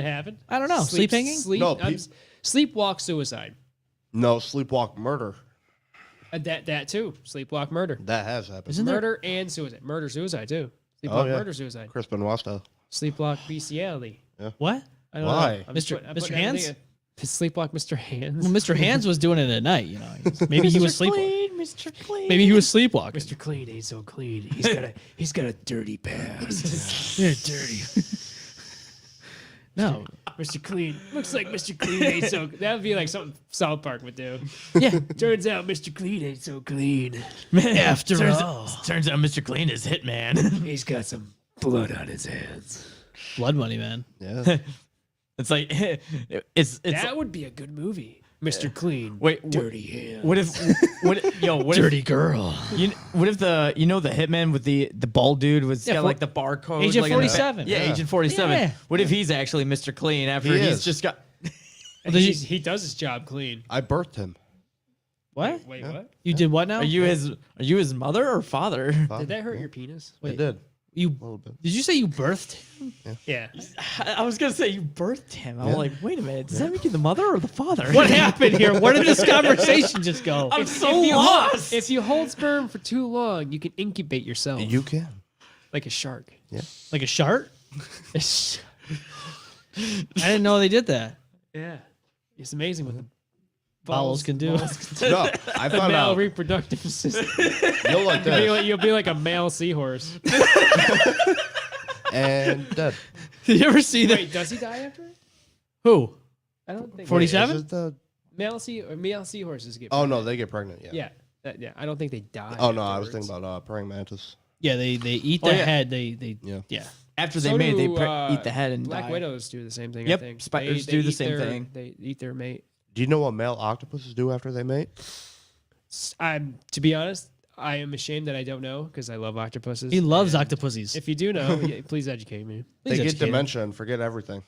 Speaker 3: happened?
Speaker 2: I don't know. Sleep hanging?
Speaker 3: Sleep.
Speaker 4: No,
Speaker 3: sleepwalk suicide.
Speaker 4: No, sleepwalk murder.
Speaker 3: That too. Sleepwalk murder.
Speaker 4: That has happened.
Speaker 2: Isn't there?
Speaker 3: Murder and suicide. Murder suicide too. Sleepwalk
Speaker 4: yeah.
Speaker 3: murder suicide.
Speaker 4: Chris Benoit style.
Speaker 3: Sleepwalk bestiality.
Speaker 2: What?
Speaker 3: I don't
Speaker 4: Why?
Speaker 3: know. I'm
Speaker 2: Mr.
Speaker 3: I'm
Speaker 2: Mr.
Speaker 3: putting
Speaker 2: Hands?
Speaker 3: everything in- Sleepwalk Mr. Hands.
Speaker 2: Well, Mr. Hands was doing it at night. You know, maybe he was sleepwalking.
Speaker 5: Mr. Clean.
Speaker 2: Maybe he was sleepwalking.
Speaker 3: Mr. Clean ain't so clean. He's got a dirty past.
Speaker 2: Yeah, dirty. No.
Speaker 3: Mr. Clean looks like Mr. Clean ain't so. That would be like something South Park would do.
Speaker 2: Yeah.
Speaker 3: Turns out Mr. Clean ain't so clean.
Speaker 2: After
Speaker 5: turns
Speaker 2: all,
Speaker 5: turns out Mr. Clean is Hitman.
Speaker 3: He's got some blood on his hands.
Speaker 2: blood money, man.
Speaker 4: Yeah.
Speaker 5: It's like it's
Speaker 3: That would be a good movie. Mr. Clean.
Speaker 5: Wait,
Speaker 3: dirty hands.
Speaker 5: what if
Speaker 2: Dirty girl.
Speaker 5: what if the hitman with the bald dude was
Speaker 2: Yeah,
Speaker 5: got
Speaker 2: for-
Speaker 5: like the barcode
Speaker 2: Agent
Speaker 5: like in the back?
Speaker 2: 47.
Speaker 5: Yeah,
Speaker 4: Yeah.
Speaker 5: Agent 47.
Speaker 2: Yeah.
Speaker 5: What if he's actually Mr. Clean after
Speaker 4: He
Speaker 5: he's
Speaker 4: is.
Speaker 5: just got
Speaker 3: And he does his job clean.
Speaker 4: I birthed him.
Speaker 2: What?
Speaker 3: Wait, what?
Speaker 2: You did what now?
Speaker 5: Are you his mother or father?
Speaker 3: Did that hurt your penis?
Speaker 4: It did.
Speaker 2: You
Speaker 4: A little bit.
Speaker 2: did you say you birthed him?
Speaker 3: Yeah.
Speaker 5: I was gonna say you birthed him. I'm
Speaker 4: Yeah.
Speaker 5: like, wait a minute, does that make you the mother or the father?
Speaker 2: What happened here? Where did this conversation just go?
Speaker 5: I'm so
Speaker 3: If you hold-
Speaker 5: lost.
Speaker 3: If you hold sperm for too long, you can incubate yourself
Speaker 4: You can.
Speaker 3: like a shark.
Speaker 2: Like a shark? I didn't know they did that.
Speaker 3: Yeah. It's amazing what the
Speaker 2: Bowels can do.
Speaker 4: No, I
Speaker 3: The
Speaker 4: found
Speaker 3: male
Speaker 4: out.
Speaker 3: reproductive system.
Speaker 4: You'll like this.
Speaker 3: You'll be like a male seahorse.
Speaker 4: And dead.
Speaker 2: Did you ever see that?
Speaker 3: Wait, does he die after it?
Speaker 2: Who?
Speaker 3: I don't think
Speaker 2: 47?
Speaker 4: Is it the-
Speaker 3: male seahorses get.
Speaker 4: Oh no, they get pregnant. Yeah.
Speaker 3: Yeah. I don't think they die.
Speaker 4: Oh no, I was
Speaker 3: afterwards.
Speaker 4: thinking about praying mantis.
Speaker 2: Yeah, they eat
Speaker 5: Oh,
Speaker 2: their
Speaker 5: yeah.
Speaker 2: head. They
Speaker 4: Yeah.
Speaker 5: After they
Speaker 3: So
Speaker 5: mate, they
Speaker 3: do,
Speaker 5: eat the head and
Speaker 3: Black
Speaker 5: die.
Speaker 3: widows do the same thing.
Speaker 5: Yep,
Speaker 3: I think.
Speaker 5: spiders
Speaker 3: They
Speaker 5: do the
Speaker 3: eat
Speaker 5: same
Speaker 3: their-
Speaker 5: thing.
Speaker 3: They eat their mate.
Speaker 4: Do you know what male octopuses do after they mate?
Speaker 3: To be honest, I am ashamed that I don't know because I love octopuses.
Speaker 2: He loves
Speaker 3: and
Speaker 2: octopuses.
Speaker 3: If you do know, yeah, please educate me.
Speaker 2: Please
Speaker 4: They get
Speaker 2: educate him.
Speaker 4: dementia and forget everything.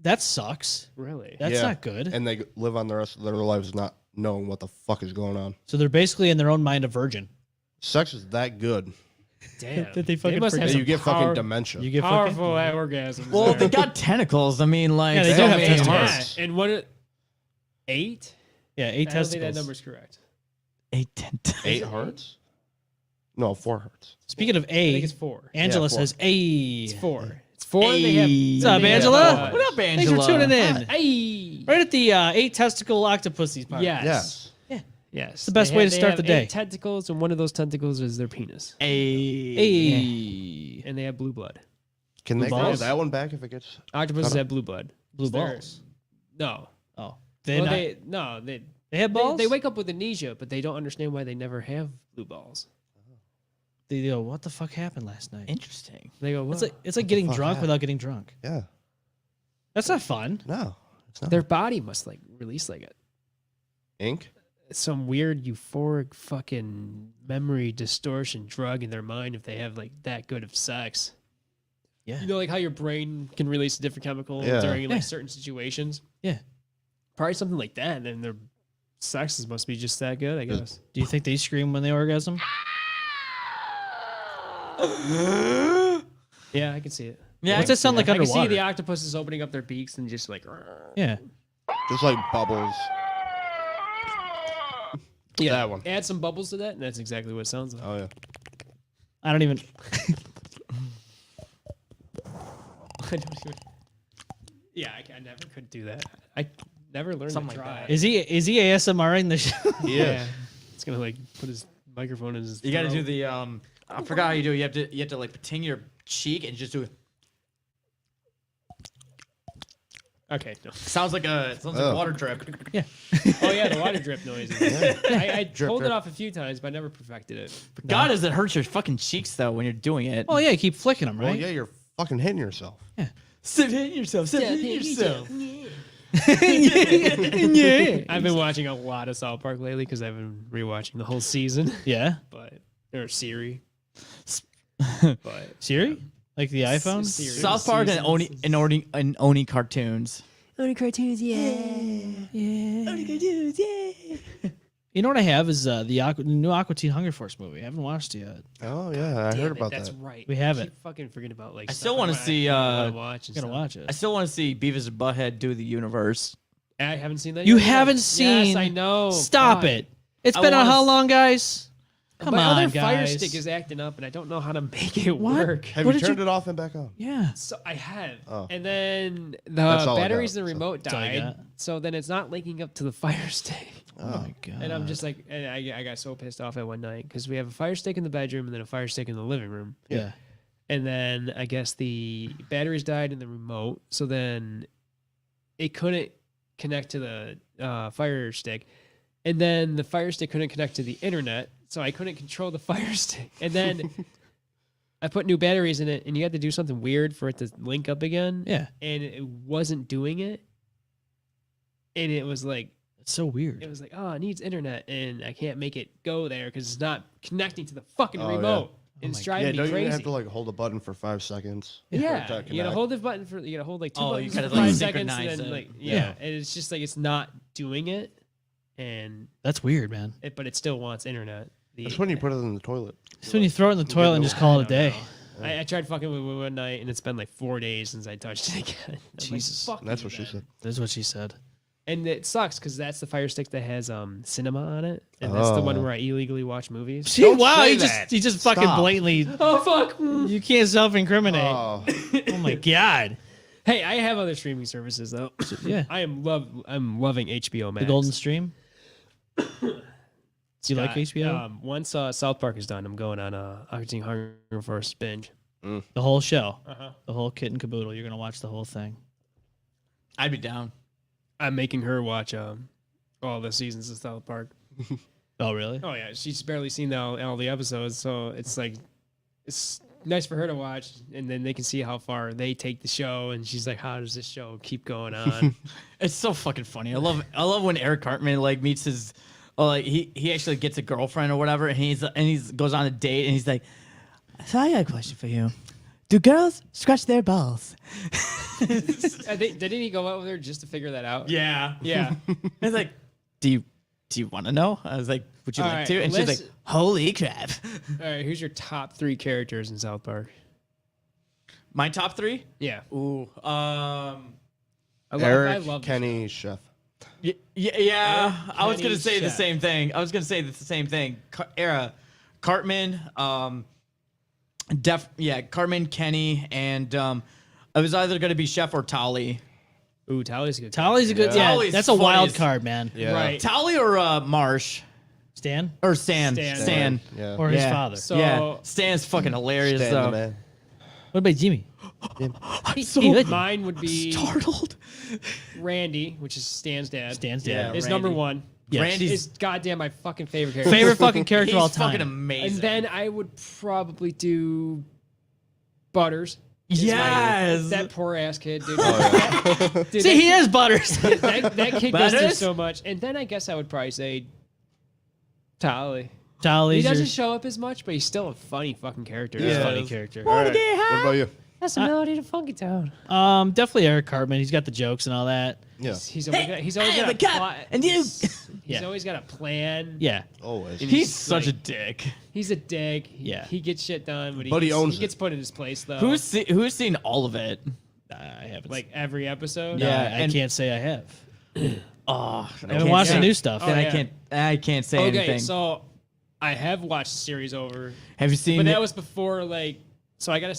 Speaker 2: That sucks.
Speaker 3: Really?
Speaker 2: That's
Speaker 4: Yeah.
Speaker 2: not good.
Speaker 4: And they live on the rest of their lives not knowing what the fuck is going on.
Speaker 2: So they're basically in their own mind a virgin.
Speaker 4: Sex is that good
Speaker 3: Damn.
Speaker 2: That they fucking
Speaker 3: must have
Speaker 2: forget.
Speaker 4: that
Speaker 3: some
Speaker 4: you get
Speaker 3: power-
Speaker 4: fucking dementia.
Speaker 2: You get fucking.
Speaker 3: powerful orgasms.
Speaker 5: Well,
Speaker 3: there.
Speaker 5: they got tentacles. I mean, like,
Speaker 2: Yeah, they do
Speaker 5: so
Speaker 2: have
Speaker 5: many
Speaker 2: tentacles.
Speaker 5: hearts.
Speaker 3: Yeah, and what? 8?
Speaker 2: Yeah, 8
Speaker 3: I don't think
Speaker 2: testicles.
Speaker 3: that number's correct.
Speaker 5: 8 tentacles.
Speaker 4: 8 hearts? No, 4 hearts.
Speaker 2: Speaking of
Speaker 3: I think
Speaker 2: A,
Speaker 3: it's 4.
Speaker 2: Angela
Speaker 4: Yeah, 4.
Speaker 2: says A.
Speaker 3: It's 4. It's 4. And they
Speaker 5: Hey.
Speaker 3: have.
Speaker 2: What's up,
Speaker 3: they have,
Speaker 2: Angela?
Speaker 5: What up,
Speaker 2: Thanks
Speaker 5: Angela?
Speaker 2: for tuning in.
Speaker 3: Hey.
Speaker 2: Right at the 8 testicle octopuses part.
Speaker 3: Yes.
Speaker 4: Yes.
Speaker 3: Yes.
Speaker 2: It's the best way to start the day.
Speaker 3: 8 tentacles, and one of those tentacles is their penis.
Speaker 2: A.
Speaker 3: And they have blue blood.
Speaker 4: Can they grow
Speaker 2: balls?
Speaker 4: that one back if it gets...
Speaker 3: Octopuses have blue blood.
Speaker 2: Blue
Speaker 3: They're-
Speaker 2: balls.
Speaker 3: No.
Speaker 2: Oh. Then
Speaker 3: Well,
Speaker 2: I-
Speaker 3: they
Speaker 2: They have balls?
Speaker 3: They wake up with amnesia, but they don't understand why they never have blue balls.
Speaker 2: They go, what the fuck happened last night?
Speaker 5: Interesting.
Speaker 3: They go, well,
Speaker 2: It's like getting
Speaker 4: fuck
Speaker 2: drunk
Speaker 4: happened?
Speaker 2: without getting drunk.
Speaker 4: Yeah.
Speaker 2: That's not fun.
Speaker 4: No, it's not.
Speaker 3: their body must like release like
Speaker 4: Ink?
Speaker 3: some weird euphoric fucking memory distortion drug in their mind if they have like that good of sex.
Speaker 2: Yeah.
Speaker 3: You know, like how your brain can release a different chemical
Speaker 4: Yeah.
Speaker 3: during like
Speaker 2: Yeah.
Speaker 3: certain situations.
Speaker 2: Yeah.
Speaker 3: Probably something like that. And their sexes must be just that good, I guess.
Speaker 2: Do you think they scream when they orgasm?
Speaker 3: Yeah, I can see it.
Speaker 5: Yeah.
Speaker 2: What's that sound like
Speaker 3: I can
Speaker 2: underwater?
Speaker 3: see the octopuses opening up their beaks and just like.
Speaker 2: Yeah.
Speaker 4: Just like bubbles.
Speaker 3: Yeah,
Speaker 4: That one.
Speaker 3: Add some bubbles to that, and that's exactly what it sounds like.
Speaker 4: Oh, yeah.
Speaker 2: I don't even.
Speaker 3: I don't even. Yeah, I never could do that. I never learned
Speaker 5: Something
Speaker 3: to
Speaker 5: like
Speaker 3: try.
Speaker 5: that.
Speaker 2: Is he ASMRing the show?
Speaker 4: Yeah.
Speaker 3: It's gonna like put his microphone in his.
Speaker 5: You got to do
Speaker 3: throat.
Speaker 5: the I forgot how you do it. You have to like ting your cheek and just do it.
Speaker 3: Okay. No.
Speaker 5: Sounds like a
Speaker 4: Oh.
Speaker 5: water drip.
Speaker 2: Yeah.
Speaker 3: Oh yeah, the water drip noises. I
Speaker 4: Drip,
Speaker 3: pulled
Speaker 4: drip.
Speaker 3: it off a few times, but I never perfected it.
Speaker 5: God, does it hurt your fucking cheeks though when you're doing it?
Speaker 2: Oh yeah, keep flicking them,
Speaker 4: Well,
Speaker 2: right?
Speaker 4: yeah, you're fucking hitting yourself.
Speaker 5: Sit hitting yourself. Sit hitting yourself.
Speaker 2: yeah.
Speaker 3: I've been watching a lot of South Park lately because I've been rewatching the whole season,
Speaker 2: Yeah.
Speaker 3: but or Siri. But
Speaker 2: Siri? Like the iPhone?
Speaker 3: Siri.
Speaker 5: South Park and Oni cartoons.
Speaker 3: Only cartoons, yeah.
Speaker 2: You know what I have is the new Aqua Teen Hunger Force movie. I haven't watched it yet.
Speaker 4: Oh, yeah. I heard about
Speaker 3: That's
Speaker 4: that.
Speaker 3: right.
Speaker 2: We have
Speaker 3: I
Speaker 2: it.
Speaker 3: keep fucking forgetting about like.
Speaker 5: I
Speaker 3: stuff
Speaker 5: still wanna
Speaker 3: wanna
Speaker 5: see,
Speaker 3: watch. And
Speaker 2: Gotta
Speaker 3: stuff.
Speaker 2: watch it.
Speaker 5: I still want to see Beavis and Butthead do the universe.
Speaker 3: I haven't seen that.
Speaker 2: You
Speaker 3: yet.
Speaker 2: haven't
Speaker 3: Yes,
Speaker 2: seen.
Speaker 3: I know.
Speaker 2: Stop
Speaker 3: God.
Speaker 2: it. It's
Speaker 5: I
Speaker 2: been on
Speaker 5: wanna
Speaker 2: how
Speaker 5: s-
Speaker 2: long, guys? Come
Speaker 3: My
Speaker 2: on,
Speaker 3: other Fire
Speaker 2: guys.
Speaker 3: Stick is acting up, and I don't know how to make it
Speaker 2: What?
Speaker 3: work.
Speaker 4: Have
Speaker 2: What
Speaker 4: you
Speaker 2: did
Speaker 4: turned
Speaker 2: you-
Speaker 4: it off and back on?
Speaker 2: Yeah.
Speaker 3: So I have,
Speaker 4: Oh.
Speaker 3: and then the
Speaker 4: That's all I
Speaker 3: batteries in
Speaker 4: got,
Speaker 3: the
Speaker 4: so-
Speaker 3: remote
Speaker 2: That's all you
Speaker 3: died.
Speaker 2: got?
Speaker 3: So then it's not linking up to the Fire Stick.
Speaker 2: Oh my god.
Speaker 3: And I'm just like, and I got so pissed off at one night because we have a Fire Stick in the bedroom and then a Fire Stick in the living room.
Speaker 2: Yeah.
Speaker 3: And then I guess the batteries died in the remote. So then it couldn't connect to the Fire Stick. And then the Fire Stick couldn't connect to the internet. So I couldn't control the Fire Stick. And then I put new batteries in it and you had to do something weird for it to link up again.
Speaker 2: Yeah.
Speaker 3: And it wasn't doing it. And it was like,
Speaker 2: It's so weird.
Speaker 3: it was like, oh, it needs internet, and I can't make it go there because it's not connecting to the fucking
Speaker 4: Oh, yeah.
Speaker 3: remote. And it's
Speaker 2: my
Speaker 3: driving
Speaker 4: Yeah,
Speaker 3: me
Speaker 4: don't you
Speaker 3: crazy.
Speaker 4: have to like hold a button for 5 seconds?
Speaker 3: yeah,
Speaker 4: for it to
Speaker 3: you gotta
Speaker 4: connect?
Speaker 3: hold the button for you gotta hold like two
Speaker 5: Oh, you
Speaker 3: buttons
Speaker 5: gotta,
Speaker 3: for
Speaker 5: like,
Speaker 3: 5 seconds, and
Speaker 5: synchronize
Speaker 3: then
Speaker 5: it.
Speaker 3: like
Speaker 2: Yeah.
Speaker 3: and it's just like it's not doing it, and
Speaker 2: That's weird, man.
Speaker 3: but it still wants internet.
Speaker 4: That's when you put it in the toilet.
Speaker 2: It's when you throw it in the toilet and just call it a day.
Speaker 3: I tried fucking with it one night, and it's been like 4 days since I touched it again. I'm
Speaker 2: Jesus.
Speaker 3: like, fuck
Speaker 4: That's
Speaker 3: you,
Speaker 4: what she
Speaker 3: man.
Speaker 4: said.
Speaker 2: That's what she said.
Speaker 3: And it sucks because that's the Fire Stick that has cinema on it, and that's the one
Speaker 4: Oh.
Speaker 3: where I illegally watch movies.
Speaker 2: See,
Speaker 4: Don't
Speaker 2: wow,
Speaker 4: say
Speaker 2: he
Speaker 4: that.
Speaker 2: just fucking
Speaker 4: Stop.
Speaker 2: blatantly.
Speaker 3: Oh fuck!
Speaker 2: You can't self-incriminate.
Speaker 4: Oh,
Speaker 2: Oh my god.
Speaker 3: Hey, I have other streaming services though.
Speaker 2: Yeah.
Speaker 3: I'm loving HBO Max.
Speaker 2: The Golden Stream. Do you like HBO?
Speaker 3: Once South Park is done, I'm going on Aqua Teen Hunger Force binge.
Speaker 2: The whole show.
Speaker 3: Uh-huh.
Speaker 2: The whole kit and caboodle. You're gonna watch the whole thing.
Speaker 5: I'd be down.
Speaker 3: I'm making her watch all the seasons of South Park.
Speaker 2: Oh really?
Speaker 3: Oh yeah, she's barely seen all the episodes, so it's like it's nice for her to watch, and then they can see how far they take the show. And she's like, "How does this show keep going on?"
Speaker 5: It's so fucking funny. I love when Eric Cartman like meets his, like he actually gets a girlfriend or whatever, and he's goes on a date, and he's like, "So I got a question for you. Do girls scratch their balls?"
Speaker 3: I think didn't he go out with her just to figure that out?
Speaker 5: Yeah.
Speaker 3: Yeah.
Speaker 5: It's like, do you want to know? I was like, would you
Speaker 3: All
Speaker 5: like
Speaker 3: right,
Speaker 5: to? And she's
Speaker 3: let's-
Speaker 5: like, holy crap.
Speaker 3: All right, who's your top 3 characters in South Park?
Speaker 5: My top 3?
Speaker 3: Yeah.
Speaker 5: Ooh.
Speaker 3: I
Speaker 4: Eric,
Speaker 3: love
Speaker 4: Kenny, Chef.
Speaker 5: Yeah. I was
Speaker 3: Kenny
Speaker 5: gonna say the
Speaker 3: Chef.
Speaker 5: same thing. Cartman, Cartman, Kenny, and it was either gonna be Chef or Tolly.
Speaker 3: Ooh, Tally's a good.
Speaker 2: Tolly's a good.
Speaker 4: Yeah.
Speaker 2: Yeah,
Speaker 5: Tolly's
Speaker 2: that's a
Speaker 5: funny
Speaker 2: wild
Speaker 5: as-
Speaker 2: card, man.
Speaker 4: Yeah.
Speaker 3: Right.
Speaker 5: Tolly or Marsh
Speaker 2: Stan
Speaker 5: or Stan.
Speaker 3: Stan.
Speaker 5: Stan.
Speaker 4: Yeah.
Speaker 2: or his
Speaker 5: Yeah.
Speaker 2: father.
Speaker 3: So
Speaker 5: Yeah. Stan's fucking hilarious
Speaker 4: Stan the
Speaker 5: though.
Speaker 4: man.
Speaker 2: What about Jimmy?
Speaker 5: I'm so
Speaker 3: mine would be
Speaker 5: startled.
Speaker 3: Randy, which is Stan's dad.
Speaker 2: Stan's
Speaker 5: Yeah.
Speaker 2: dad.
Speaker 3: is
Speaker 5: Randy.
Speaker 3: number 1.
Speaker 2: Yes.
Speaker 5: Randy's
Speaker 3: is goddamn my fucking favorite character.
Speaker 2: Favorite fucking character of all
Speaker 5: he's fucking
Speaker 2: time.
Speaker 5: amazing.
Speaker 3: And then I would probably do Butters.
Speaker 5: yes,
Speaker 3: That poor ass kid, dude. Dude,
Speaker 2: See, he is Butters.
Speaker 3: that kid goes through
Speaker 5: Butters?
Speaker 3: so much. And then I guess I would probably say Tolly.
Speaker 2: Tolly's
Speaker 3: He doesn't
Speaker 2: your
Speaker 3: show up as much, but he's still a funny fucking character.
Speaker 2: he's a
Speaker 4: Yeah.
Speaker 2: funny character.
Speaker 4: All right. What about you?
Speaker 3: That's a melody to Funky Town.
Speaker 2: Definitely Eric Cartman. He's got the jokes and all that.
Speaker 4: Yeah.
Speaker 3: He's always got a plot.
Speaker 5: and you.
Speaker 3: He's
Speaker 2: Yeah.
Speaker 3: always got a plan.
Speaker 2: Yeah.
Speaker 4: Always.
Speaker 5: He's such a
Speaker 3: like-
Speaker 5: dick.
Speaker 3: He's a dick.
Speaker 2: Yeah.
Speaker 3: He gets shit done, but
Speaker 4: But he owns
Speaker 3: he gets put in his place though.
Speaker 5: Who's seen all of it?
Speaker 2: I haven't.
Speaker 3: like every episode?
Speaker 2: yeah,
Speaker 5: Yeah,
Speaker 2: I
Speaker 5: and-
Speaker 2: can't say I have.
Speaker 5: Oh,
Speaker 2: I haven't watched the
Speaker 3: say.
Speaker 2: new stuff.
Speaker 5: Then
Speaker 3: Oh,
Speaker 5: I
Speaker 3: yeah.
Speaker 5: can't. I can't say
Speaker 3: Okay,
Speaker 5: anything.
Speaker 3: so I have watched the series over,
Speaker 5: Have you seen?
Speaker 3: but that was before like. So I gotta.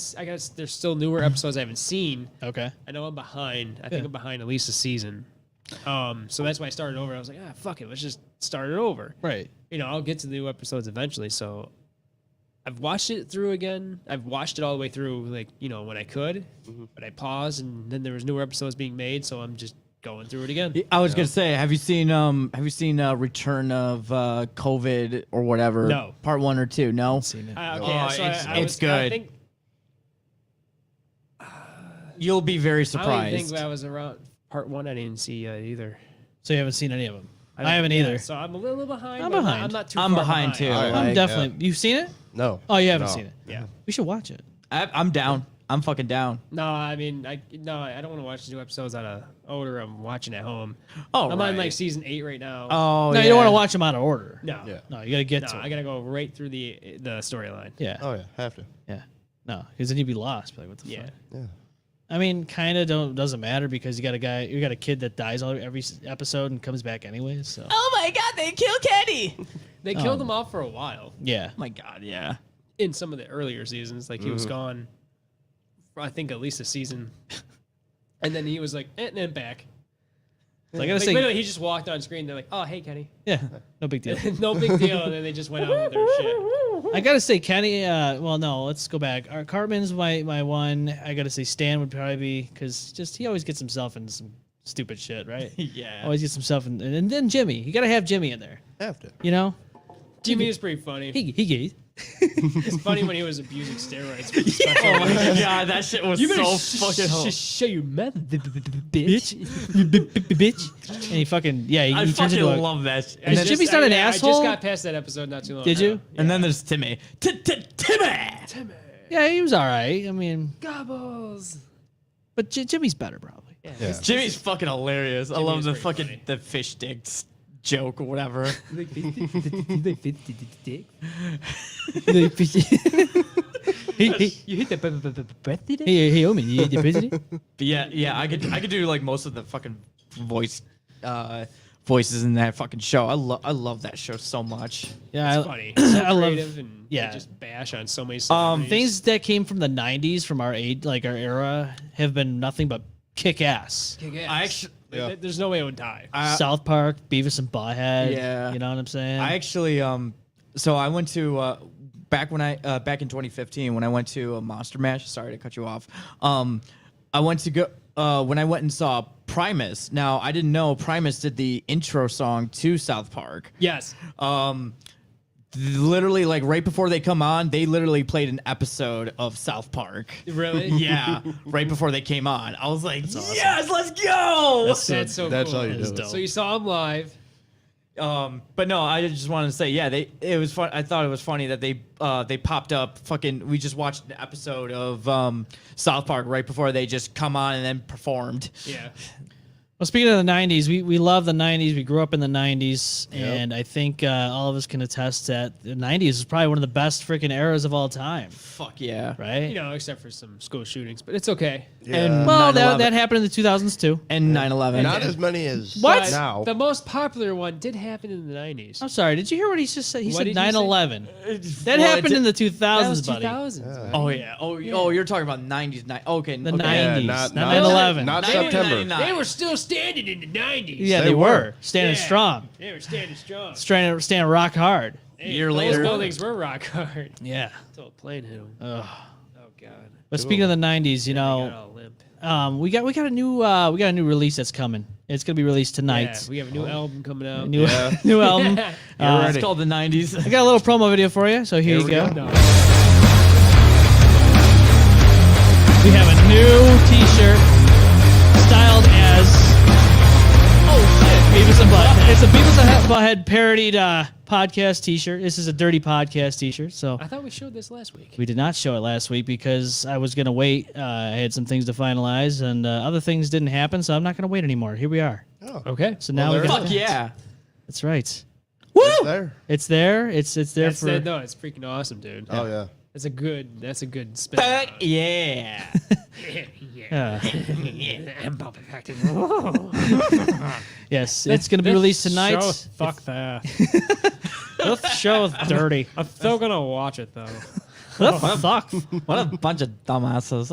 Speaker 3: There's still newer episodes I haven't seen.
Speaker 2: Okay.
Speaker 3: I know I'm behind. I think I'm behind at least a season. So that's why I started over. I was like, fuck it, let's just start it over.
Speaker 2: Right.
Speaker 3: You know, I'll get to the new episodes eventually. So I've watched it through again. I've watched it all the way through, like, you know, when I could, but I paused and then there was newer episodes being made. So I'm just going through it again.
Speaker 5: I was gonna say, have you seen Return of COVID or whatever?
Speaker 3: No.
Speaker 5: Part 1 or 2. No.
Speaker 2: Seen it.
Speaker 3: Okay,
Speaker 5: Oh,
Speaker 3: so
Speaker 5: it's
Speaker 3: I was,
Speaker 5: good.
Speaker 3: I think,
Speaker 5: You'll be very
Speaker 3: I don't
Speaker 5: surprised.
Speaker 3: even think I was around part 1. I didn't see either.
Speaker 2: So you haven't seen any of them? I
Speaker 3: don't-
Speaker 2: haven't
Speaker 3: yeah,
Speaker 2: either.
Speaker 3: So I'm a little behind.
Speaker 2: I'm
Speaker 3: but
Speaker 2: behind.
Speaker 3: I'm not too
Speaker 5: I'm
Speaker 3: far
Speaker 5: behind, too.
Speaker 3: behind.
Speaker 2: I'm
Speaker 5: Like,
Speaker 2: definitely. You've seen it?
Speaker 4: No.
Speaker 2: Oh, you haven't
Speaker 4: No.
Speaker 2: seen it.
Speaker 3: Yeah.
Speaker 2: We should watch it.
Speaker 5: I'm down. I'm fucking down.
Speaker 3: No, I mean, I don't want to watch the new episodes out of order. I'm watching at home.
Speaker 5: Oh,
Speaker 3: I'm
Speaker 5: right.
Speaker 3: on like season 8 right now.
Speaker 5: Oh,
Speaker 2: No, you don't want to watch them out of order.
Speaker 3: No,
Speaker 4: Yeah.
Speaker 2: No, you got to get
Speaker 3: no,
Speaker 2: to
Speaker 3: I
Speaker 2: it.
Speaker 3: gotta go right through the storyline.
Speaker 2: Yeah.
Speaker 4: Oh yeah, have to.
Speaker 2: Yeah. No, because then you'd be lost. Be like, what the
Speaker 3: Yeah.
Speaker 2: fuck?
Speaker 4: Yeah.
Speaker 2: I mean, kind of doesn't matter because you got a kid that dies every episode and comes back anyways. So
Speaker 5: Oh my god, they killed Kenny.
Speaker 3: They killed him off for a while
Speaker 2: yeah,
Speaker 5: Oh my god, yeah.
Speaker 3: in some of the earlier seasons. Like he was gone for I think at least a season, and then he was like, and then back.
Speaker 2: so I gotta
Speaker 3: Like
Speaker 2: say,
Speaker 3: literally, he just walked on screen. They're like, "Oh, hey, Kenny."
Speaker 2: yeah, no big deal.
Speaker 3: No big deal. And then they just went on with their shit.
Speaker 2: I gotta say, Kenny. Well, no, let's go back. Cartman's my one. I gotta say, Stan would probably be because just he always gets himself into some stupid shit, right?
Speaker 5: Yeah.
Speaker 2: Always gets himself in, and then Jimmy. You gotta have Jimmy in there.
Speaker 4: Have to.
Speaker 2: You know,
Speaker 3: Jimmy is pretty funny.
Speaker 2: he gay.
Speaker 3: It's funny when he was abusing steroids. For stuff.
Speaker 5: Oh my god, that shit was
Speaker 3: You better
Speaker 5: so fucking hot.
Speaker 3: just show your method,
Speaker 2: bitch, bitch. And he fucking
Speaker 5: I
Speaker 2: he turns
Speaker 5: fucking
Speaker 2: into a.
Speaker 5: love that.
Speaker 2: Is
Speaker 5: And then,
Speaker 2: Jimmy's not an
Speaker 3: I
Speaker 2: asshole?
Speaker 3: just got past that episode not too long
Speaker 2: Did
Speaker 3: ago.
Speaker 2: you?
Speaker 5: and then there's Timmy. Timmy.
Speaker 2: Yeah, he was all right. I mean,
Speaker 3: Gobbles.
Speaker 2: but Jimmy's better probably.
Speaker 4: Yeah.
Speaker 5: Jimmy's fucking hilarious. I love
Speaker 3: is
Speaker 5: the
Speaker 3: pretty
Speaker 5: fuking
Speaker 3: funny.
Speaker 5: the fish dick joke or whatever.
Speaker 3: You hit the birthday?
Speaker 2: Hey, Omen, you the president?
Speaker 5: But yeah, I could do like most of the fucking voices in that fucking show. I love that show so much.
Speaker 2: Yeah,
Speaker 3: It's funny. So
Speaker 2: I love
Speaker 3: creative and
Speaker 2: yeah.
Speaker 3: they just bash on so many celebrities.
Speaker 2: things that came from the '90s, from our age, like our era, have been nothing but kick ass.
Speaker 3: Kick ass.
Speaker 5: I actually,
Speaker 3: There's no way it would die.
Speaker 2: South Park, Beavis and Butthead.
Speaker 5: Yeah.
Speaker 2: You know what I'm saying?
Speaker 5: I actually so I went to back in 2015 when I went to Monster Mash. Sorry to cut you off. I went to go when I went and saw Primus. Now I didn't know Primus did the intro song to South Park.
Speaker 3: Yes.
Speaker 5: Literally, like right before they come on, they literally played an episode of South Park.
Speaker 3: Really?
Speaker 5: Yeah, right before they came on. I was like, yes, let's go.
Speaker 3: That's so
Speaker 4: That's
Speaker 3: cool.
Speaker 4: how you do it.
Speaker 2: dope.
Speaker 3: So you saw him live.
Speaker 5: But no, I just wanted to say, yeah, it was fun. I thought it was funny that they popped up. We just watched an episode of South Park right before they just come on and then performed.
Speaker 3: Yeah.
Speaker 2: Well, speaking of the '90s, we love the '90s. We grew up in the '90s, and I think all of us can attest that the '90s is probably one of the best freaking eras of all time,
Speaker 5: Fuck yeah.
Speaker 2: right?
Speaker 3: You know, except for some school shootings, but it's okay.
Speaker 5: And
Speaker 2: well,
Speaker 5: 9/11.
Speaker 2: that happened in the 2000s too.
Speaker 5: And 9/11.
Speaker 4: Not as many as
Speaker 2: What?
Speaker 4: now.
Speaker 3: The most popular one did happen in the 90s.
Speaker 2: I'm sorry. Did you hear what he just said? He
Speaker 3: What
Speaker 2: said
Speaker 3: did you say?
Speaker 2: 9/11. That
Speaker 5: Well,
Speaker 2: happened in the 2000s,
Speaker 3: That was
Speaker 2: buddy.
Speaker 3: 2000s.
Speaker 5: Oh yeah. Oh, you're talking about 90s. Okay.
Speaker 2: The
Speaker 5: okay.
Speaker 2: 90s,
Speaker 4: not-
Speaker 2: not
Speaker 4: not-
Speaker 2: 9/11.
Speaker 4: not
Speaker 5: Maybe
Speaker 4: September.
Speaker 5: 99.
Speaker 3: They were still standing in the 90s.
Speaker 2: Yeah,
Speaker 4: They
Speaker 2: they were
Speaker 4: were.
Speaker 2: standing
Speaker 3: Yeah.
Speaker 2: strong,
Speaker 3: They were standing strong.
Speaker 2: standing rock hard.
Speaker 3: Hey,
Speaker 5: Year
Speaker 3: those
Speaker 5: later.
Speaker 3: buildings were rock hard
Speaker 2: Yeah.
Speaker 3: until a plane hit them.
Speaker 2: Ugh.
Speaker 3: Oh, God.
Speaker 2: But speaking of the '90s, you
Speaker 3: They got
Speaker 2: know,
Speaker 3: all limp.
Speaker 2: we got a new release that's coming. It's gonna be released tonight.
Speaker 3: Yeah, we have a new album coming out.
Speaker 2: New album.
Speaker 5: It's called the 90s.
Speaker 2: I got a little promo video for you. So here you go.
Speaker 3: No.
Speaker 2: We have a new T-shirt styled as Beavis and Butthead. It's a Beavis and Butthead parodied podcast T-shirt. This is a dirty podcast T-shirt. So
Speaker 3: I thought we showed this last week.
Speaker 2: we did not show it last week because I was gonna wait. I had some things to finalize, and other things didn't happen. So I'm not gonna wait anymore. Here we are.
Speaker 3: Okay.
Speaker 2: So now we
Speaker 4: there
Speaker 2: got
Speaker 5: Fuck
Speaker 2: that.
Speaker 5: yeah.
Speaker 2: That's right.
Speaker 4: It's there.
Speaker 2: It's there. It's there
Speaker 3: That's
Speaker 2: for.
Speaker 3: no, it's freaking awesome, dude.
Speaker 4: Oh yeah.
Speaker 3: That's a good spin.
Speaker 5: Fuck yeah.
Speaker 2: Yes, it's gonna be released tonight.
Speaker 3: Fuck that.
Speaker 2: This show is dirty.
Speaker 3: I'm still gonna watch it though.
Speaker 2: Fuck.
Speaker 5: What a bunch of dumbasses.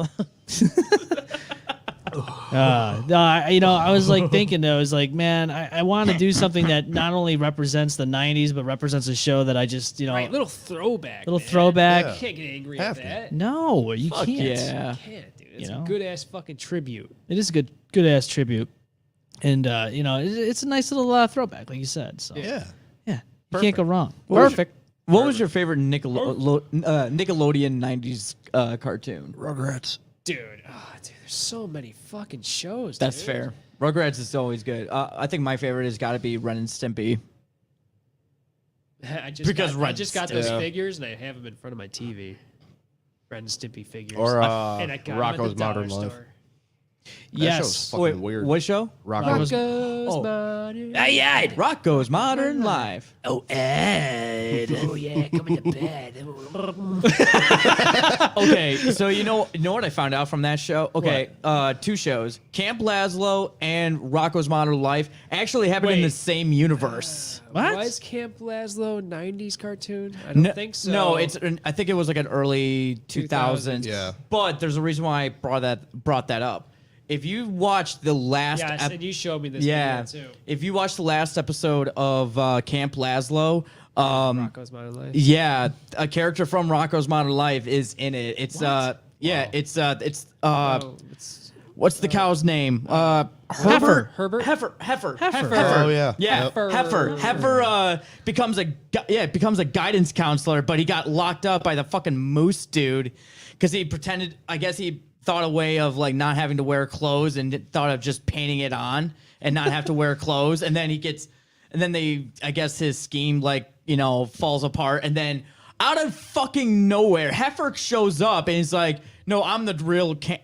Speaker 2: I was like thinking, I was like, man, I want to do something that not only represents the '90s, but represents a show that I just,
Speaker 3: Right, little throwback.
Speaker 2: little
Speaker 3: man.
Speaker 2: throwback.
Speaker 4: Yeah.
Speaker 3: You can't get angry
Speaker 4: Have
Speaker 3: at
Speaker 4: to.
Speaker 3: that.
Speaker 2: No, you
Speaker 5: Fuck
Speaker 2: can't.
Speaker 5: yeah.
Speaker 3: You can't, dude. It's
Speaker 2: know?
Speaker 3: a good ass fucking tribute.
Speaker 2: It is a good ass tribute, and it's a nice little throwback, like you said. So
Speaker 4: Yeah.
Speaker 2: you can't go wrong.
Speaker 5: What was
Speaker 2: Perfect.
Speaker 5: What was your favorite Nickelodeon 90s cartoon?
Speaker 4: Rugrats.
Speaker 3: Dude, there's so many fucking shows.
Speaker 5: That's
Speaker 3: dude.
Speaker 5: fair. Rugrats is always good. I think my favorite has got to be Ren and Stimpy.
Speaker 3: I
Speaker 5: Because
Speaker 3: got,
Speaker 5: Ren
Speaker 3: I just got those
Speaker 5: Stimpy.
Speaker 3: figures and I have them in front of my TV. Ren and Stimpy figures.
Speaker 4: Or
Speaker 3: and I got 'em at
Speaker 4: Rocco's
Speaker 3: the dollar
Speaker 4: Modern Life.
Speaker 3: store.
Speaker 4: That
Speaker 2: Yes.
Speaker 4: show's fucking weird.
Speaker 5: What show?
Speaker 4: Rocco's.
Speaker 3: Rocco's
Speaker 5: Oh.
Speaker 3: Modern.
Speaker 5: Rocco's Modern Life.
Speaker 3: Oh, Ed. Oh, yeah, coming to bed.
Speaker 5: Okay, so you know what I found out from that show? Okay, two shows, Camp Lazlo and Rocco's Modern Life, actually happened in
Speaker 3: Wait.
Speaker 5: the same universe.
Speaker 2: What?
Speaker 3: Was Camp Lazlo 90s cartoon? I don't think so.
Speaker 5: No, I think it was like an early 2000s.
Speaker 4: Yeah.
Speaker 5: But there's a reason why I brought that up. If you watched the last
Speaker 3: Yes, and you showed me this
Speaker 5: yeah,
Speaker 3: video, too.
Speaker 5: if you watched the last episode of Camp Lazlo,
Speaker 3: Rocco's Modern Life.
Speaker 5: yeah, a character from Rocco's Modern Life is in it. It's what's the cow's name?
Speaker 2: Heifer.
Speaker 3: Herbert?
Speaker 5: Heifer.
Speaker 4: Oh yeah.
Speaker 5: Yeah,
Speaker 3: Heifer.
Speaker 5: Heifer becomes a guidance counselor, but he got locked up by the fucking moose dude because he pretended. I guess he thought a way of like not having to wear clothes and thought of just painting it on and not have to wear clothes. And then I guess his scheme falls apart. And then out of fucking nowhere, Heifer shows up and he's like, "No, I'm the real
Speaker 3: Camp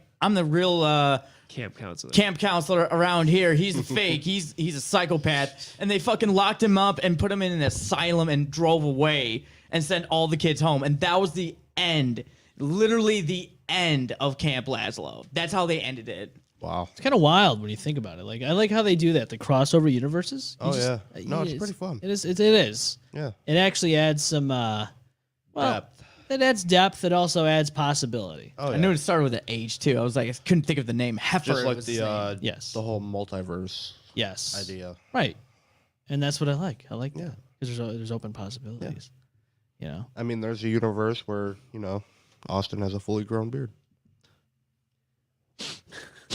Speaker 3: counselor.
Speaker 5: camp counselor around here. He's fake. He's a psychopath." And they fucking locked him up and put him in an asylum and drove away and sent all the kids home. And that was the end. Literally the end of Camp Lazlo. That's how they ended it.
Speaker 4: Wow.
Speaker 2: It's kind of wild when you think about it. Like I like how they do that, the crossover universes. You
Speaker 4: Oh, yeah. No, it's pretty fun.
Speaker 2: It is. It is.
Speaker 4: Yeah.
Speaker 2: It actually adds some.
Speaker 4: Depth.
Speaker 2: It adds depth. It also adds possibility.
Speaker 4: Oh yeah.
Speaker 5: I knew it started with an H too. I was like, I couldn't think of the name. Heifer.
Speaker 4: Just like
Speaker 5: was
Speaker 4: the
Speaker 2: Yes.
Speaker 4: the whole multiverse
Speaker 2: Yes.
Speaker 4: idea.
Speaker 2: Right. And that's what I like. I like
Speaker 4: Yeah.
Speaker 2: that because there's open possibilities. You know.
Speaker 4: I mean, there's a universe where Austin has a fully grown beard.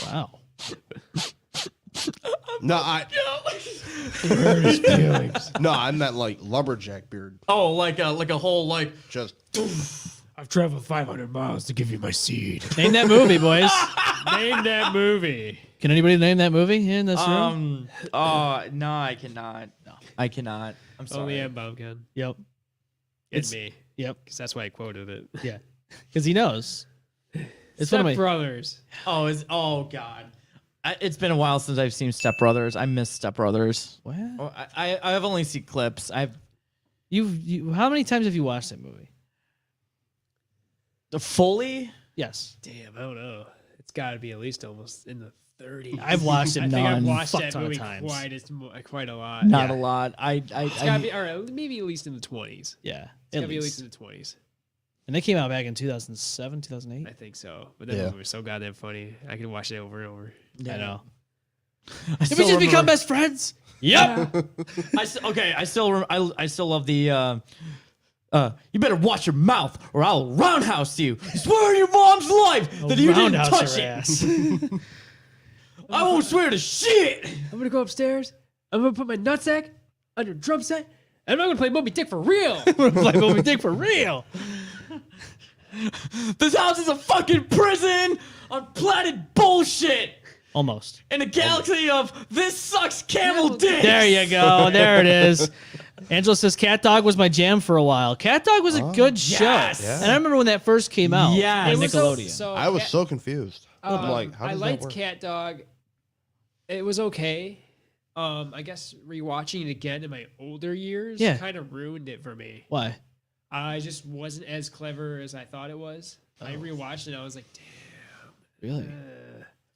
Speaker 2: Wow.
Speaker 4: No, no, I meant like lumberjack beard.
Speaker 5: Oh, like a whole
Speaker 4: Just
Speaker 3: I've traveled 500 miles to give you my seed.
Speaker 2: Name that movie, boys.
Speaker 3: Name that movie.
Speaker 2: Can anybody name that movie in this room?
Speaker 5: no, I cannot. No, I cannot. I'm sorry.
Speaker 3: Only M-Balm can.
Speaker 2: Yep.
Speaker 3: It's me.
Speaker 2: Yep.
Speaker 3: Because that's why I quoted it.
Speaker 2: Yeah. Because he knows. It's one
Speaker 3: Step
Speaker 2: of my.
Speaker 3: Brothers.
Speaker 5: Oh god. It's been a while since I've seen Step Brothers. I miss Step Brothers.
Speaker 2: What?
Speaker 5: Oh, I've only seen clips.
Speaker 2: You? How many times have you watched that movie?
Speaker 5: Fully.
Speaker 2: Yes.
Speaker 3: Damn, I don't know. It's got to be at least almost in the 30s.
Speaker 2: I've watched it
Speaker 3: I think I've
Speaker 2: none
Speaker 3: watched
Speaker 2: fuck
Speaker 3: that
Speaker 2: ton of
Speaker 3: movie
Speaker 2: times.
Speaker 3: quite a lot.
Speaker 5: Not
Speaker 2: Yeah.
Speaker 5: a lot.
Speaker 3: It's got to be, or maybe at least in the 20s.
Speaker 2: Yeah.
Speaker 3: It's got to be at least in the 20s.
Speaker 2: And they came out back in 2007, 2008.
Speaker 3: I think so. But that
Speaker 4: Yeah.
Speaker 3: movie was so goddamn funny. I could watch it over and over.
Speaker 2: I know.
Speaker 5: I
Speaker 2: Did we just become best friends? Yep.
Speaker 5: I still love the You better watch your mouth or I'll roundhouse you. I swear on your mom's life that you didn't
Speaker 2: Roundhouse
Speaker 5: touch
Speaker 2: your
Speaker 5: it.
Speaker 2: ass.
Speaker 5: I won't swear to shit.
Speaker 3: I'm gonna go upstairs. I'm gonna put my nutsack under a drum set, and I'm gonna play Moby Dick for real.
Speaker 2: Like Moby Dick for real.
Speaker 5: This house is a fucking prison on planet bullshit
Speaker 2: Almost.
Speaker 5: in a galaxy of this sucks camel dick.
Speaker 2: There you go. There it is. Angela says Cat Dog was my jam for a while. Cat Dog was a good show.
Speaker 5: yes.
Speaker 2: And I remember when that first came out.
Speaker 5: Yes.
Speaker 2: on
Speaker 5: It was
Speaker 2: Nickelodeon.
Speaker 3: So
Speaker 4: I was
Speaker 3: Cat-
Speaker 4: so confused. I'm like, how
Speaker 3: I
Speaker 4: does
Speaker 3: liked
Speaker 4: that work?
Speaker 3: Cat Dog. It was okay. I guess rewatching it again in my older years kind of ruined it for me.
Speaker 2: Why?
Speaker 3: I just wasn't as clever as I thought it was. I rewatched it and I was like, damn.
Speaker 2: Really?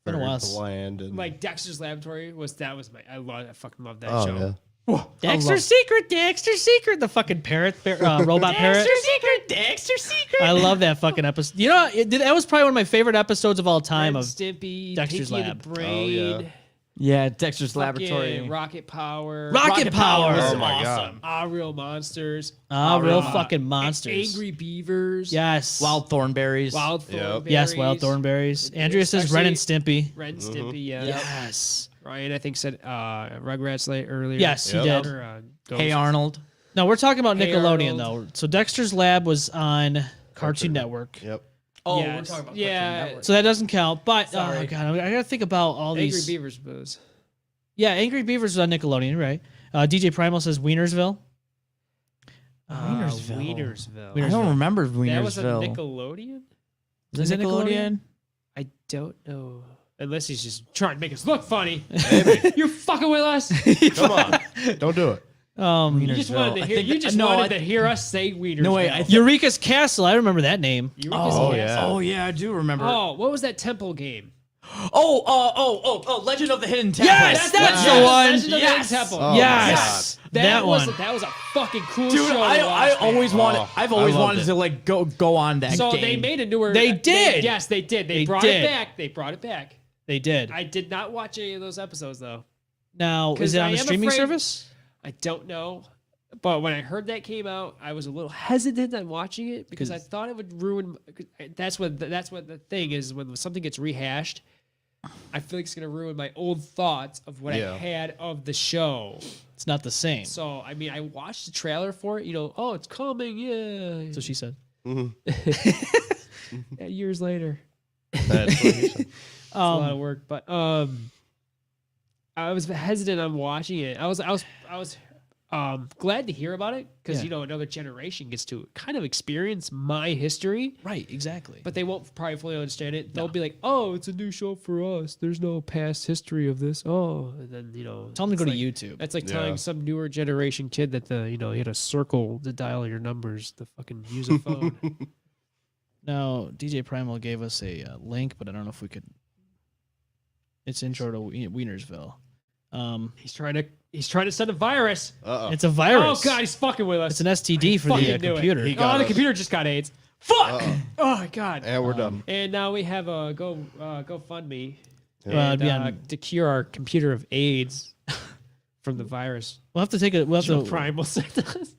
Speaker 2: Been a while.
Speaker 4: Bland and
Speaker 3: Like Dexter's Laboratory was I fucking love that
Speaker 4: oh
Speaker 3: show.
Speaker 4: yeah.
Speaker 2: Dexter's Secret, Dexter's Secret. The fucking robot parrot.
Speaker 5: Dexter's Secret.
Speaker 2: I love that fucking episode. You know, that was probably one of my favorite episodes of all time.
Speaker 3: Ren
Speaker 2: Of
Speaker 3: Stimpy,
Speaker 2: Dexter's
Speaker 3: Pinky
Speaker 2: Lab.
Speaker 3: the Brain,
Speaker 4: Oh, yeah.
Speaker 5: Yeah, Dexter's
Speaker 3: fucking
Speaker 5: Laboratory.
Speaker 3: Rocket Power,
Speaker 2: Rocket Power.
Speaker 5: was
Speaker 4: Oh my
Speaker 5: awesome.
Speaker 3: Real Monsters,
Speaker 2: Real fucking monsters.
Speaker 3: Angry Beavers,
Speaker 2: Yes.
Speaker 5: Wild Thornberries.
Speaker 3: Wild
Speaker 4: Yep.
Speaker 3: Thornberries,
Speaker 2: Yes, Wild Thornberries. Andrea says Ren and Stimpy.
Speaker 3: Ren Stimpy, yeah.
Speaker 2: Yes.
Speaker 3: Ryan, I think said Rugrats earlier.
Speaker 2: Yes, he
Speaker 4: Yep.
Speaker 2: did.
Speaker 3: Or,
Speaker 5: Hey Arnold.
Speaker 2: No, we're talking about
Speaker 3: Hey,
Speaker 2: Nickelodeon,
Speaker 3: Arnold.
Speaker 2: though. So Dexter's Lab was on Cartoon Network.
Speaker 4: Yep.
Speaker 5: Oh,
Speaker 3: Yes.
Speaker 5: we're talking about
Speaker 3: Yeah.
Speaker 5: Cartoon Network.
Speaker 2: So that doesn't count. But,
Speaker 5: Sorry.
Speaker 2: oh, God, I got to think about all
Speaker 3: Angry
Speaker 2: these.
Speaker 3: Beavers was.
Speaker 2: Yeah, Angry Beavers was on Nickelodeon, right? DJ Primal says Wienersville.
Speaker 5: Wienersville.
Speaker 3: Wienersville.
Speaker 5: I don't remember Wienersville.
Speaker 3: That was a Nickelodeon?
Speaker 2: Is it Nickelodeon?
Speaker 3: I don't know. Unless he's just trying to make us look funny. you fucking with us.
Speaker 4: Come on. Don't do it.
Speaker 3: You just wanted to hear. You just wanted to hear us say Wienersville.
Speaker 5: No, wait, I think-
Speaker 2: Eureka's Castle. I remember that name.
Speaker 3: Eureka's
Speaker 4: Oh,
Speaker 3: Castle.
Speaker 4: yeah.
Speaker 5: Oh yeah, I do remember.
Speaker 3: Oh, what was that temple game?
Speaker 5: Legend of the Hidden Temple.
Speaker 2: Yes, that's the
Speaker 3: Yes,
Speaker 2: one.
Speaker 3: Legend of the Hidden
Speaker 5: Yes.
Speaker 3: Temple.
Speaker 4: Oh,
Speaker 2: Yes.
Speaker 3: That was
Speaker 2: one.
Speaker 3: that was a fucking cool
Speaker 5: Dude,
Speaker 3: show.
Speaker 5: I
Speaker 3: to watch,
Speaker 5: always
Speaker 3: man.
Speaker 5: wanted. I've always
Speaker 4: I loved
Speaker 5: wanted
Speaker 4: it.
Speaker 5: to like go on that
Speaker 3: So
Speaker 5: game.
Speaker 3: they made a newer.
Speaker 2: They did.
Speaker 3: Yes, they did. They
Speaker 2: They
Speaker 3: brought
Speaker 2: did.
Speaker 3: it back. They brought it back.
Speaker 2: They did.
Speaker 3: I did not watch any of those episodes though.
Speaker 2: Now,
Speaker 3: 'Cause
Speaker 2: is it on
Speaker 3: I
Speaker 2: a
Speaker 3: am
Speaker 2: streaming
Speaker 3: afraid-
Speaker 2: service?
Speaker 3: I don't know. But when I heard that came out, I was a little hesitant on watching it because I thought it would ruin. That's what the thing is when something gets rehashed. I feel like it's gonna ruin my old thoughts of what
Speaker 4: Yeah.
Speaker 3: I had of the show.
Speaker 2: It's not the same.
Speaker 3: So I mean, I watched the trailer for it. You know, oh, it's coming, yeah.
Speaker 2: So she said.
Speaker 3: Yeah, years later,
Speaker 4: That's what he said.
Speaker 3: it's a lot of work. But I was hesitant on watching it. I was glad to hear about it because
Speaker 2: Yeah.
Speaker 3: you know another generation gets to kind of experience my history.
Speaker 2: Right, exactly.
Speaker 3: But they won't probably fully understand it. They'll be like, "Oh, it's a new show for us. There's no past history of this." Oh, and then you know,
Speaker 2: Tell them to go
Speaker 3: it's
Speaker 2: to
Speaker 3: like-
Speaker 2: YouTube.
Speaker 3: That's like
Speaker 4: Yeah.
Speaker 3: telling some newer generation kid that you had a circle to dial your numbers to fucking use a phone.
Speaker 2: Now, DJ Primal gave us a link, but I don't know if we could. It's intro to Wienersville.
Speaker 3: He's trying to send a virus.
Speaker 4: Uh-oh.
Speaker 2: It's a virus.
Speaker 3: Oh god, he's fucking with us.
Speaker 2: It's an STD for
Speaker 3: fucking
Speaker 2: the
Speaker 3: knew it.
Speaker 2: computer.
Speaker 4: He got
Speaker 3: the
Speaker 4: us.
Speaker 3: computer just got AIDS. Fuck!
Speaker 4: Uh-oh.
Speaker 3: Oh my god.
Speaker 4: And we're done.
Speaker 3: And now we have a GoFundMe
Speaker 2: it'd be
Speaker 3: and,
Speaker 2: on-
Speaker 3: to cure our computer of AIDS from the virus.
Speaker 2: We'll have to take a. We'll have
Speaker 3: Joe
Speaker 2: to.
Speaker 3: Primal sent us.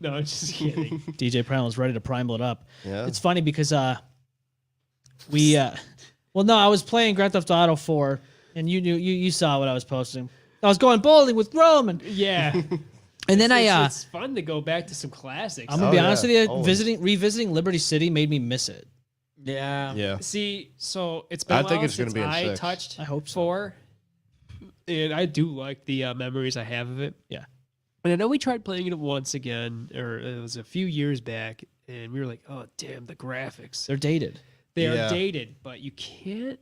Speaker 3: No, I'm just kidding.
Speaker 2: DJ Primal's ready to primal it up.
Speaker 4: Yeah.
Speaker 2: It's funny because we well no, I was playing Grand Theft Auto 4 and you saw what I was posting. I was going bowling with Roman.
Speaker 3: Yeah.
Speaker 2: And then
Speaker 3: It's fun to go back to some classics.
Speaker 2: I'm gonna
Speaker 4: Oh,
Speaker 2: be
Speaker 4: yeah,
Speaker 2: honest with you,
Speaker 4: always.
Speaker 2: revisiting Liberty City made me miss it.
Speaker 5: Yeah.
Speaker 4: Yeah.
Speaker 3: See, so it's been
Speaker 4: I
Speaker 3: a while
Speaker 4: think it's
Speaker 3: since
Speaker 4: gonna be in
Speaker 3: I
Speaker 4: 6.
Speaker 3: touched
Speaker 2: I hope so.
Speaker 3: 4. And I do like the memories I have of it.
Speaker 2: Yeah.
Speaker 3: And I know we tried playing it once again, or it was a few years back, and we were like, oh, damn, the graphics.
Speaker 2: They're dated.
Speaker 3: They
Speaker 4: Yeah.
Speaker 3: are dated, but you can't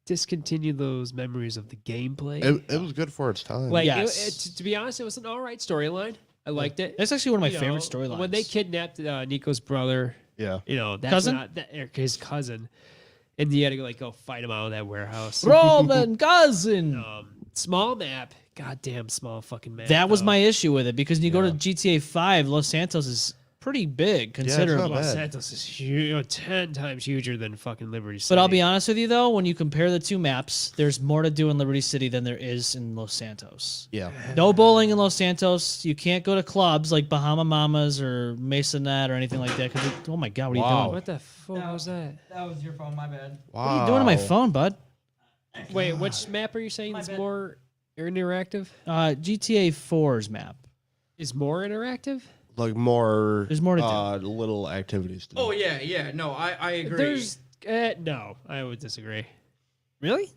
Speaker 3: discontinue those memories of the gameplay.
Speaker 4: It was good for its time.
Speaker 3: Like,
Speaker 2: Yes.
Speaker 3: to be honest, it was an all right storyline. I liked it.
Speaker 2: That's actually one of my
Speaker 3: You
Speaker 2: favorite
Speaker 3: know,
Speaker 2: storylines.
Speaker 3: When they kidnapped Nico's brother,
Speaker 4: yeah.
Speaker 3: you know, that's
Speaker 2: Cousin?
Speaker 3: his cousin, and you had to go fight him out of that warehouse.
Speaker 2: Roman cousin.
Speaker 3: Small map, goddamn small fucking map.
Speaker 2: That was
Speaker 3: though.
Speaker 2: my issue with it because when you go to
Speaker 4: Yeah.
Speaker 2: GTA 5, Los Santos is pretty big
Speaker 4: not
Speaker 2: considerably.
Speaker 4: bad.
Speaker 3: Los Santos is huge, 10 times huger than fucking Liberty City.
Speaker 2: But I'll be honest with you though, when you compare the two maps, there's more to do in Liberty City than there is in Los Santos.
Speaker 4: Yeah.
Speaker 2: No bowling in Los Santos. You can't go to clubs like Bahama Mamas or Masonette or anything like that. Oh my God, what are you doing?
Speaker 3: What the fuck was that?
Speaker 5: That was your phone. My bad.
Speaker 4: Wow.
Speaker 2: What are you doing to my phone, bud?
Speaker 3: Wait, which map are you saying is more interactive?
Speaker 2: GTA 4's map.
Speaker 3: Is more interactive?
Speaker 4: Like more.
Speaker 2: There's more to do.
Speaker 4: Little activities. To do.
Speaker 5: Oh yeah. No, I agree.
Speaker 3: There's no, I would disagree.
Speaker 2: Really?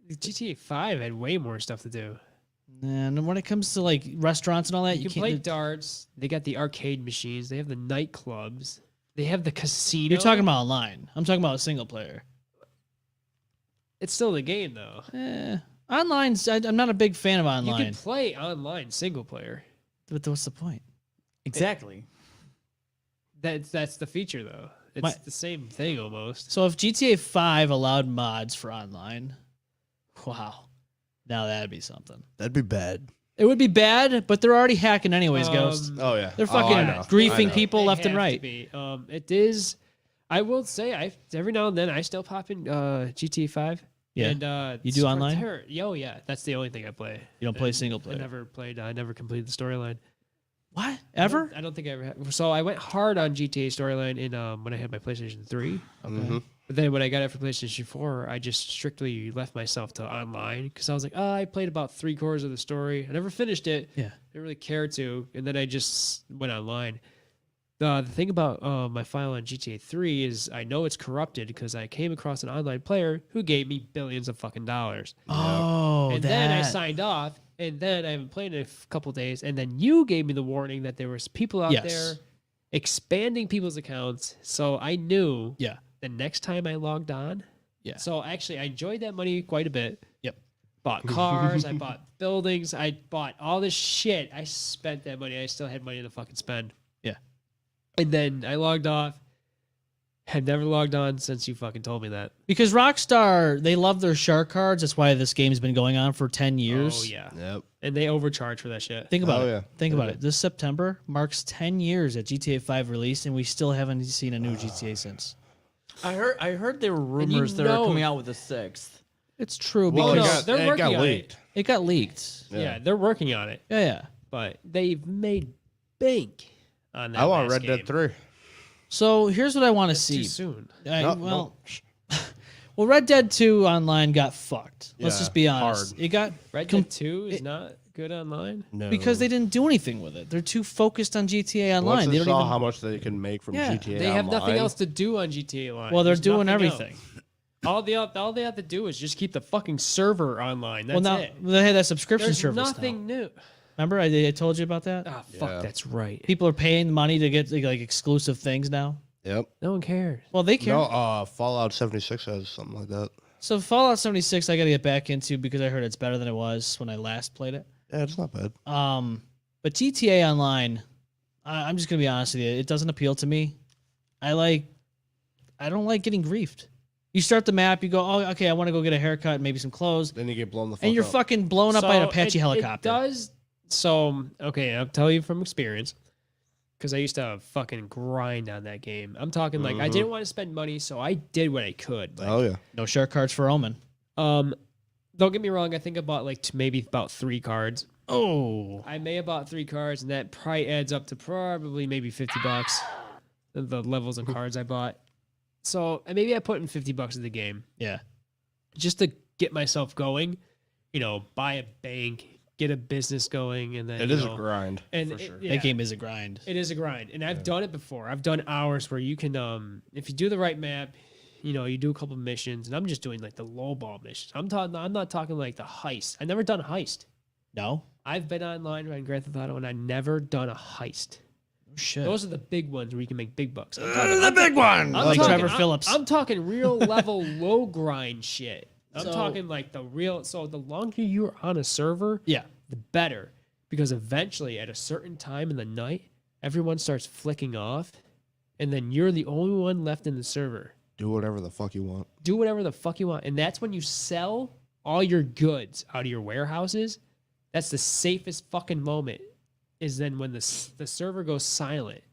Speaker 3: GTA 5 had way more stuff to do.
Speaker 2: And when it comes to like restaurants and all that,
Speaker 3: You
Speaker 2: you
Speaker 3: can
Speaker 2: can't
Speaker 3: play darts. They got the arcade machines. They have the nightclubs. They have the casino.
Speaker 2: You're talking about online. I'm talking about a single player.
Speaker 3: It's still the game though.
Speaker 2: Online's. I'm not a big fan of
Speaker 3: You
Speaker 2: online.
Speaker 3: can play online single player.
Speaker 2: But what's the point?
Speaker 5: exactly.
Speaker 3: That's the feature though. It's the same thing almost.
Speaker 2: So if GTA 5 allowed mods for online, wow, now that'd be something.
Speaker 4: That'd be bad.
Speaker 2: It would be bad, but they're already hacking anyways, Ghost.
Speaker 4: Oh yeah.
Speaker 2: They're
Speaker 4: Oh, I
Speaker 2: fucking
Speaker 4: know.
Speaker 2: griefing
Speaker 4: I know.
Speaker 2: people
Speaker 3: They
Speaker 2: left and
Speaker 3: have to
Speaker 2: right.
Speaker 3: be. It is. I will say, every now and then I still pop in GTA 5.
Speaker 2: Yeah.
Speaker 3: And
Speaker 2: You do online?
Speaker 3: Oh yeah, that's the only thing I play.
Speaker 2: You don't play
Speaker 3: And
Speaker 2: single player.
Speaker 3: I never completed the storyline.
Speaker 2: What? Ever?
Speaker 3: I don't think I ever had. So I went hard on GTA storyline in when I had my PlayStation 3.
Speaker 2: Okay.
Speaker 3: But then when I got it for PlayStation 4, I just strictly left myself to online because I was like, I played about 3/4 of the story. I never finished it.
Speaker 2: Yeah.
Speaker 3: Didn't really care to. And then I just went online. The thing about my file on GTA 3 is I know it's corrupted because I came across an online player who gave me billions of fucking dollars.
Speaker 2: Oh,
Speaker 3: And then I signed off, and then I haven't played in a couple days, and then you gave me the warning that there was people out
Speaker 2: Yes.
Speaker 3: there expanding people's accounts. So I knew
Speaker 2: Yeah.
Speaker 3: the next time I logged on.
Speaker 2: Yeah.
Speaker 3: So actually, I enjoyed that money quite a bit.
Speaker 2: Yep.
Speaker 3: Bought cars, I bought buildings, I bought all this shit. I spent that money. I still had money to fucking spend.
Speaker 2: Yeah.
Speaker 3: And then I logged off. Had never logged on since you fucking told me that.
Speaker 2: Because Rockstar, they love their shark cards. That's why this game's been going on for 10 years.
Speaker 3: Oh yeah.
Speaker 4: Yep.
Speaker 3: And they overcharge for that shit.
Speaker 2: Think about
Speaker 4: Oh,
Speaker 2: it.
Speaker 4: yeah.
Speaker 2: Think about it. This September marks 10 years at GTA 5 release, and we still haven't seen a new GTA since.
Speaker 5: I heard there were
Speaker 3: you
Speaker 5: rumors that are
Speaker 3: know-
Speaker 5: coming out with a 6th.
Speaker 2: It's true
Speaker 4: Well,
Speaker 2: because
Speaker 3: they're
Speaker 4: it
Speaker 3: working
Speaker 4: got
Speaker 3: on
Speaker 4: leaked.
Speaker 2: it got leaked.
Speaker 3: Yeah, they're working on it.
Speaker 2: Yeah.
Speaker 3: But they've made bank on that.
Speaker 4: I want
Speaker 3: last
Speaker 4: Red Dead
Speaker 3: game.
Speaker 4: 3.
Speaker 2: So here's what I want to
Speaker 3: Too
Speaker 2: see.
Speaker 3: soon.
Speaker 2: Well, well, Red Dead 2 online got fucked. Let's
Speaker 4: Yeah,
Speaker 2: just be honest.
Speaker 4: hard.
Speaker 2: It got
Speaker 3: Red
Speaker 2: com-
Speaker 3: Dead 2 is not good online.
Speaker 4: No.
Speaker 2: because they didn't do anything with it. They're too focused on GTA
Speaker 4: Once
Speaker 2: Online.
Speaker 4: they
Speaker 2: They don't
Speaker 4: saw
Speaker 2: even.
Speaker 4: how much they can make from
Speaker 2: Yeah.
Speaker 4: GTA
Speaker 3: They have nothing
Speaker 4: Online.
Speaker 3: else to do on GTA Online.
Speaker 2: Well, they're
Speaker 3: There's
Speaker 2: doing
Speaker 3: nothing
Speaker 2: everything.
Speaker 3: else. All they have to do is just keep the fucking server online. That's
Speaker 2: Well, now
Speaker 3: it.
Speaker 2: they had that subscription
Speaker 3: There's
Speaker 2: service.
Speaker 3: nothing
Speaker 2: Now.
Speaker 3: new.
Speaker 2: Remember, I told you about that.
Speaker 3: Ah, fuck,
Speaker 4: Yeah.
Speaker 3: that's right.
Speaker 2: People are paying money to get like exclusive things now.
Speaker 4: Yep.
Speaker 3: No one cares.
Speaker 2: Well, they care.
Speaker 4: No, Fallout 76 has something like that.
Speaker 2: So Fallout 76, I got to get back into because I heard it's better than it was when I last played it.
Speaker 4: Yeah, it's not bad.
Speaker 2: But GTA Online, I'm just gonna be honest with you, it doesn't appeal to me. I don't like getting griefed. You start the map, you go, oh, okay, I want to go get a haircut and maybe some clothes,
Speaker 4: Then you get blown the fuck
Speaker 2: and you're
Speaker 4: up.
Speaker 2: fucking blown up by an
Speaker 3: So
Speaker 2: Apache helicopter.
Speaker 3: It does. So, okay, I'll tell you from experience. Because I used to fucking grind on that game. I'm talking like I didn't want to spend money, so I did what I could. Like,
Speaker 4: Oh, yeah.
Speaker 2: No shark cards for Omen.
Speaker 3: don't get me wrong. I think I bought like maybe about 3 cards.
Speaker 2: Oh,
Speaker 3: I may have bought 3 cards, and that probably adds up to probably maybe $50. The levels of cards I bought. So and maybe I put in $50 in the game
Speaker 2: yeah.
Speaker 3: just to get myself going. You know, buy a bank, get a business going, and then
Speaker 4: It
Speaker 3: you
Speaker 4: is
Speaker 3: know,
Speaker 4: a grind,
Speaker 3: and
Speaker 4: for
Speaker 3: it-
Speaker 4: sure.
Speaker 3: yeah.
Speaker 2: That game is a grind.
Speaker 3: It is a grind, and I've done it before. I've done hours where you can, if you do the right map, you know, you do a couple missions, and I'm just doing like the low ball missions. I'm not talking like the heist. I never done a heist.
Speaker 2: No?
Speaker 3: I've been online on Grand Theft Auto, and I never done a heist.
Speaker 2: Oh, shit.
Speaker 3: Those are the big ones where you can make big bucks.
Speaker 2: the big one!
Speaker 3: I'm
Speaker 2: Like
Speaker 3: talking-
Speaker 2: Trevor Phillips.
Speaker 3: I'm talking real level low grind shit. I'm
Speaker 2: So-
Speaker 3: talking like the real. So the longer you're on a server,
Speaker 2: yeah.
Speaker 3: the better, because eventually at a certain time in the night, everyone starts flicking off, and then you're the only one left in the server.
Speaker 4: Do whatever the fuck you want.
Speaker 3: Do whatever the fuck you want, and that's when you sell all your goods out of your warehouses. That's the safest fucking moment. Is then when the server goes silent,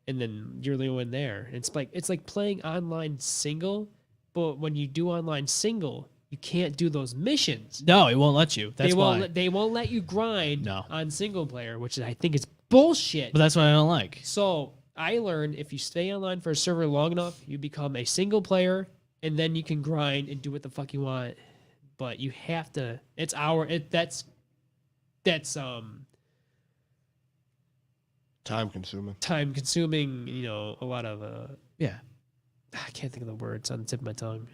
Speaker 3: and then you're the only one there. It's like playing online single, but when you do online single, you can't do those missions.
Speaker 2: No, it won't let you. That's why.
Speaker 3: They won't let you grind
Speaker 2: No.
Speaker 3: on single player, which I think is bullshit.
Speaker 2: But that's what I don't like.
Speaker 3: So I learned if you stay online for a server long enough, you become a single player, and then you can grind and do what the fuck you want. But you have to. That's
Speaker 4: Time consuming.
Speaker 3: time consuming. You know, a lot of
Speaker 2: Yeah.
Speaker 3: I can't think of the words on the tip of my tongue.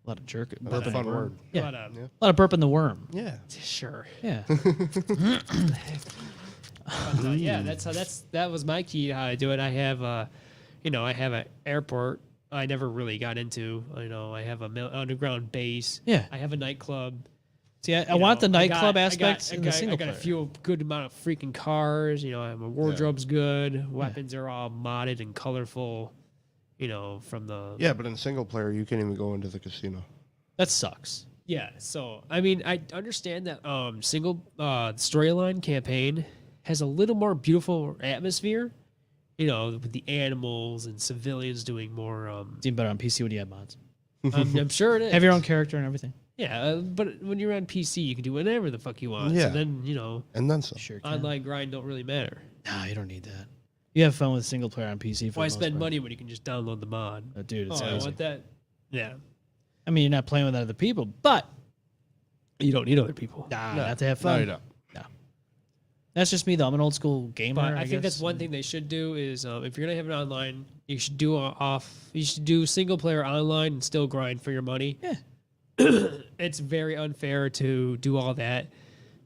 Speaker 2: A lot of jerk.
Speaker 4: That's a fun word.
Speaker 2: Yeah.
Speaker 3: A lot of,
Speaker 2: A lot of burping the worm.
Speaker 4: Yeah.
Speaker 3: sure.
Speaker 2: Yeah.
Speaker 3: Yeah, that was my key to how I do it. I have I have an airport I never really got into. You know, I have a underground base.
Speaker 2: Yeah.
Speaker 3: I have a nightclub.
Speaker 2: See, I want the nightclub aspect in the
Speaker 3: I
Speaker 2: single
Speaker 3: got
Speaker 2: player.
Speaker 3: a few good amount of freaking cars. You know, my wardrobe's good. Weapons are all modded and colorful. You know, from the
Speaker 4: Yeah, but in single player, you can't even go into the casino.
Speaker 2: That sucks.
Speaker 3: yeah. So I mean, I understand that single storyline campaign has a little more beautiful atmosphere. You know, with the animals and civilians doing more.
Speaker 2: It's even better on PC when you have mods.
Speaker 3: I'm sure it is.
Speaker 2: Have your own character and everything.
Speaker 3: Yeah, but when you're on PC, you can do whatever the fuck you want.
Speaker 4: Yeah.
Speaker 3: So then, you know,
Speaker 4: And then some.
Speaker 2: Sure can.
Speaker 3: online grind don't really matter.
Speaker 2: Nah, you don't need that. You have fun with single player on PC. For
Speaker 3: Why
Speaker 2: the most
Speaker 3: spend
Speaker 2: part.
Speaker 3: money when you can just download the mod?
Speaker 2: Dude, it's
Speaker 3: Oh, I
Speaker 2: easy.
Speaker 3: want that. Yeah.
Speaker 2: I mean, you're not playing with other people, but
Speaker 3: You don't need other people.
Speaker 2: nah,
Speaker 4: No.
Speaker 2: not to have
Speaker 4: No,
Speaker 2: fun.
Speaker 4: you don't.
Speaker 2: That's just me, though. I'm an old school gamer.
Speaker 3: But I think that's
Speaker 2: guess.
Speaker 3: one thing they should do is if you're gonna have it online, you should do single player online and still grind for your money.
Speaker 2: Yeah.
Speaker 3: It's very unfair to do all that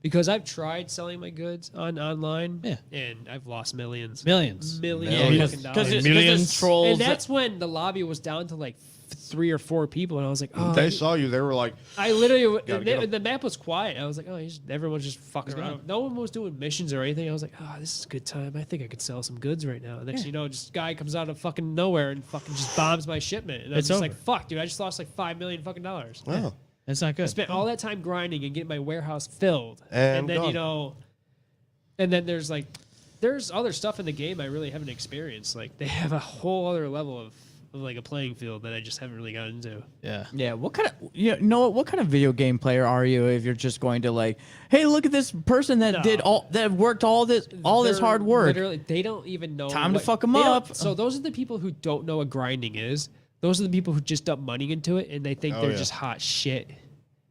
Speaker 3: because I've tried selling my goods online.
Speaker 2: Yeah.
Speaker 3: And I've lost millions.
Speaker 2: Millions.
Speaker 3: Millions
Speaker 5: Yeah,
Speaker 3: of
Speaker 5: because
Speaker 3: fucking dollars.
Speaker 2: Millions.
Speaker 5: trolls.
Speaker 3: And that's when the lobby was down to like 3 or 4 people, and I was like, "Oh!"
Speaker 4: They saw you. They were like,
Speaker 3: I literally,
Speaker 4: Gotta get 'em.
Speaker 3: the map was quiet. I was like, "Oh, everyone's just fucking around." No one was doing missions or anything. I was like, "Oh, this is a good time. I think I could sell some goods right now." Next, thing you know, just guy comes out of fucking nowhere and fucking just bombs my shipment, and I'm
Speaker 2: It's
Speaker 3: just
Speaker 2: over.
Speaker 3: like, "Fuck, dude! I just lost like $5 million fucking dollars."
Speaker 4: oh.
Speaker 2: That's not
Speaker 3: I
Speaker 2: good.
Speaker 3: spent all that time grinding and getting my warehouse filled,
Speaker 4: And
Speaker 3: then
Speaker 4: gone.
Speaker 3: and then there's other stuff in the game I really haven't experienced. Like they have a whole other level of like a playing field that I just haven't really gotten into.
Speaker 2: Yeah.
Speaker 5: Yeah, what kind of what kind of video game player are you if you're just going to like, hey, look at this person that worked all this
Speaker 3: They're
Speaker 5: hard work.
Speaker 3: Literally, they don't even know.
Speaker 5: Time to fuck 'em
Speaker 3: they don't-
Speaker 5: up.
Speaker 3: So those are the people who don't know what grinding is. Those are the people who just dump money into it and they think
Speaker 4: Oh,
Speaker 3: they're
Speaker 4: yeah.
Speaker 3: just hot shit.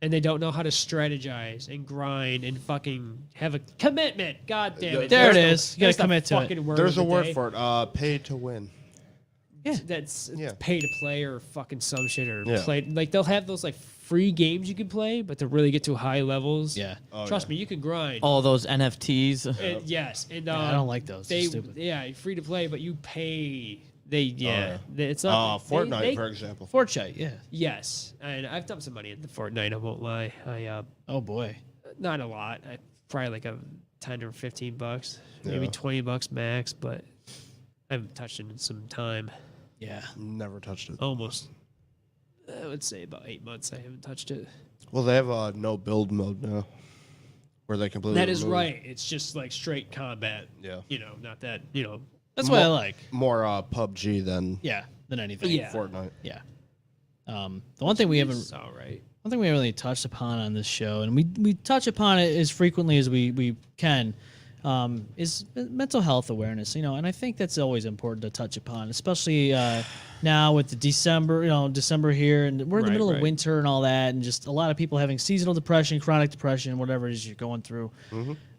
Speaker 3: And they don't know how to strategize and grind and fucking have a commitment. God damn it.
Speaker 2: There it
Speaker 3: There's
Speaker 2: is. You gotta
Speaker 3: there's the
Speaker 2: commit to it.
Speaker 3: fucking word
Speaker 4: There's
Speaker 3: of
Speaker 4: a
Speaker 3: the
Speaker 4: word
Speaker 3: day.
Speaker 4: for it. Pay to win.
Speaker 3: That's
Speaker 4: Yeah.
Speaker 3: pay to play or fucking some shit or
Speaker 4: Yeah.
Speaker 3: play. Like they'll have those like free games you can play, but to really get to high levels.
Speaker 2: Yeah.
Speaker 3: Trust me, you can grind.
Speaker 5: All those NFTs.
Speaker 3: And, yes. And
Speaker 2: I don't like those. They're
Speaker 3: They
Speaker 2: stupid.
Speaker 3: yeah, free to play, but you pay. It's
Speaker 4: Fortnite,
Speaker 3: not
Speaker 4: for example.
Speaker 2: Fortnite, yeah.
Speaker 3: Yes, and I've dumped some money into Fortnite. I won't lie. I
Speaker 2: Oh, boy.
Speaker 3: not a lot. I probably like a $10 or $15, maybe
Speaker 4: Yeah.
Speaker 3: $20 max, but I haven't touched it in some time.
Speaker 2: Yeah.
Speaker 4: Never touched it.
Speaker 3: Almost, I would say about 8 months. I haven't touched it.
Speaker 4: Well, they have a no build mode now, where they completely.
Speaker 3: That is
Speaker 4: remove
Speaker 3: right. It's just like straight combat.
Speaker 4: Yeah.
Speaker 3: You know, not that
Speaker 2: That's what I like.
Speaker 4: More PUBG than
Speaker 2: Yeah. Than anything.
Speaker 3: Yeah.
Speaker 4: Fortnite.
Speaker 2: Yeah. The one thing we haven't
Speaker 3: It's all right.
Speaker 2: One thing we haven't really touched upon on this show, and we touch upon it as frequently as we can, is mental health awareness. And I think that's always important to touch upon, especially now with the December here, and we're in the
Speaker 3: Right,
Speaker 2: middle of
Speaker 3: right.
Speaker 2: winter and all that, and just a lot of people having seasonal depression, chronic depression, whatever it is you're going through.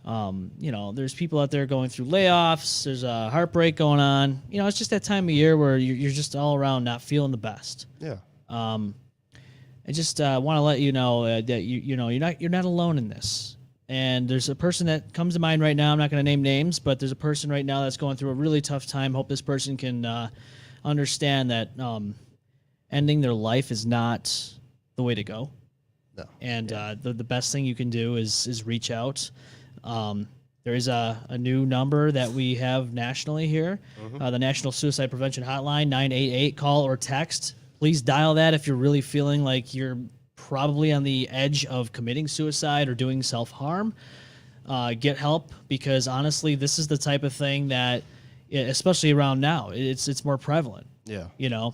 Speaker 2: There's people out there going through layoffs. There's a heartbreak going on. It's just that time of year where you're just all around not feeling the best.
Speaker 4: Yeah.
Speaker 2: I just want to let you know that you're not alone in this. And there's a person that comes to mind right now. I'm not going to name names, but there's a person right now that's going through a really tough time. Hope this person can understand that ending their life is not the way to go.
Speaker 4: No.
Speaker 2: And the best thing you can do is reach out. There is a new number that we have nationally here, the National Suicide Prevention Hotline, 988. Call or text. Please dial that if you're really feeling like you're probably on the edge of committing suicide or doing self-harm. Get help, because honestly, this is the type of thing that Yeah, especially around now, it's more prevalent.
Speaker 4: Yeah.
Speaker 2: You know,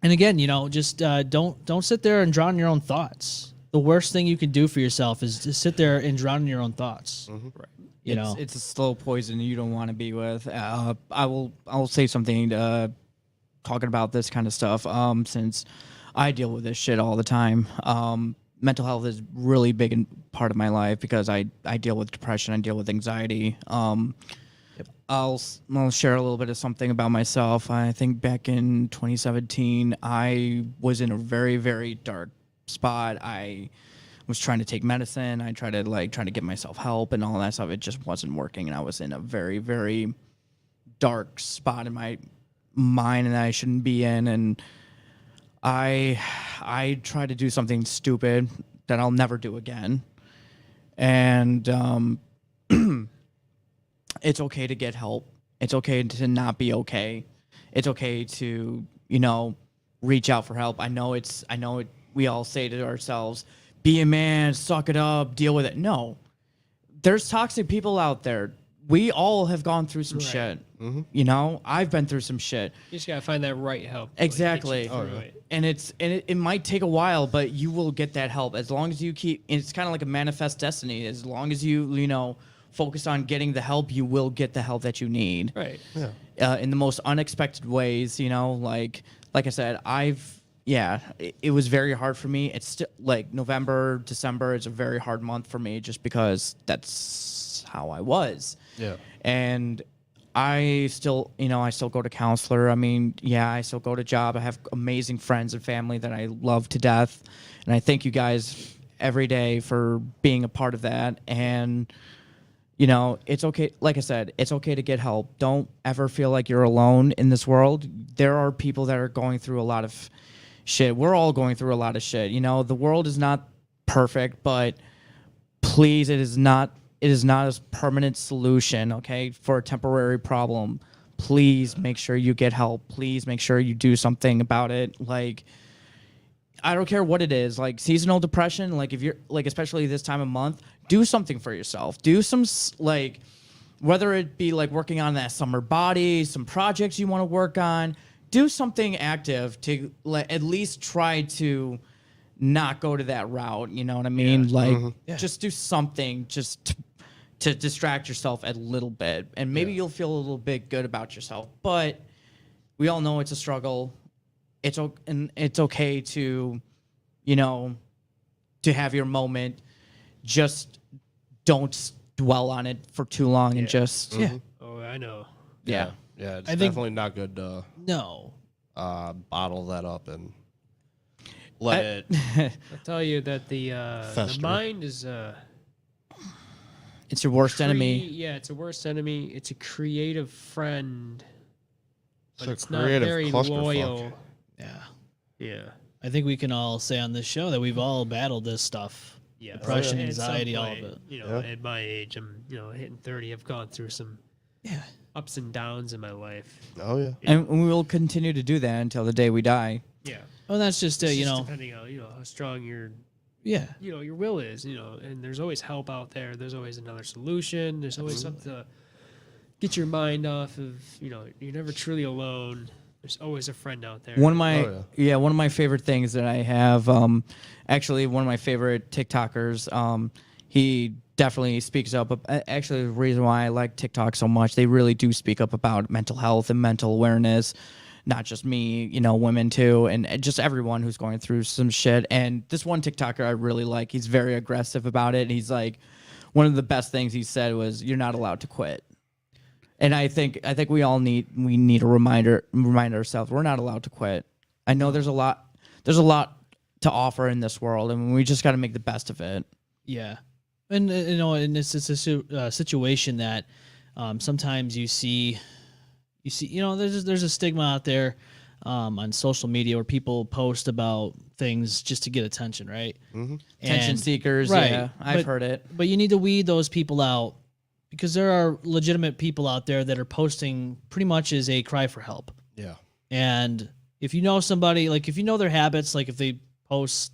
Speaker 2: and again, you know, just don't sit there and drown in your own thoughts. The worst thing you can do for yourself is to sit there and drown in your own thoughts.
Speaker 3: Right.
Speaker 2: You know,
Speaker 5: It's a slow poison you don't want to be with. I'll say something talking about this kind of stuff. Since I deal with this shit all the time. Mental health is really big in part of my life because I deal with depression. I deal with anxiety. I'll share a little bit of something about myself. I think back in 2017, I was in a very, very dark spot. I was trying to take medicine. I tried to get myself help and all that stuff. It just wasn't working, and I was in a very, very dark spot in my mind that I shouldn't be in. And I tried to do something stupid that I'll never do again. And it's okay to get help. It's okay to not be okay. It's okay to, you know, reach out for help. I know we all say to ourselves, be a man, suck it up, deal with it. No. There's toxic people out there. We all have gone through some shit.
Speaker 4: Mm-hmm.
Speaker 5: You know, I've been through some shit.
Speaker 3: You just gotta find that right help.
Speaker 5: Exactly.
Speaker 3: It.
Speaker 5: And it might take a while, but you will get that help as long as you keep. It's kind of like a manifest destiny. As long as you know, focus on getting the help, you will get the help that you need.
Speaker 3: Right.
Speaker 4: Yeah.
Speaker 5: In the most unexpected ways. You know, like I said, it was very hard for me. It's still like November, December is a very hard month for me just because that's how I was.
Speaker 4: Yeah.
Speaker 5: And I still go to counselor. I mean, yeah, I still go to job. I have amazing friends and family that I love to death. And I thank you guys every day for being a part of that. And, you know, it's okay. Like I said, it's okay to get help. Don't ever feel like you're alone in this world. There are people that are going through a lot of shit. We're all going through a lot of shit. You know, the world is not perfect, but please, it is not a permanent solution, okay, for a temporary problem. Please make sure you get help. Please make sure you do something about it. Like, I don't care what it is, like seasonal depression, like if you're like, especially this time of month, do something for yourself. Do some like, whether it be like working on that summer body, some projects you want to work on, do something active to at least try to not go to that route. You know what I mean? Like, just do something just to distract yourself a little bit, and maybe you'll feel a little bit good about yourself. But we all know it's a struggle. It's okay to, you know, to have your moment. Just don't dwell on it for too long, and just
Speaker 3: Oh, I know.
Speaker 5: yeah.
Speaker 4: Yeah, it's
Speaker 2: I think-
Speaker 4: definitely not good to
Speaker 2: no.
Speaker 4: bottle that up and let it.
Speaker 3: I'll tell you that the
Speaker 4: Fester.
Speaker 3: mind is
Speaker 5: It's your worst enemy.
Speaker 3: Yeah, it's a worst enemy. It's a creative friend, but
Speaker 4: a
Speaker 3: it's not
Speaker 4: creative
Speaker 3: very
Speaker 4: clusterfuck.
Speaker 3: loyal.
Speaker 2: Yeah.
Speaker 3: Yeah.
Speaker 2: I think we can all say on this show that we've all battled this stuff.
Speaker 3: Yeah.
Speaker 2: Depression,
Speaker 3: At some
Speaker 2: anxiety, all
Speaker 3: point,
Speaker 2: of it.
Speaker 3: You know, at my age, I'm, you know, hitting 30. I've gone through some ups and downs in my life.
Speaker 4: Oh yeah.
Speaker 5: And we will continue to do that until the day we die.
Speaker 3: Yeah.
Speaker 2: Well, that's just
Speaker 3: It's
Speaker 2: you
Speaker 3: just
Speaker 2: know,
Speaker 3: depending on, you know, how strong your
Speaker 2: yeah.
Speaker 3: you know, your will is, you know, and there's always help out there. There's always another solution. There's always something to get your mind off of, you know, you're never truly alone. There's always a friend out there.
Speaker 5: One of my
Speaker 4: Oh, yeah.
Speaker 5: one of my favorite things that I have, actually one of my favorite TikTokers, he definitely speaks up. Actually, the reason why I like TikTok so much, they really do speak up about mental health and mental awareness. Not just me, you know, women too, and just everyone who's going through some shit. And this one TikToker I really like, he's very aggressive about it. And he's like, one of the best things he said was, "You're not allowed to quit." And I think we all need a remind ourselves we're not allowed to quit. I know there's a lot to offer in this world, and we just got to make the best of it.
Speaker 2: Yeah, and you know, and it's a situation that sometimes you see, you know, there's a stigma out there on social media where people post about things just to get attention, right?
Speaker 4: Mm-hmm.
Speaker 5: Attention
Speaker 2: And-
Speaker 5: seekers,
Speaker 2: right,
Speaker 5: yeah, I've
Speaker 2: but-
Speaker 5: heard it.
Speaker 2: But you need to weed those people out because there are legitimate people out there that are posting pretty much as a cry for help.
Speaker 4: Yeah.
Speaker 2: And if you know somebody, like if you know their habits, like if they post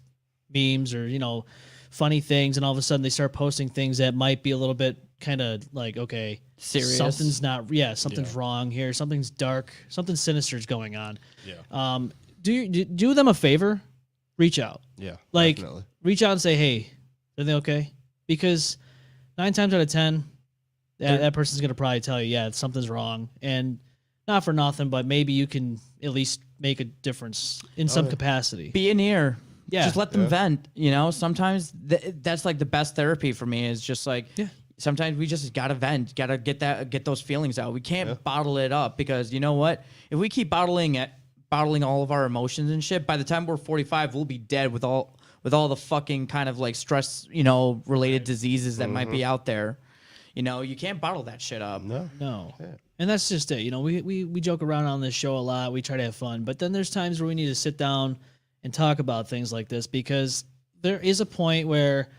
Speaker 2: memes or, you know, funny things and all of a sudden they start posting things that might be a little bit kind of like, okay,
Speaker 5: Serious.
Speaker 2: something's wrong here. Something's dark. Something sinister is going on.
Speaker 4: Yeah.
Speaker 2: Do them a favor. Reach out.
Speaker 4: Yeah.
Speaker 2: Like,
Speaker 4: definitely.
Speaker 2: reach out and say, hey, are they okay? Because 9 times out of 10, that person's going to probably tell you, yeah, something's wrong. And not for nothing, but maybe you can at least make a difference in some capacity.
Speaker 5: Be an ear.
Speaker 2: Yeah.
Speaker 5: Just let them vent. You know, sometimes that's like the best therapy for me is just like, sometimes we just gotta vent, gotta get those feelings out. We can't bottle it up because you know what? If we keep bottling all of our emotions and shit, by the time we're 45, we'll be dead with all the fucking kind of like stress, you know, related diseases that might be out there. You know, you can't bottle that shit up.
Speaker 2: No. Yeah. And that's just it. You know, we joke around on this show a lot. We try to have fun, but then there's times where we need to sit down and talk about things like this because there is a point where,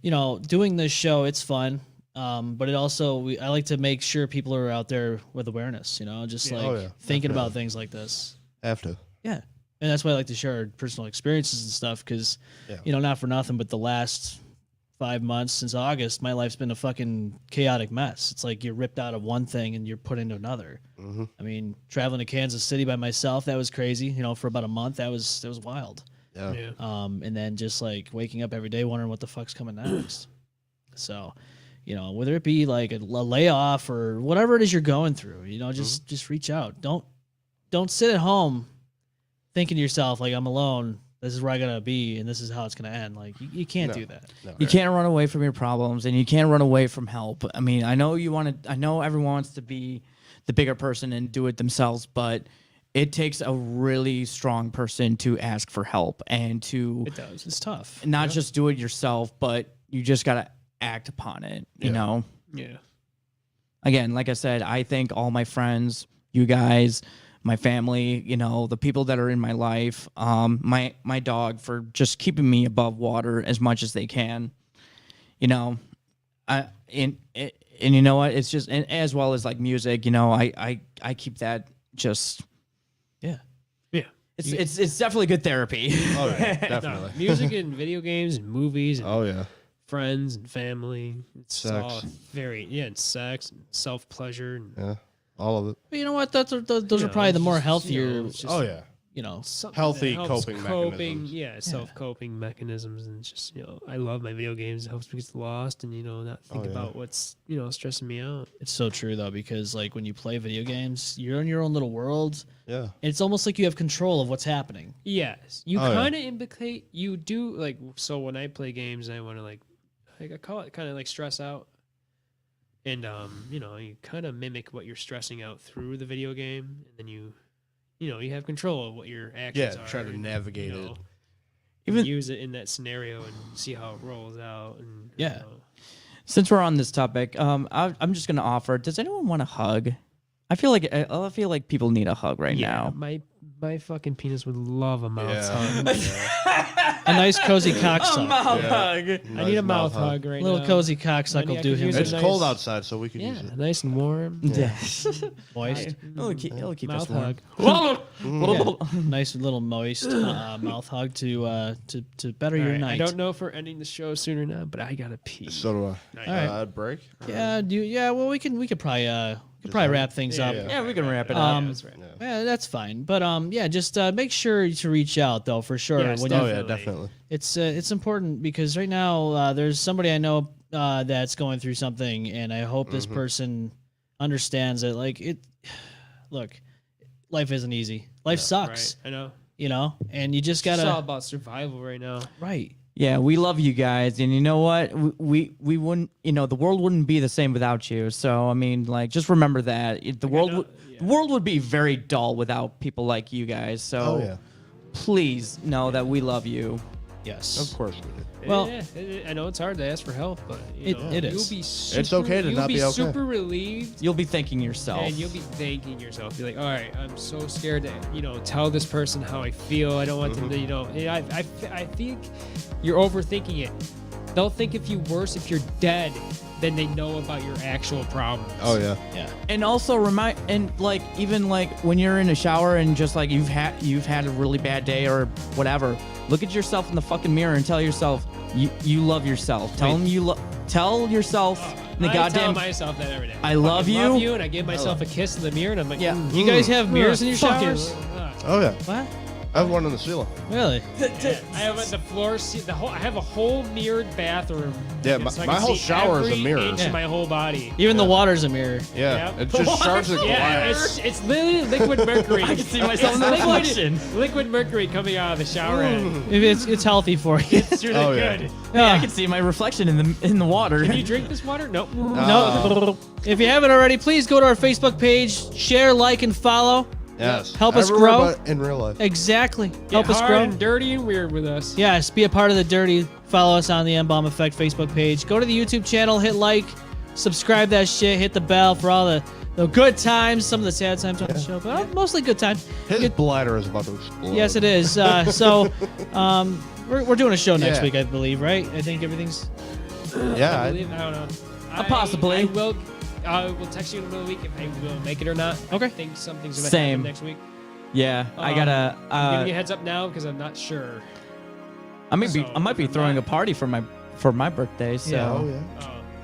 Speaker 2: you know, doing this show, it's fun. But it also, I like to make sure people are out there with awareness, you know, just thinking about things like this.
Speaker 4: Have to.
Speaker 2: Yeah. And that's why I like to share our personal experiences and stuff because, you know, not for nothing, but the last 5 months since August, my life's been a fucking chaotic mess. It's like you're ripped out of one thing and you're put into another. I mean, traveling to Kansas City by myself, that was crazy. You know, for about a month, that was wild.
Speaker 4: Yeah.
Speaker 2: And then just like waking up every day wondering what the fuck's coming next. So, you know, whether it be like a layoff or whatever it is you're going through, you know, just reach out. Don't sit at home thinking to yourself like I'm alone. This is where I gotta be, and this is how it's gonna end. Like you can't do that.
Speaker 4: No.
Speaker 5: You can't run away from your problems, and you can't run away from help. I mean, I know everyone wants to be the bigger person and do it themselves, but it takes a really strong person to ask for help and to.
Speaker 2: It does. It's tough.
Speaker 5: Not just do it yourself, but you just gotta act upon it. You know.
Speaker 3: Yeah.
Speaker 5: Again, like I said, I thank all my friends, you guys, my family, you know, the people that are in my life, my dog for just keeping me above water as much as they can. You know, and you know what? It's just as well as like music. You know, I keep that just.
Speaker 2: Yeah.
Speaker 5: It's definitely good therapy.
Speaker 4: Oh yeah, definitely.
Speaker 3: No, music and video games and movies and
Speaker 4: Oh yeah.
Speaker 3: friends and family. It's
Speaker 4: Sex.
Speaker 3: all and sex and self-pleasure. And,
Speaker 4: Yeah. All of it.
Speaker 2: But you know what? Those are probably the more healthier.
Speaker 3: it's just
Speaker 4: Oh yeah.
Speaker 2: You know,
Speaker 3: something
Speaker 4: Healthy
Speaker 3: that helps
Speaker 4: coping mechanisms.
Speaker 3: Yeah, self-coping mechanisms. And just, you know, I love my video games. It helps me get lost and, you know, not think about what's, you know, stressing me out.
Speaker 2: it's so true though because like when you play video games, you're in your own little world.
Speaker 4: Yeah.
Speaker 2: And it's almost like you have control of what's happening.
Speaker 3: Yes. You
Speaker 4: Oh, yeah.
Speaker 3: kind of implicate, you do, like, so when I play games, I want to, like I call it kind of like stress out. And, you know, you kind of mimic what you're stressing out through the video game. And then you have control of what your actions are.
Speaker 4: Try to
Speaker 3: and,
Speaker 4: navigate
Speaker 3: you know,
Speaker 4: it.
Speaker 5: Even
Speaker 3: use it in that scenario and see how it rolls out. And
Speaker 2: Yeah.
Speaker 3: you know.
Speaker 5: since we're on this topic, I'm just gonna offer. Does anyone want a hug? I feel like people need a hug right now.
Speaker 3: My fucking penis would love a mouth hug.
Speaker 2: A nice cozy cocksuck.
Speaker 5: Mouth hug.
Speaker 3: I need a mouth hug right
Speaker 2: Little
Speaker 3: now.
Speaker 2: cozy cocksuck will
Speaker 3: I
Speaker 2: do
Speaker 3: could
Speaker 2: him.
Speaker 3: use
Speaker 4: It's
Speaker 3: nice-
Speaker 4: cold outside, so we could use
Speaker 3: Yeah,
Speaker 4: it.
Speaker 3: nice and warm.
Speaker 2: Moist.
Speaker 5: It'll keep us
Speaker 3: Mouth
Speaker 5: warm.
Speaker 3: hug.
Speaker 2: Nice little moist mouth hug to better your
Speaker 3: All right,
Speaker 2: night.
Speaker 3: I don't know if we're ending the show soon or not, but I gotta pee.
Speaker 4: So do I.
Speaker 2: right.
Speaker 4: Break?
Speaker 2: Yeah, well we could probably wrap things up.
Speaker 4: yeah.
Speaker 5: Yeah, we can wrap it up.
Speaker 3: That's right.
Speaker 2: Yeah, that's fine. But just make sure to reach out though for sure.
Speaker 3: Yes,
Speaker 2: When
Speaker 4: Oh
Speaker 2: you-
Speaker 4: yeah, definitely.
Speaker 2: it's important because right now there's somebody I know that's going through something, and I hope this person understands that. Like look, life isn't easy. Life sucks.
Speaker 3: Right. I know.
Speaker 2: You know, and you just
Speaker 3: It's all
Speaker 2: gotta
Speaker 3: about survival right now.
Speaker 2: right.
Speaker 5: Yeah, we love you guys, and you know what? We wouldn't, you know, the world wouldn't be the same without you. So I mean, like, just remember that the world would be very dull without people like you guys. So
Speaker 4: Oh yeah.
Speaker 5: please know that we love you.
Speaker 2: Yes.
Speaker 4: Of course we do.
Speaker 2: Well-
Speaker 3: I know it's hard to ask for help, but you know,
Speaker 2: it is.
Speaker 3: You'll be super,
Speaker 4: It's okay to
Speaker 3: you'll
Speaker 4: not be okay.
Speaker 3: super relieved,
Speaker 5: You'll be thanking yourself.
Speaker 3: and you'll be thanking yourself. Be like, all right, I'm so scared to, you know, tell this person how I feel. I don't want them to, you know. I think you're overthinking it. They'll think if you worse if you're dead than they know about your actual problems.
Speaker 4: Oh yeah.
Speaker 2: Yeah.
Speaker 5: And also even when you're in a shower and just like you've had a really bad day or whatever, look at yourself in the fucking mirror and tell yourself, You love yourself. Tell yourself in the
Speaker 3: I tell
Speaker 5: goddamn.
Speaker 3: myself that every day.
Speaker 5: I love
Speaker 3: fucking
Speaker 5: you.
Speaker 3: love you, and I give myself a kiss in the mirror, and I'm like,
Speaker 5: Yeah.
Speaker 2: You guys have mirrors in your
Speaker 3: fuck it.
Speaker 2: showers?
Speaker 4: Oh yeah,
Speaker 2: What?
Speaker 4: I have one on the ceiling.
Speaker 2: Really?
Speaker 3: I have the floor. I have a whole mirrored bathroom.
Speaker 4: Yeah,
Speaker 3: so I
Speaker 4: my
Speaker 3: can
Speaker 4: whole
Speaker 3: see
Speaker 4: shower is a
Speaker 3: every
Speaker 4: mirror.
Speaker 3: inch of my whole body.
Speaker 2: Even the water's a mirror.
Speaker 4: Yeah,
Speaker 3: Yep.
Speaker 4: it just shards the
Speaker 3: Yeah,
Speaker 4: glass.
Speaker 3: it's literally liquid mercury.
Speaker 5: I can see myself in the reflection.
Speaker 3: Liquid mercury coming out of the shower head.
Speaker 2: It's healthy for you.
Speaker 3: It's really
Speaker 4: Oh, yeah.
Speaker 3: good.
Speaker 5: Yeah, I can see my reflection in the water.
Speaker 3: Can you drink this water? Nope.
Speaker 2: No. If you haven't already, please go to our Facebook page, share, like, and follow.
Speaker 4: Yes,
Speaker 2: Help us
Speaker 4: everywhere
Speaker 2: grow.
Speaker 4: but in real life.
Speaker 2: Exactly.
Speaker 3: Get
Speaker 2: Help us
Speaker 3: hard
Speaker 2: grow.
Speaker 3: and dirty and weird with us.
Speaker 2: Yes, be a part of the dirty. Follow us on the M-Balm Effect Facebook page. Go to the YouTube channel, hit like, subscribe that shit, hit the bell for all the good times, some of the sad times on the show, but mostly good times.
Speaker 4: His bladder is about to explode.
Speaker 2: Yes, it is. We're doing a show next
Speaker 4: Yeah.
Speaker 2: week, I believe, right? I think everything's...
Speaker 4: Yeah,
Speaker 3: I believe, I don't know.
Speaker 5: Possibly.
Speaker 3: I will text you in the middle of the week if I will make it or not.
Speaker 2: Okay.
Speaker 3: I think something's going to
Speaker 5: Same.
Speaker 3: happen next week.
Speaker 5: Yeah, I
Speaker 3: I'm
Speaker 5: gotta.
Speaker 3: giving you a heads up now because I'm not sure.
Speaker 5: I might be.
Speaker 3: so
Speaker 5: I might be
Speaker 3: if I'm
Speaker 5: throwing
Speaker 3: not-
Speaker 5: a party for my birthday. So.
Speaker 2: Yeah.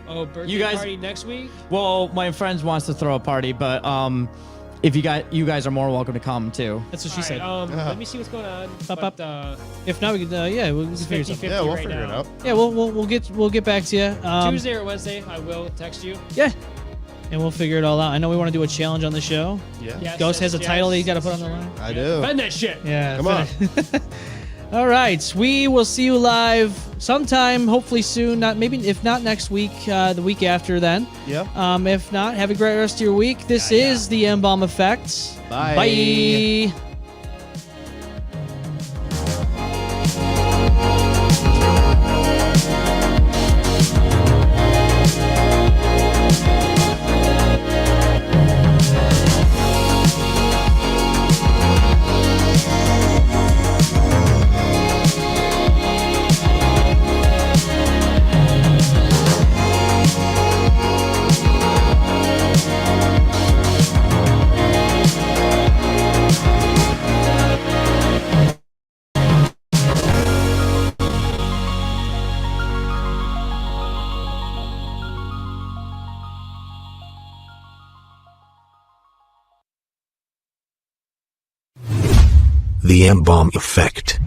Speaker 4: Oh yeah.
Speaker 3: Birthday
Speaker 5: You guys-
Speaker 3: party next week?
Speaker 5: Well, my friends wants to throw a party, but if you guys are more welcome to come too.
Speaker 2: That's what she
Speaker 3: All
Speaker 2: said.
Speaker 3: right, let me see what's going on.
Speaker 2: Up,
Speaker 3: But,
Speaker 2: If not, we could, yeah, we can
Speaker 3: it's
Speaker 2: figure something.
Speaker 3: 50-50
Speaker 4: Yeah, we'll
Speaker 3: right
Speaker 4: figure it
Speaker 3: now.
Speaker 4: out.
Speaker 2: Yeah, we'll get back to you.
Speaker 3: Tuesday or Wednesday, I will text you.
Speaker 2: Yeah, and we'll figure it all out. I know we want to do a challenge on the show.
Speaker 4: Yeah.
Speaker 3: Yes,
Speaker 2: Ghost has a
Speaker 3: yes,
Speaker 2: title that you
Speaker 3: yes,
Speaker 2: got to put on
Speaker 3: that's
Speaker 2: the
Speaker 3: right.
Speaker 2: line.
Speaker 4: I do.
Speaker 3: Defend that shit.
Speaker 2: Yeah,
Speaker 4: Come on.
Speaker 2: All right, we will see you live sometime, hopefully soon. If not next week, the week after then.
Speaker 4: Yeah.
Speaker 2: If not, have a great rest of your week. This is the M-Balm Effect.
Speaker 4: Bye.
Speaker 2: Bye.
Speaker 1: The M-Balm Effect.